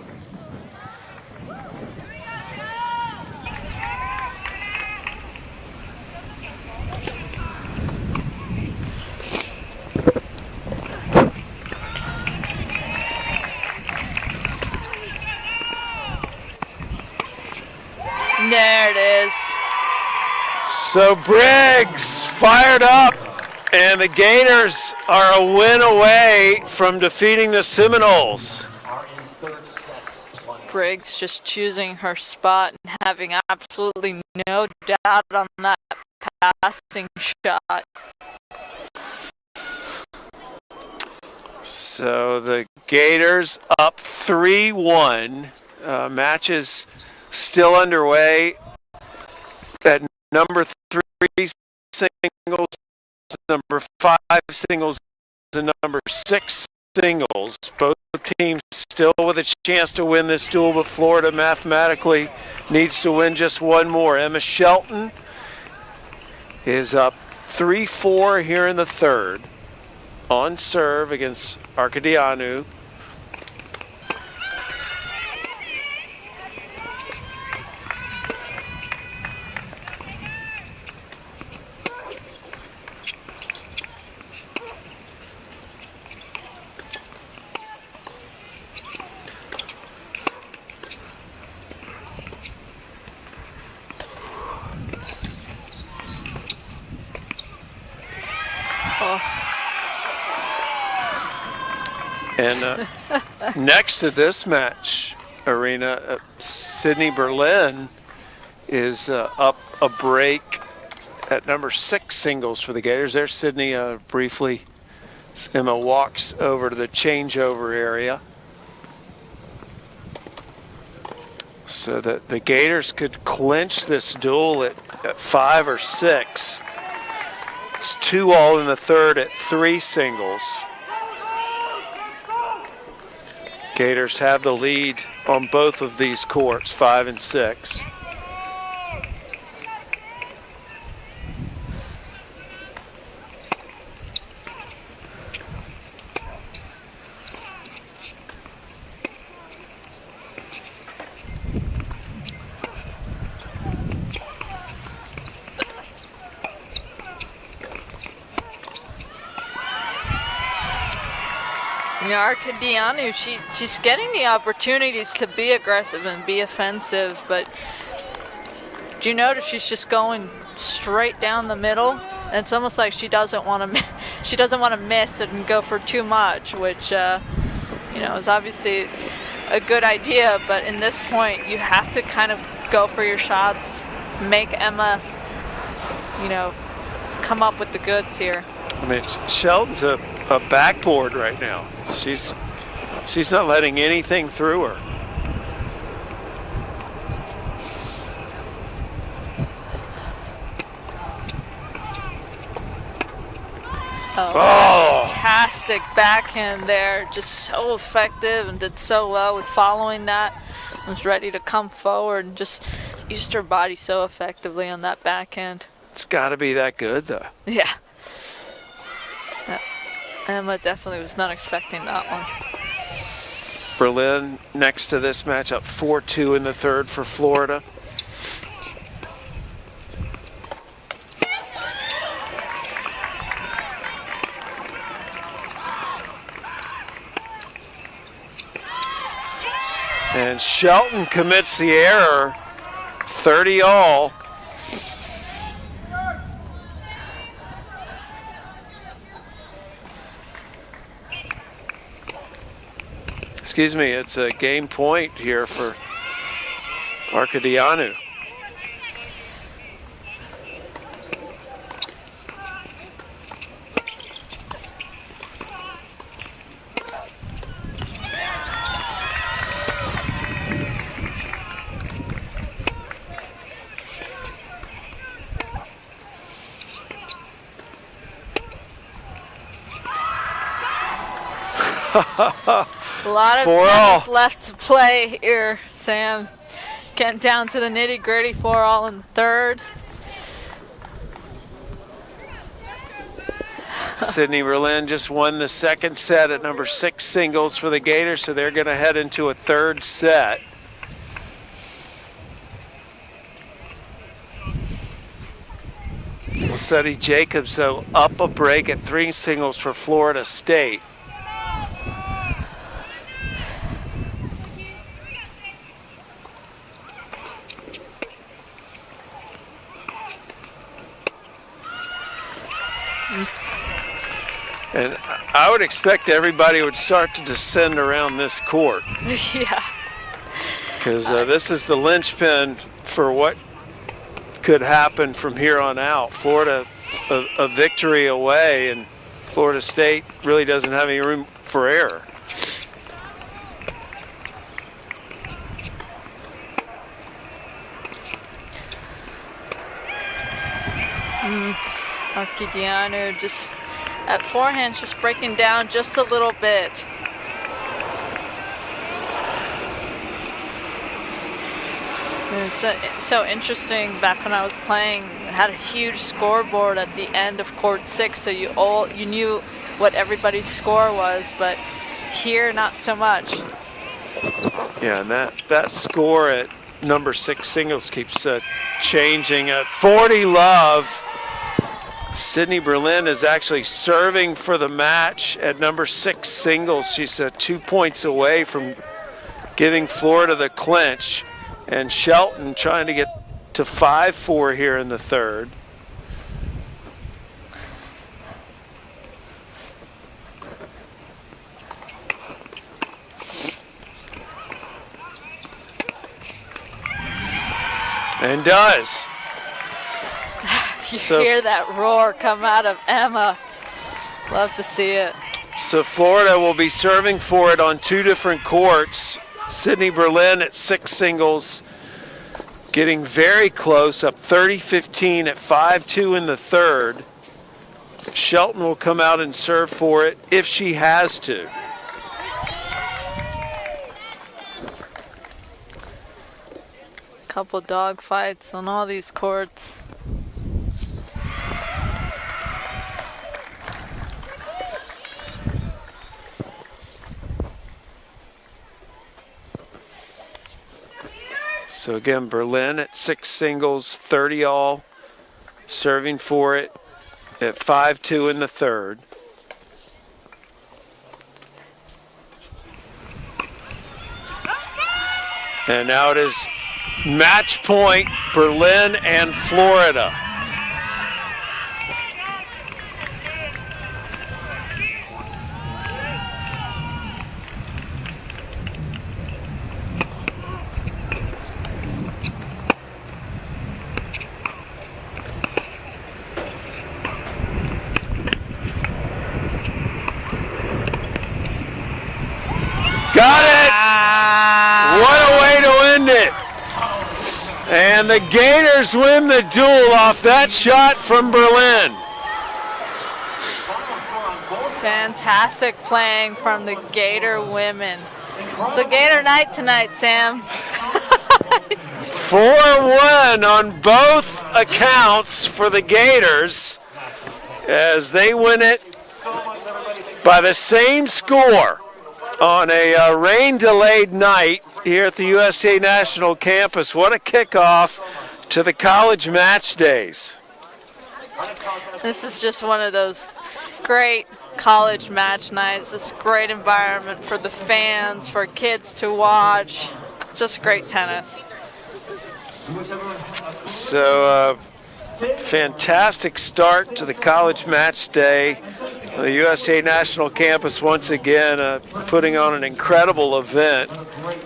There it is. So Briggs fired up, and the Gators are a win away from defeating the Seminoles. Are in third sets 20. Briggs just choosing her spot and having absolutely no doubt on that passing shot. So the Gators up 3-1. Match is still underway at number 3 singles, number 5 singles, and number 6 singles. Both teams still with a chance to win this duel, but Florida mathematically needs to win just one more. Emma Shelton is up 3-4 here in the third. On serve against Arkadianu. And next to this match, Arena, Sydney Berlin is up a break at number 6 singles for the Gators. There's Sydney briefly. Emma walks over to the changeover area so that the Gators could clinch this duel at 5 or 6. It's 2-all in the third at 3 singles. Gators have the lead on both of these courts, 5 and 6. Arkadianu, she's getting the opportunities to be aggressive and be offensive, but do you notice she's just going straight down the middle? And it's almost like she doesn't want to miss and go for too much, which is obviously a good idea. But in this point, you have to kind of go for your shots, make Emma, come up with the goods here. I mean, Shelton's a backboard right now. She's not letting anything through her. Oh, fantastic backhand there. Just so effective and did so well with following that. Was ready to come forward and just used her body so effectively on that backhand. It's got to be that good, though. Yeah. Emma definitely was not expecting that one. Berlin next to this match up 4-2 in the third for Florida. And Shelton commits the error, 30-all. Excuse me, it's a game point here for Arkadianu. A lot of tennis left to play here, Sam. Getting down to the nitty-gritty, 4-all in the third. Sydney Berlin just won the second set at number 6 singles for the Gators, so they're going to head into a third set. Lesedi Jacobs, though, up a break at 3 singles for Florida State. And I would expect everybody would start to descend around this court. Yeah. Because this is the linchpin for what could happen from here on out. Florida a victory away, and Florida State really doesn't have any room for error. Archidiano just at forehand, just breaking down just a little bit. It's so interesting. Back when I was playing, I had a huge scoreboard at the end of court 6, so you knew what everybody's score was, but here not so much. Yeah, and that score at number 6 singles keeps changing. At 40 love, Sydney Berlin is actually serving for the match at number 6 singles. She's 2 points away from giving Florida the clinch. And Shelton trying to get to 5-4 here in the third. And does. You hear that roar come out of Emma. Love to see it. So Florida will be serving for it on 2 different courts. Sydney Berlin at 6 singles, getting very close, up 30-15 at 5-2 in the third. Shelton will come out and serve for it if she has to. Couple dog fights on all these courts. So again, Berlin at 6 singles, 30 all, serving for it at 5-2 in the third. And now it is match point, Berlin and Florida. Got it! What a way to end it! And the Gators win the duel off that shot from Berlin. Fantastic playing from the Gator women. It's a Gator night tonight, Sam. 4-1 on both accounts for the Gators as they win it by the same score on a rain-delayed night here at the USA National Campus. What a kickoff to the college match days. This is just one of those great college match nights. This great environment for the fans, for kids to watch. Just great tennis. So, fantastic start to the college match day. The USA National Campus once again putting on an incredible event.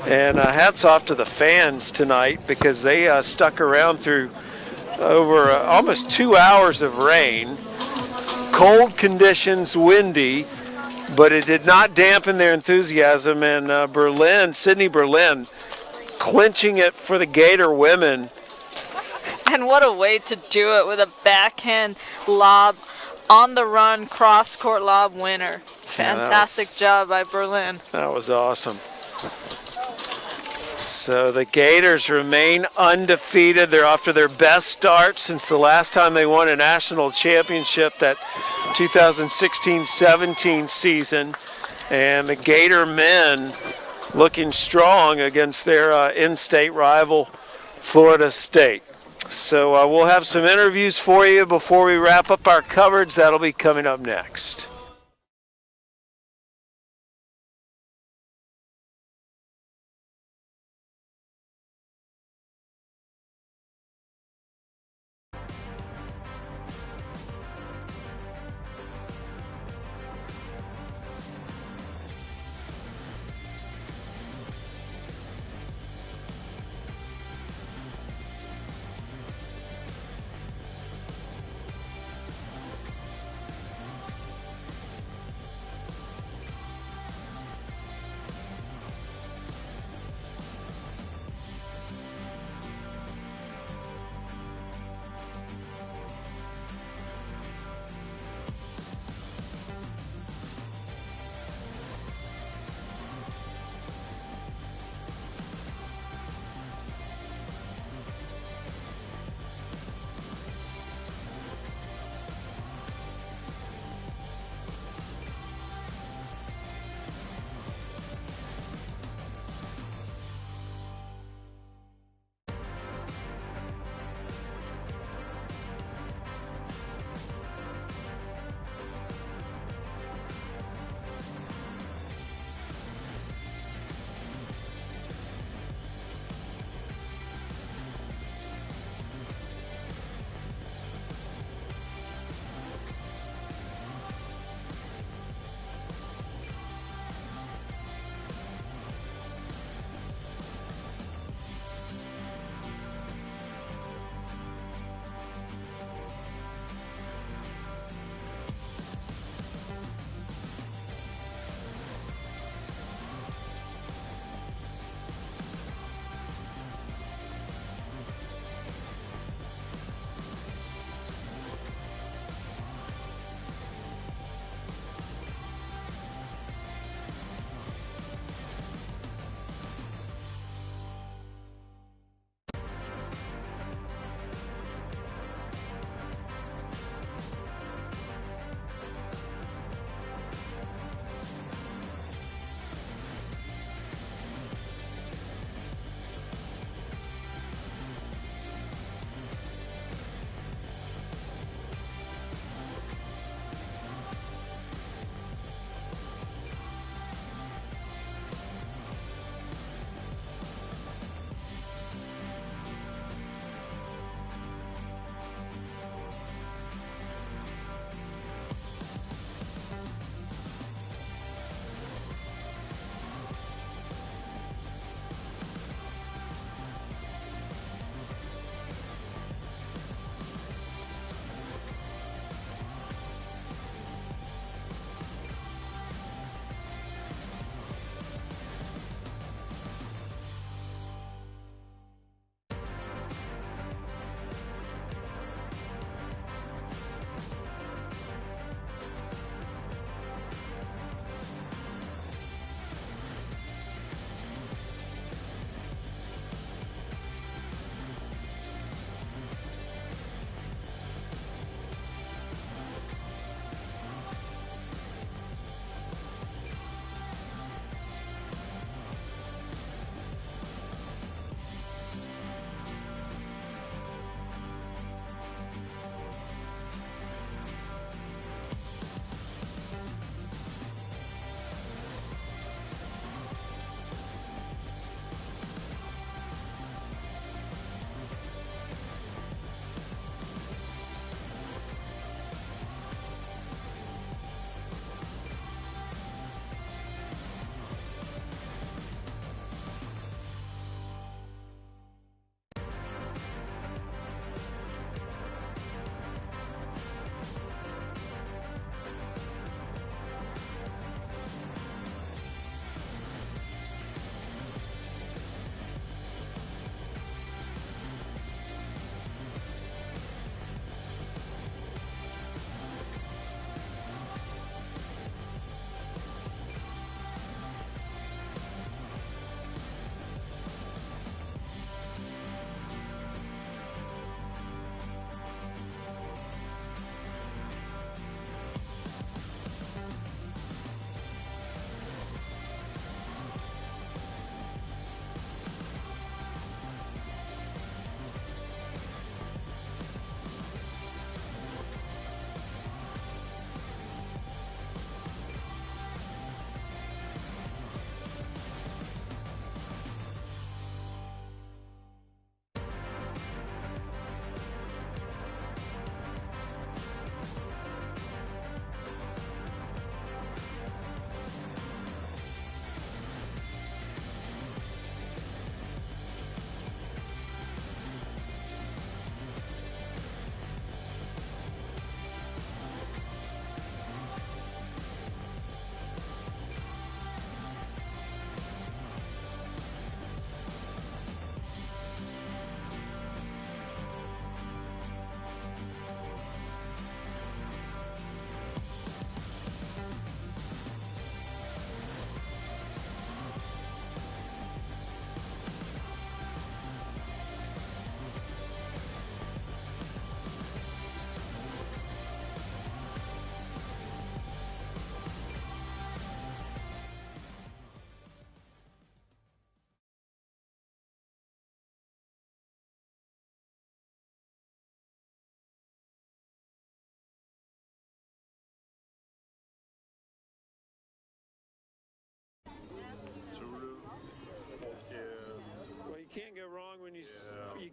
And hats off to the fans tonight because they stuck around through over almost 2 hours of rain. Cold conditions, windy, but it did not dampen their enthusiasm. And Sydney Berlin, clinching it for the Gator women. And what a way to do it with a backhand lob on the run, cross-court lob winner. Fantastic job by Berlin. That was awesome. So the Gators remain undefeated. They're off to their best start since the last time they won a national championship, that 2016-17 season. And the Gator men looking strong against their in-state rival, Florida State. So we'll have some interviews for you before we wrap up our coverage. That'll be coming up next.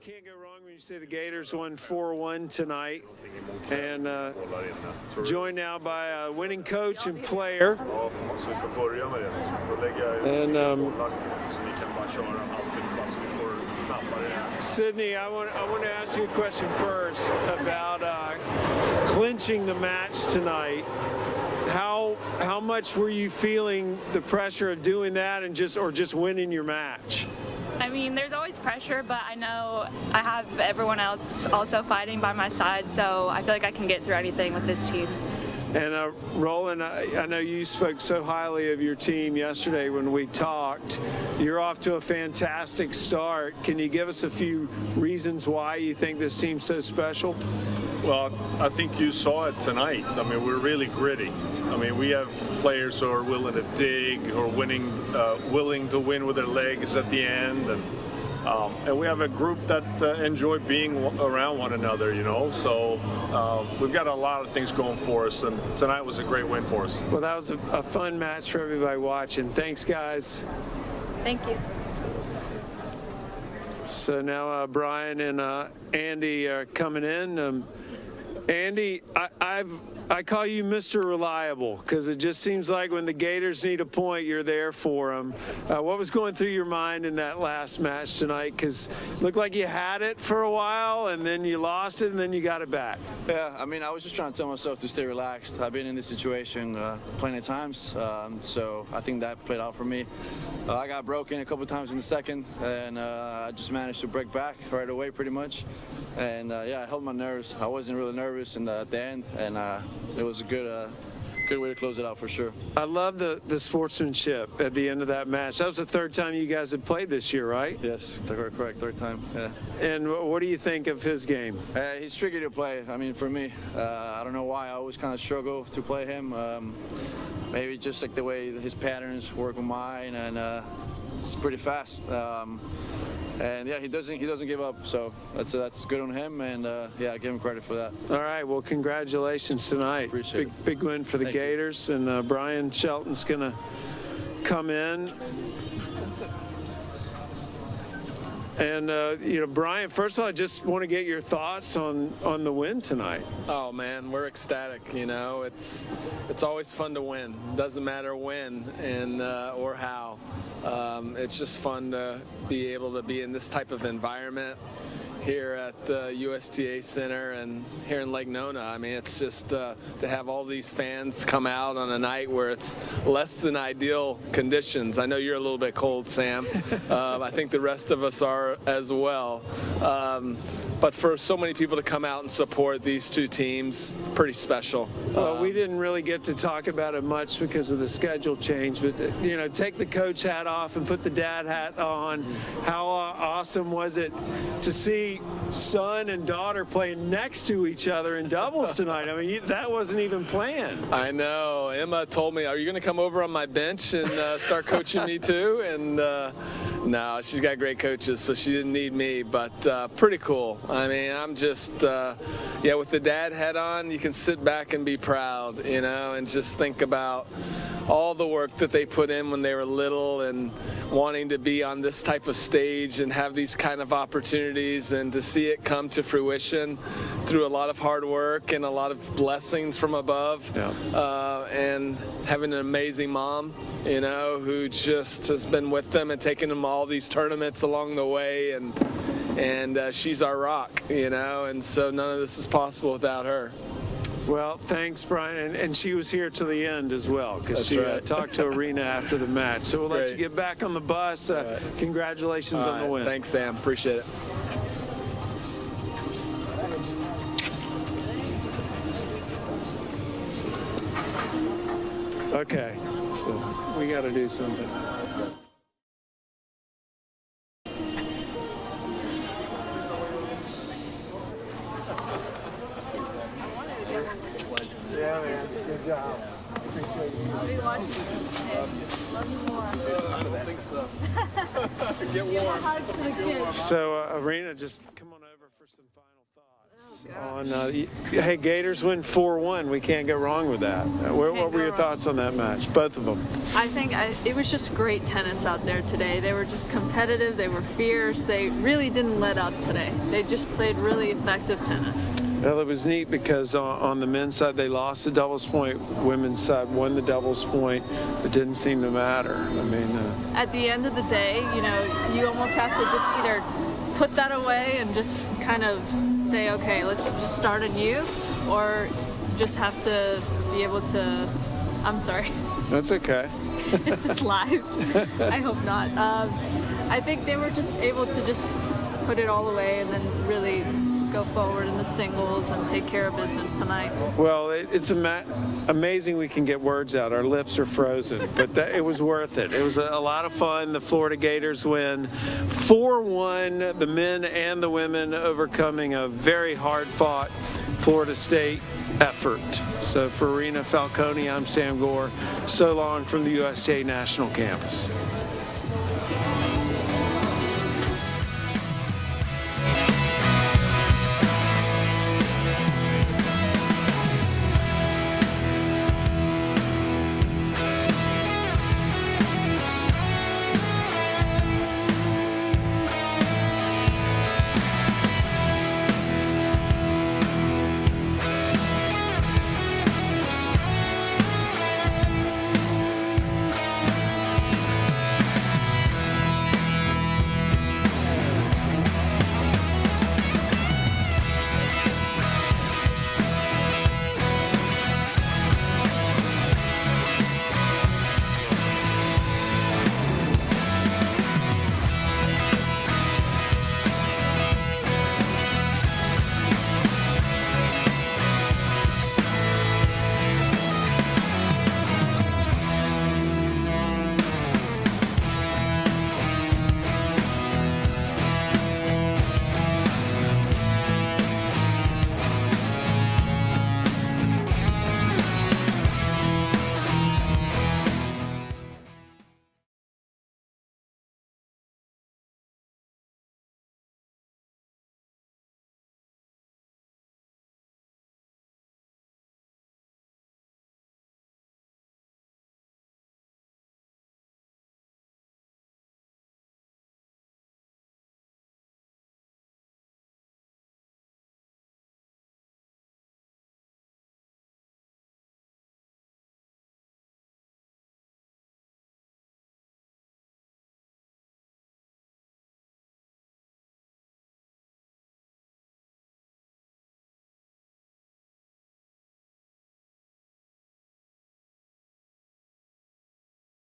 can't go wrong when you say the Gators won 4-1 tonight, and joined now by a winning coach and player. And Sydney, I want to ask you a question first about clinching the match tonight. How much were you feeling the pressure of doing that, and just winning your match? I mean, there's always pressure, but I know I have everyone else also fighting by my side, so I feel like I can get through anything with this team. And Roland, I know you spoke so highly of your team yesterday when we talked. You're off to a fantastic start. Can you give us a few reasons why you think this team's so special? Well, I think you saw it tonight. I mean, we're really gritty. I mean, we have players who are willing to dig, who are willing to win with their legs at the end, and we have a group that enjoy being around one another, you know. So we've got a lot of things going for us, and tonight was a great win for us. Well, that was a fun match for everybody watching. Thanks, guys. Thank you. So now Brian and Andy are coming in. Andy, I call you Mr. Reliable because it just seems like when the Gators need a point, you're there for them. What was going through your mind in that last match tonight? Because it looked like you had it for a while, and then you lost it, and then you got it back. Yeah, I mean, I was just trying to tell myself to stay relaxed. I've been in this situation plenty of times, so I think that played out for me. I got broken a couple times in the second, and I just managed to break back right away pretty much. And yeah, I held my nerves. I wasn't really nervous at the end, and it was a good way to close it out for sure. I love the sportsmanship at the end of that match. That was the third time you guys have played this year, right? Yes, correct, third time. Yeah. And what do you think of his game? He's tricky to play. I mean, for me, I don't know why I always kind of struggle to play him. Maybe just like the way his patterns work with mine, and it's pretty fast. And yeah, he doesn't give up, so that's good on him, and yeah, I give him credit for that. All right, well, congratulations tonight. Appreciate it. Big win for the Gators, and Brian Shelton's gonna come in. And you know, Brian, first of all, I just want to get your thoughts on the win tonight. Oh man, we're ecstatic. You know, it's always fun to win. Doesn't matter when and or how. It's just fun to be able to be in this type of environment here at the USTA Center and here in Lake Nona. I mean, it's just to have all these fans come out on a night where it's less than ideal conditions. I know you're a little bit cold, Sam. I think the rest of us are as well. But for so many people to come out and support these two teams, pretty special. Well, we didn't really get to talk about it much because of the schedule change, but you know, take the coach hat off and put the dad hat on. How awesome was it to see son and daughter playing next to each other in doubles tonight? I mean, that wasn't even planned. I know. Emma told me, "Are you going to come over on my bench and start coaching me too?" And no, she's got great coaches, so she didn't need me, but pretty cool. I mean, I'm just, yeah, with the dad hat on, you can sit back and be proud, you know, and just think about all the work that they put in when they were little and wanting to be on this type of stage and have these kind of opportunities, and to see it come to fruition through a lot of hard work and a lot of blessings from above. Yeah. And having an amazing mom, you know, who just has been with them and taken them all these tournaments along the way, and she's our rock, you know, and so none of this is possible without her. Well, thanks, Brian, and she was here to the end as well, because she right. Talked to Arena after the match. So we'll let you get back on the bus. Right. Congratulations on the win. Thanks, Sam. Appreciate it. Okay, so we got to do something. Yeah, man. Good job. Appreciate you. I'll be watching. Love you more. I don't think so. Get warm. Hug for the kids. So, Arena, just come on over for some final thoughts. on. Hey, Gators win 4-1. We can't go wrong with that. What were your thoughts on that match? Both of them. I think it was just great tennis out there today. They were just competitive. They were fierce. They really didn't let up today. They just played really effective tennis. Well, it was neat because on the men's side they lost the doubles point. Women's side won the doubles point. It didn't seem to matter. I mean, at the end of the day, you know, you almost have to just either put that away and just kind of say, okay, let's just start anew, or just have to be able to. I'm sorry. That's okay. It's just live. I hope not. I think they were just able to just put it all away and then really go forward in the singles and take care of business tonight. Well, it's amazing we can get words out. Our lips are frozen, but it was worth it. It was a lot of fun. The Florida Gators win 4-1, the men and the women overcoming a very hard-fought Florida State effort. So for Irina Falcone, I'm Sam Gore. So long from the USTA National Campus.